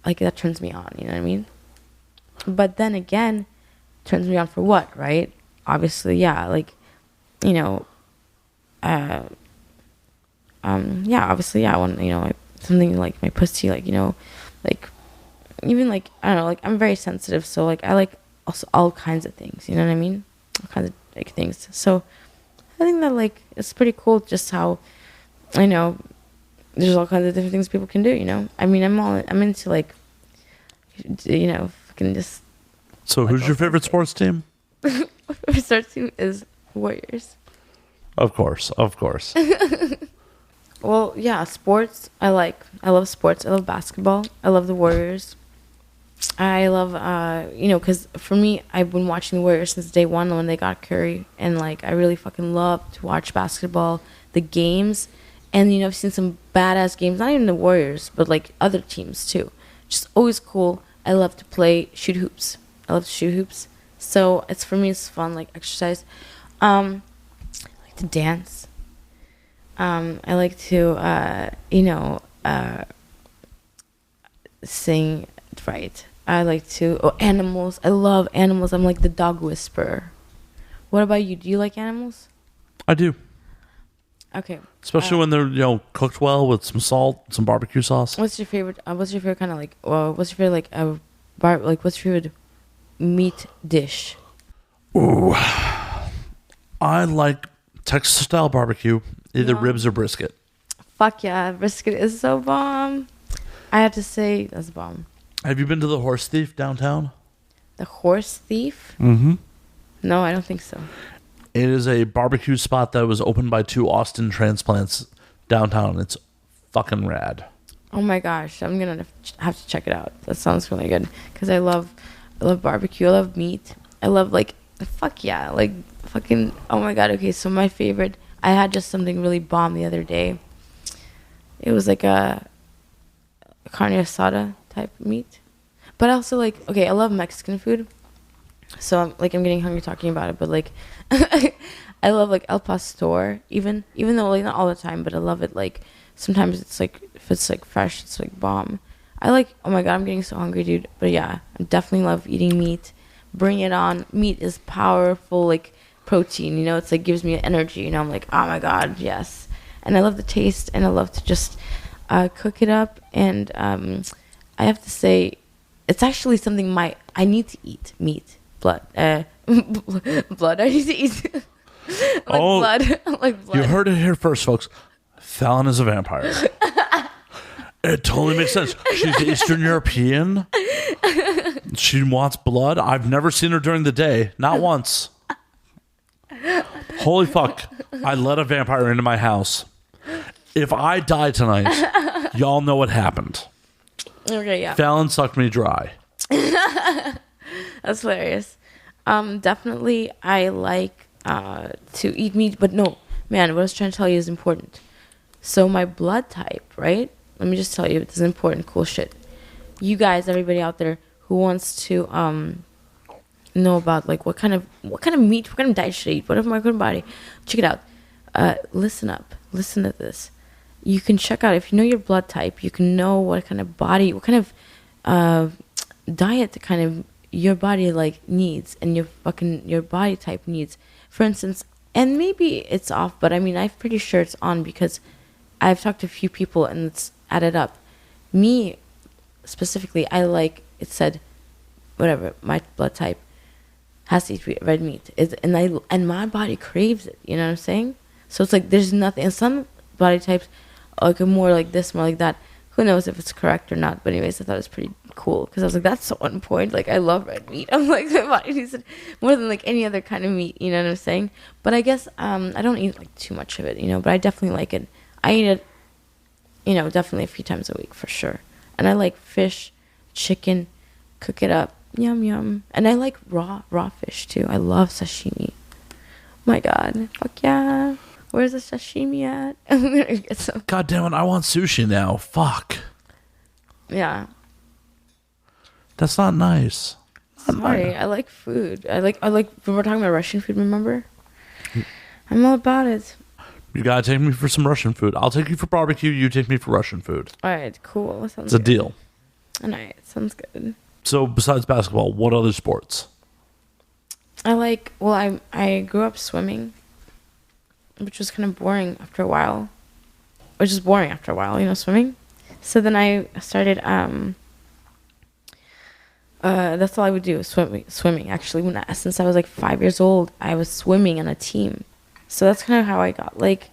Speaker 2: like that turns me on. You know what I mean? But then again, turns me on for what, right? Obviously, yeah, like, you know, yeah, obviously, yeah, I want, you know, like something like my pussy, like, you know, like, even like, I don't know, like, I'm very sensitive, so like, I like also all kinds of things, you know what I mean? All kinds of like things. So I think that like it's pretty cool just how, I know, there's all kinds of different things people can do, you know? I mean, I'm into like, you know, fucking just.
Speaker 1: So
Speaker 2: like,
Speaker 1: who's your favorite sports team?
Speaker 2: My sports team is Warriors.
Speaker 1: Of course.
Speaker 2: Well, yeah, sports. I love sports. I love basketball. I love the Warriors. I love, you know, because for me, I've been watching the Warriors since day one when they got Curry. And, like, I really fucking love to watch basketball, the games. And, you know, I've seen some badass games, not even the Warriors, but, like, other teams, too. Just always cool. I love to shoot hoops. I love to shoot hoops. So, for me, it's fun, like, exercise. I like to dance. I like to, you know, sing, right. I like to, animals. I love animals. I'm like the dog whisperer. What about you? Do you like animals?
Speaker 1: I do.
Speaker 2: Okay.
Speaker 1: Especially when they're, you know, cooked well with some salt, some barbecue sauce.
Speaker 2: What's your favorite kind of like, what's your favorite, like, what's your favorite meat dish?
Speaker 1: Ooh. I like Texas-style barbecue, either ribs or brisket.
Speaker 2: Fuck yeah, brisket is so bomb. I have to say, that's bomb.
Speaker 1: Have you been to the Horse Thief downtown?
Speaker 2: The Horse Thief?
Speaker 1: Mm-hmm.
Speaker 2: No, I don't think so.
Speaker 1: It is a barbecue spot that was opened by 2 Austin transplants downtown. It's fucking rad.
Speaker 2: Oh my gosh, I'm gonna have to check it out. That sounds really good because I love barbecue. I love meat. I love like fuck yeah, like fucking. Oh my god. Okay, so my favorite. I had just something really bomb the other day. It was like a carne asada type meat, but also like okay, I love Mexican food. So I'm getting hungry talking about it, but like I love like El Pastor, even though like not all the time, but I love it. Like sometimes it's like if it's like fresh, it's like bomb. I like, oh my god, I'm getting so hungry, dude. But yeah, I definitely love eating meat. Bring it on. Meat is powerful, like protein. You know, it's like gives me energy. You know, I'm like, oh my god, yes. And I love the taste, and I love to just cook it up. And I have to say, it's actually something I need to eat meat. Blood. Blood. I need to eat. Blood. Like blood.
Speaker 1: You heard it here first, folks. Fallon is a vampire. It totally makes sense. She's Eastern European. She wants blood. I've never seen her during the day. Not once. Holy fuck. I let a vampire into my house. If I die tonight, y'all know what happened.
Speaker 2: Okay, yeah.
Speaker 1: Fallon sucked me dry.
Speaker 2: That's hilarious. Definitely I like to eat meat, but no, man, what I was trying to tell you is important. So my blood type, right? Let me just tell you, this is important, cool shit. You guys, everybody out there who wants to know about like what kind of meat, what kind of diet should I eat, what if my good body, check it out. Listen up, listen to this. You can check out if you know your blood type, you can know what kind of body, what kind of diet kind of your body like needs and your body type needs. For instance, and maybe it's off, but I mean I'm pretty sure it's on because I've talked to a few people and it's added up. Me specifically, I like it said whatever my blood type has to eat red meat. And my body craves it. You know what I'm saying? So it's like there's nothing. And some body types are like more like this, more like that. Who knows if it's correct or not? But anyways, I thought it was pretty cool because I was like, that's so on point. Like I love red meat. I'm like my body needs it more than like any other kind of meat. You know what I'm saying? But I guess I don't eat like too much of it. You know, but I definitely like it. I eat it, you know, definitely a few times a week for sure. And I like fish, chicken, cook it up, yum yum. And I like raw fish too. I love sashimi. My god, fuck yeah. Where's the sashimi at? I'm gonna get some.
Speaker 1: God damn it, I want sushi now. Fuck.
Speaker 2: Yeah.
Speaker 1: That's not nice.
Speaker 2: Sorry, I like food. I like when we're talking about Russian food, remember? I'm all about it.
Speaker 1: You gotta take me for some Russian food. I'll take you for barbecue, you take me for Russian food.
Speaker 2: Alright, cool. That sounds
Speaker 1: it's a
Speaker 2: good.
Speaker 1: deal.
Speaker 2: All right, sounds good.
Speaker 1: So besides basketball, what other sports?
Speaker 2: I grew up swimming, which was kind of boring after a while. Swimming. So then I started, that's all I would do, swimming. Actually, since I was like 5 years old, I was swimming on a team. So that's kind of how I got, like,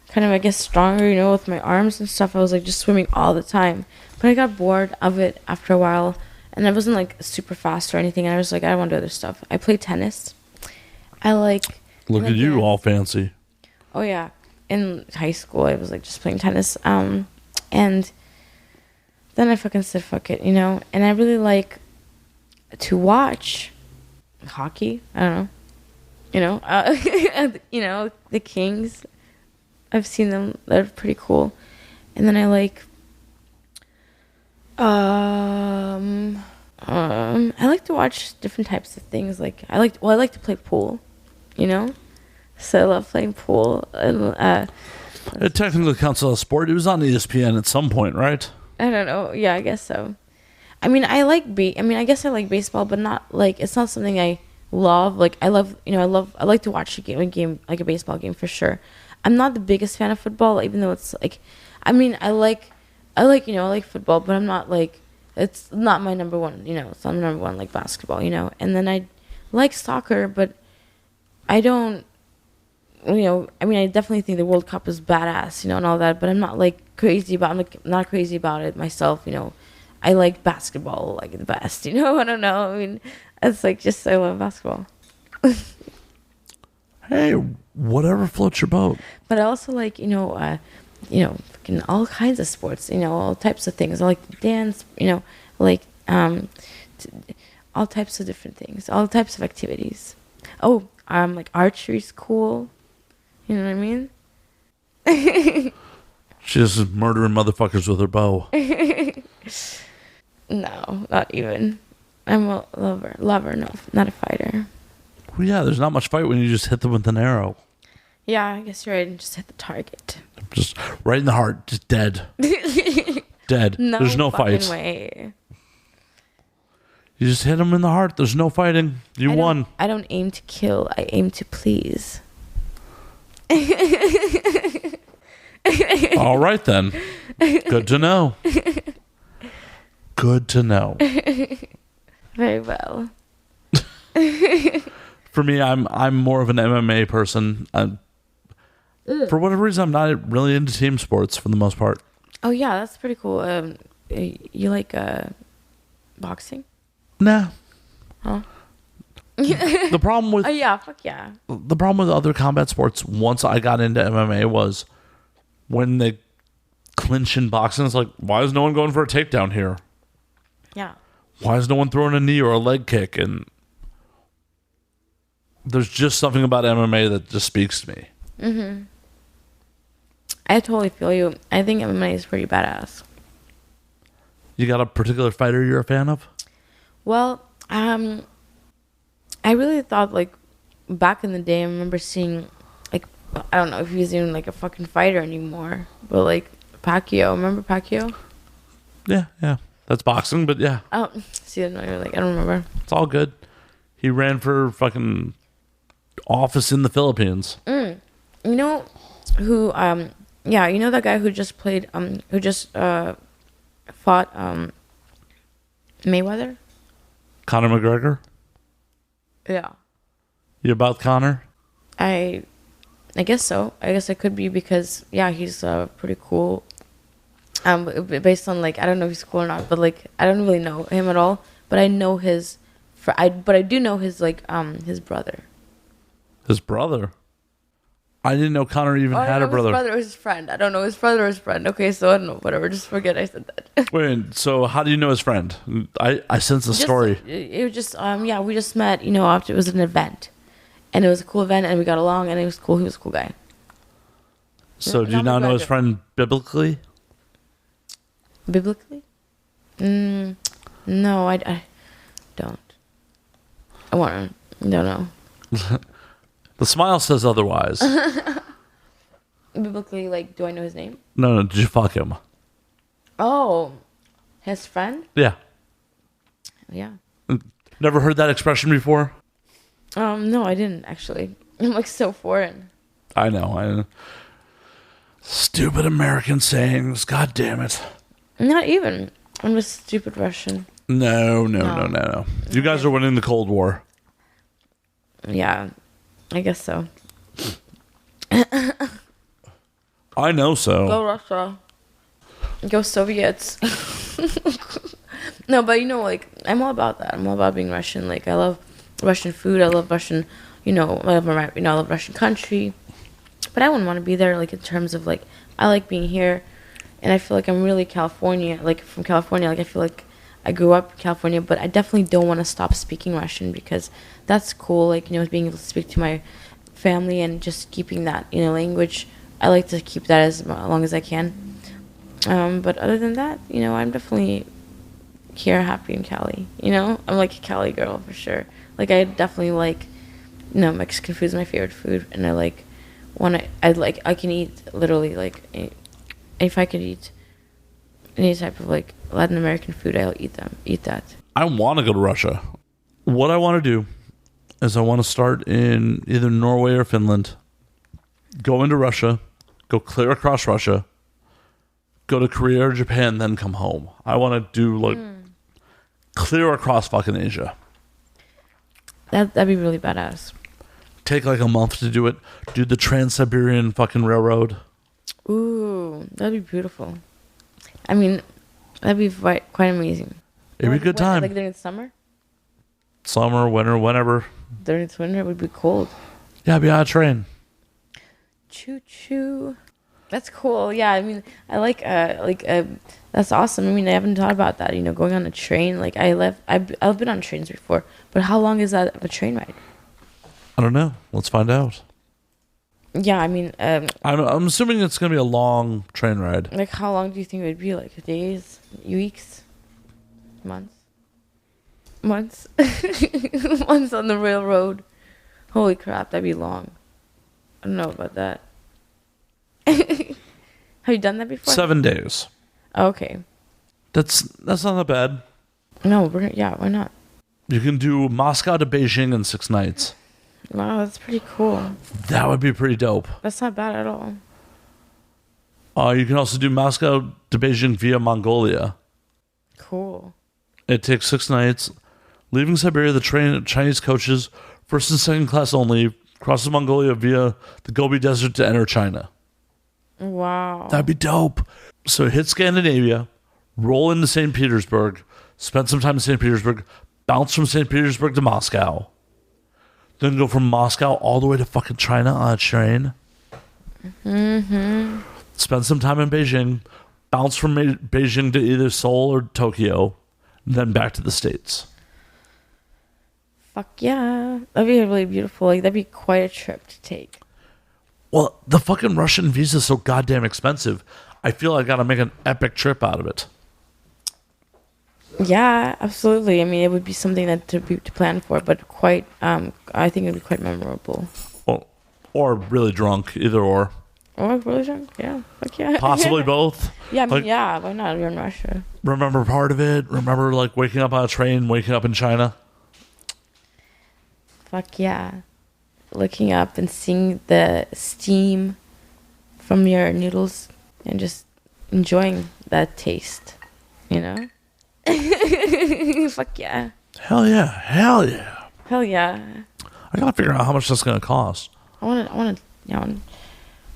Speaker 2: kind of, I guess, stronger, with my arms and stuff. I was, like, just swimming all the time. But I got bored of it after a while, and I wasn't, like, super fast or anything. I was like, I want to do other stuff. I play tennis.
Speaker 1: Look at you, all fancy.
Speaker 2: Oh, yeah. In high school, I was, like, just playing tennis. And then I fucking said, fuck it, And I really like to watch hockey. I don't know. The Kings. I've seen them. They're pretty cool. And then I like to watch different types of things. Like I like to play pool, So I love playing pool. And
Speaker 1: it technically counts as a sport. It was on ESPN at some point, right?
Speaker 2: I don't know. Yeah, I guess so. I mean, I guess I like baseball, but not like it's not something I love. Like I like to watch a game like a baseball game for sure. I'm not the biggest fan of football, even though it's like, I mean, I like football, but I'm not like, it's not my number one, it's not my number one, like basketball, and then I like soccer, but I don't, I mean, I definitely think the World Cup is badass, and all that, but I'm not like I'm not crazy about it myself, I like basketball like the best, I don't know, I mean, it's like just, I love basketball.
Speaker 1: Hey, whatever floats your boat.
Speaker 2: But I also like, fucking all kinds of sports, all types of things. I like to dance, all types of different things, all types of activities. Oh, like archery's cool. You know what I mean?
Speaker 1: She's just murdering motherfuckers with her bow.
Speaker 2: No, not even. I'm a lover, no, not a fighter.
Speaker 1: Well, yeah, there's not much fight when you just hit them with an arrow.
Speaker 2: Yeah, I guess you're right. And just hit the target.
Speaker 1: Just right in the heart. Just dead. Dead.
Speaker 2: No,
Speaker 1: there's no fight.
Speaker 2: Way.
Speaker 1: You just hit them in the heart. There's no fighting. You won.
Speaker 2: I don't aim to kill. I aim to please.
Speaker 1: All right, then. Good to know. Good to know.
Speaker 2: Very well.
Speaker 1: For me, I'm more of an MMA person. For whatever reason, I'm not really into team sports for the most part.
Speaker 2: Oh yeah, that's pretty cool. You like boxing?
Speaker 1: Nah.
Speaker 2: Huh?
Speaker 1: The problem with
Speaker 2: yeah, fuck yeah.
Speaker 1: The problem with other combat sports, once I got into MMA, was when they clinch in boxing. It's like, why is no one going for a takedown here?
Speaker 2: Yeah.
Speaker 1: Why is no one throwing a knee or a leg kick? And there's just something about MMA that just speaks to me.
Speaker 2: Mm-hmm. I totally feel you. I think MMA is pretty badass.
Speaker 1: You got a particular fighter you're a fan of?
Speaker 2: Well, I really thought, like, back in the day, I remember seeing, like, I don't know if he's even, like, a fucking fighter anymore, but, like, Pacquiao. Remember Pacquiao?
Speaker 1: Yeah. That's boxing, but yeah.
Speaker 2: Oh, see, no, you're like, I don't remember.
Speaker 1: It's all good. He ran for fucking office in the Philippines.
Speaker 2: You know who, you know that guy who just played, who just fought Mayweather?
Speaker 1: Conor McGregor?
Speaker 2: Yeah.
Speaker 1: You about Conor?
Speaker 2: I guess so. I guess I could be because, yeah, he's pretty cool. Based on, like, I don't know if he's cool or not, but, like, I don't really know him at all. But I know but I do know his, like, his brother.
Speaker 1: His brother? I didn't know Conor even had a brother.
Speaker 2: His brother or his friend. I don't know his brother or his friend. Okay, so I don't know. Whatever. Just forget I said that.
Speaker 1: Wait, so how do you know his friend? I sense the story.
Speaker 2: It was just, we just met, after it was an event. And it was a cool event, and we got along, and it was cool. He was a cool guy.
Speaker 1: So do you now know his friend biblically?
Speaker 2: Biblically? No, I don't. Don't know.
Speaker 1: The smile says otherwise.
Speaker 2: Biblically, like, do I know his name?
Speaker 1: No, did you fuck him?
Speaker 2: Oh. His friend?
Speaker 1: Yeah.
Speaker 2: Yeah.
Speaker 1: Never heard that expression before?
Speaker 2: No, I didn't actually. I'm like so foreign.
Speaker 1: I know. Stupid American sayings. God damn it.
Speaker 2: Not even. I'm just stupid Russian.
Speaker 1: No. You guys are winning the Cold War.
Speaker 2: Yeah, I guess so.
Speaker 1: I know so.
Speaker 2: Go Russia. Go Soviets. No, but like, I'm all about that. I'm all about being Russian. Like, I love Russian food. I love Russian, I love Russian country. But I wouldn't want to be there, like, in terms of, like, I like being here. And I feel like I'm really California, like, from California. Like, I feel like I grew up in California, but I definitely don't want to stop speaking Russian because that's cool. Like, being able to speak to my family and just keeping that, language. I like to keep that as long as I can. But other than that, I'm definitely here, happy in Cali. I'm like a Cali girl for sure. Like, I definitely like, Mexican food is my favorite food, and I can eat literally like, if I could eat any type of like Latin American food, I'll eat that.
Speaker 1: I want to go to Russia. What I want to do is I want to start in either Norway or Finland, go into Russia, go clear across Russia, go to Korea or Japan, then come home. I want to do like clear across fucking Asia.
Speaker 2: That'd be really badass.
Speaker 1: Take like a month to do it. Do the Trans-Siberian fucking Railroad.
Speaker 2: Ooh, that'd be beautiful. I mean, that'd be quite amazing.
Speaker 1: It'd be a good time.
Speaker 2: Like during the summer?
Speaker 1: Summer, winter, whenever.
Speaker 2: During the winter, it would be cold.
Speaker 1: Yeah, I'd be on a train.
Speaker 2: Choo choo. That's cool. Yeah, I mean, I like that's awesome. I mean, I haven't thought about that. Going on a train. Like I've been on trains before, but how long is that of a train ride?
Speaker 1: I don't know. Let's find out.
Speaker 2: Yeah, I mean,
Speaker 1: I'm assuming it's gonna be a long train ride.
Speaker 2: Like, how long do you think it would be? Like days, weeks, months, months on the railroad. Holy crap, that'd be long. I don't know about that. Have you done that before?
Speaker 1: 7 days.
Speaker 2: Okay.
Speaker 1: That's not that bad.
Speaker 2: No, why not?
Speaker 1: You can do Moscow to Beijing in 6 nights.
Speaker 2: Wow, that's pretty cool.
Speaker 1: That would be pretty dope.
Speaker 2: That's not bad at all.
Speaker 1: You can also do Moscow to Beijing via Mongolia.
Speaker 2: Cool.
Speaker 1: It takes 6 nights. Leaving Siberia, the train Chinese coaches, first and second class only, crosses Mongolia via the Gobi Desert to enter China.
Speaker 2: Wow.
Speaker 1: That'd be dope. So hit Scandinavia, roll into St. Petersburg, spend some time in St. Petersburg, bounce from St. Petersburg to Moscow, then go from Moscow all the way to fucking China on a train.
Speaker 2: Mm-hmm.
Speaker 1: Spend some time in Beijing, bounce from Beijing to either Seoul or Tokyo, then back to the States.
Speaker 2: Fuck yeah. That'd be really beautiful. Like, that'd be quite a trip to take.
Speaker 1: Well, the fucking Russian visa is so goddamn expensive. I feel I gotta make an epic trip out of it.
Speaker 2: Yeah, absolutely. I mean, it would be something that to plan for, but quite. I think it'd be quite memorable.
Speaker 1: Well, or really drunk, either or.
Speaker 2: Or really drunk? Yeah, fuck yeah.
Speaker 1: Possibly both.
Speaker 2: Yeah, I mean,
Speaker 1: like,
Speaker 2: yeah. Why not? You're in Russia.
Speaker 1: Remember part of it. Remember like waking up on a train, waking up in China.
Speaker 2: Fuck yeah. Looking up and seeing the steam from your noodles and just enjoying that taste, Fuck yeah.
Speaker 1: Hell yeah. Hell yeah.
Speaker 2: Hell yeah.
Speaker 1: I gotta figure out how much that's gonna cost.
Speaker 2: I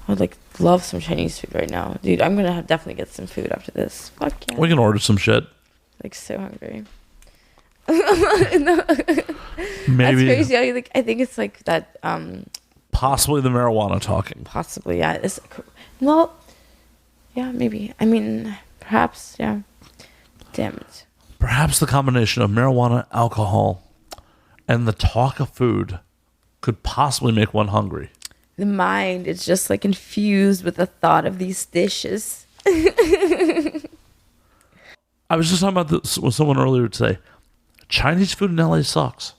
Speaker 2: would like love some Chinese food right now. Dude, I'm gonna definitely get some food after this. Fuck yeah.
Speaker 1: We can order some shit.
Speaker 2: Like, so hungry.
Speaker 1: No. Maybe.
Speaker 2: That's crazy. I think it's like that.
Speaker 1: Possibly the marijuana talking.
Speaker 2: Possibly, yeah. Well, yeah, maybe. I mean, perhaps, yeah. Damn it.
Speaker 1: Perhaps the combination of marijuana, alcohol, and the talk of food could possibly make one hungry.
Speaker 2: The mind is just like infused with the thought of these dishes.
Speaker 1: I was just talking about this with someone earlier today. Chinese food in LA sucks.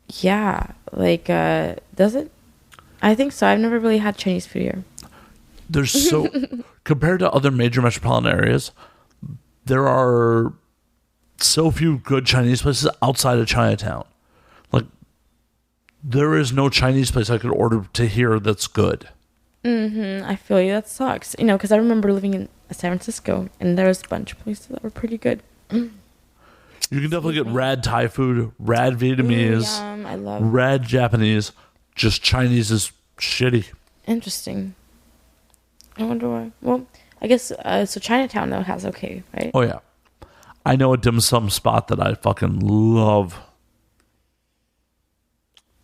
Speaker 2: Yeah, like, does it? I think so. I've never really had Chinese food here.
Speaker 1: There's so compared to other major metropolitan areas, there are so few good Chinese places outside of Chinatown. Like, there is no Chinese place I could order to here that's good.
Speaker 2: I feel you. That sucks. You know, because I remember living in San Francisco, and there was a bunch of places that were pretty good.
Speaker 1: You can definitely get rad Thai food, rad Vietnamese,
Speaker 2: I love
Speaker 1: rad Japanese. Just Chinese is shitty.
Speaker 2: Interesting. I wonder why. Well, I guess so. Chinatown though has okay, right?
Speaker 1: Oh yeah, I know a dim sum spot that I fucking love.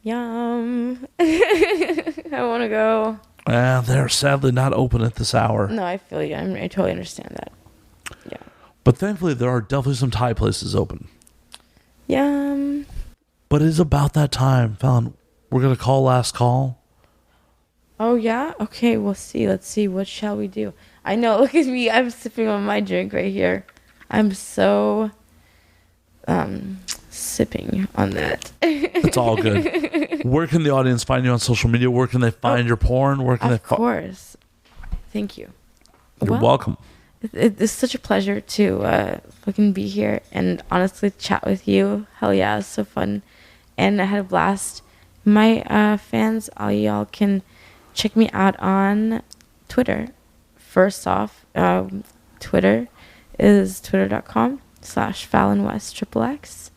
Speaker 2: Yum. I want to go.
Speaker 1: They're sadly not open at this hour.
Speaker 2: No, I feel you. I totally understand that. Yeah.
Speaker 1: But thankfully, there are definitely some Thai places open.
Speaker 2: Yum.
Speaker 1: But it's about that time, Fallon. We're going to call last call.
Speaker 2: Oh, yeah? Okay, we'll see. Let's see. What shall we do? I know. Look at me. I'm sipping on my drink right here. I'm so sipping on that.
Speaker 1: It's all good. Where can the audience find you on social media? Where can they find your porn? Where can they?
Speaker 2: Of course. Thank you.
Speaker 1: You're welcome.
Speaker 2: It's such a pleasure to fucking be here and honestly chat with you. Hell yeah, it's so fun. And I had a blast. My fans, all y'all can check me out on Twitter. First off, Twitter is twitter.com/Fallon West XXX.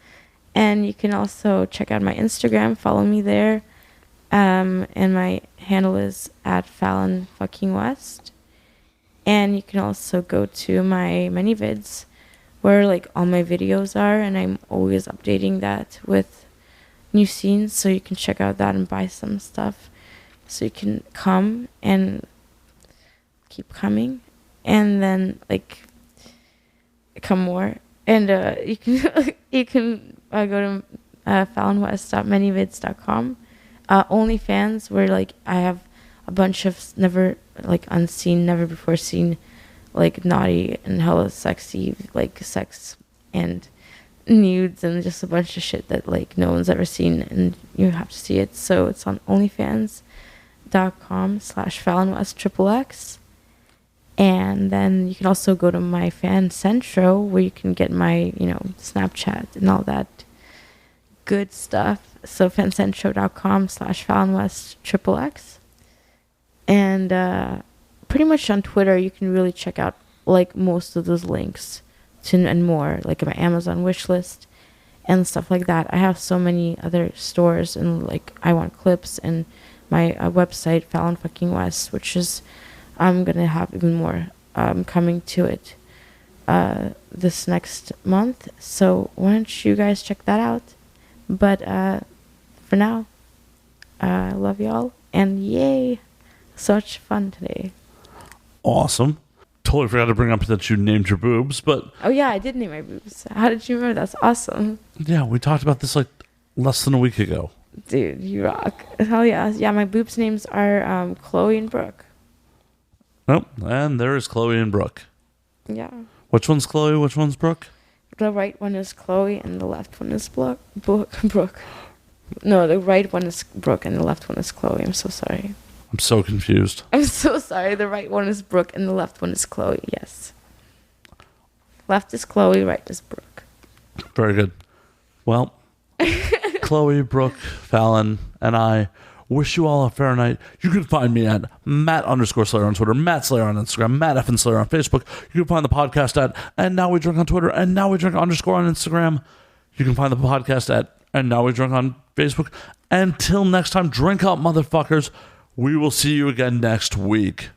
Speaker 2: And you can also check out my Instagram, follow me there. And my handle is @FallonFuckingWest. And you can also go to my ManyVids, where like all my videos are, and I'm always updating that with new scenes, so you can check out that and buy some stuff. So you can come and keep coming, and then like come more. And you can go to fallonwest.manyvids.com. OnlyFans, where like I have a bunch of never before seen, like naughty and hella sexy, like sex and nudes and just a bunch of shit that like no one's ever seen, and you have to see it. So it's on onlyfans.com/Fallon West XXX. And then you can also go to my Fan Centro, where you can get my, Snapchat and all that good stuff. So fancentro.com/Fallon West XXX. And pretty much on Twitter, you can really check out like most of those links and more, like my Amazon wish list and stuff like that. I have so many other stores, and like I Want Clips, and my website Fallon Fucking West, which is I'm gonna have even more coming to it this next month. So why don't you guys check that out? But for now, I love y'all, and yay, such fun today.
Speaker 1: Awesome. Totally forgot to bring up that you named your boobs, but
Speaker 2: oh yeah, I did name my boobs. How did you remember? That's awesome.
Speaker 1: Yeah, we talked about this like less than a week ago.
Speaker 2: Dude, you rock. Hell yeah. Yeah, my boobs' names are Chloe and Brooke.
Speaker 1: Oh, and there is Chloe and Brooke.
Speaker 2: Yeah.
Speaker 1: Which one's Chloe? Which one's Brooke?
Speaker 2: The right one is Chloe, and the left one is Brooke. No, the right one is Brooke, and the left one is Chloe. I'm so sorry.
Speaker 1: I'm so confused.
Speaker 2: I'm so sorry. The right one is Brooke, and the left one is Chloe. Yes. Left is Chloe, right is Brooke.
Speaker 1: Very good. Well, Chloe, Brooke, Fallon, and I wish you all a fair night. You can find me at Matt_Slayer on Twitter, Matt Slayer on Instagram, Matt F. Slayer on Facebook. You can find the podcast at And Now We Drink on Twitter, and Now We Drink _ on Instagram. You can find the podcast at And Now We Drink on Facebook. Until next time, drink up, motherfuckers. We will see you again next week.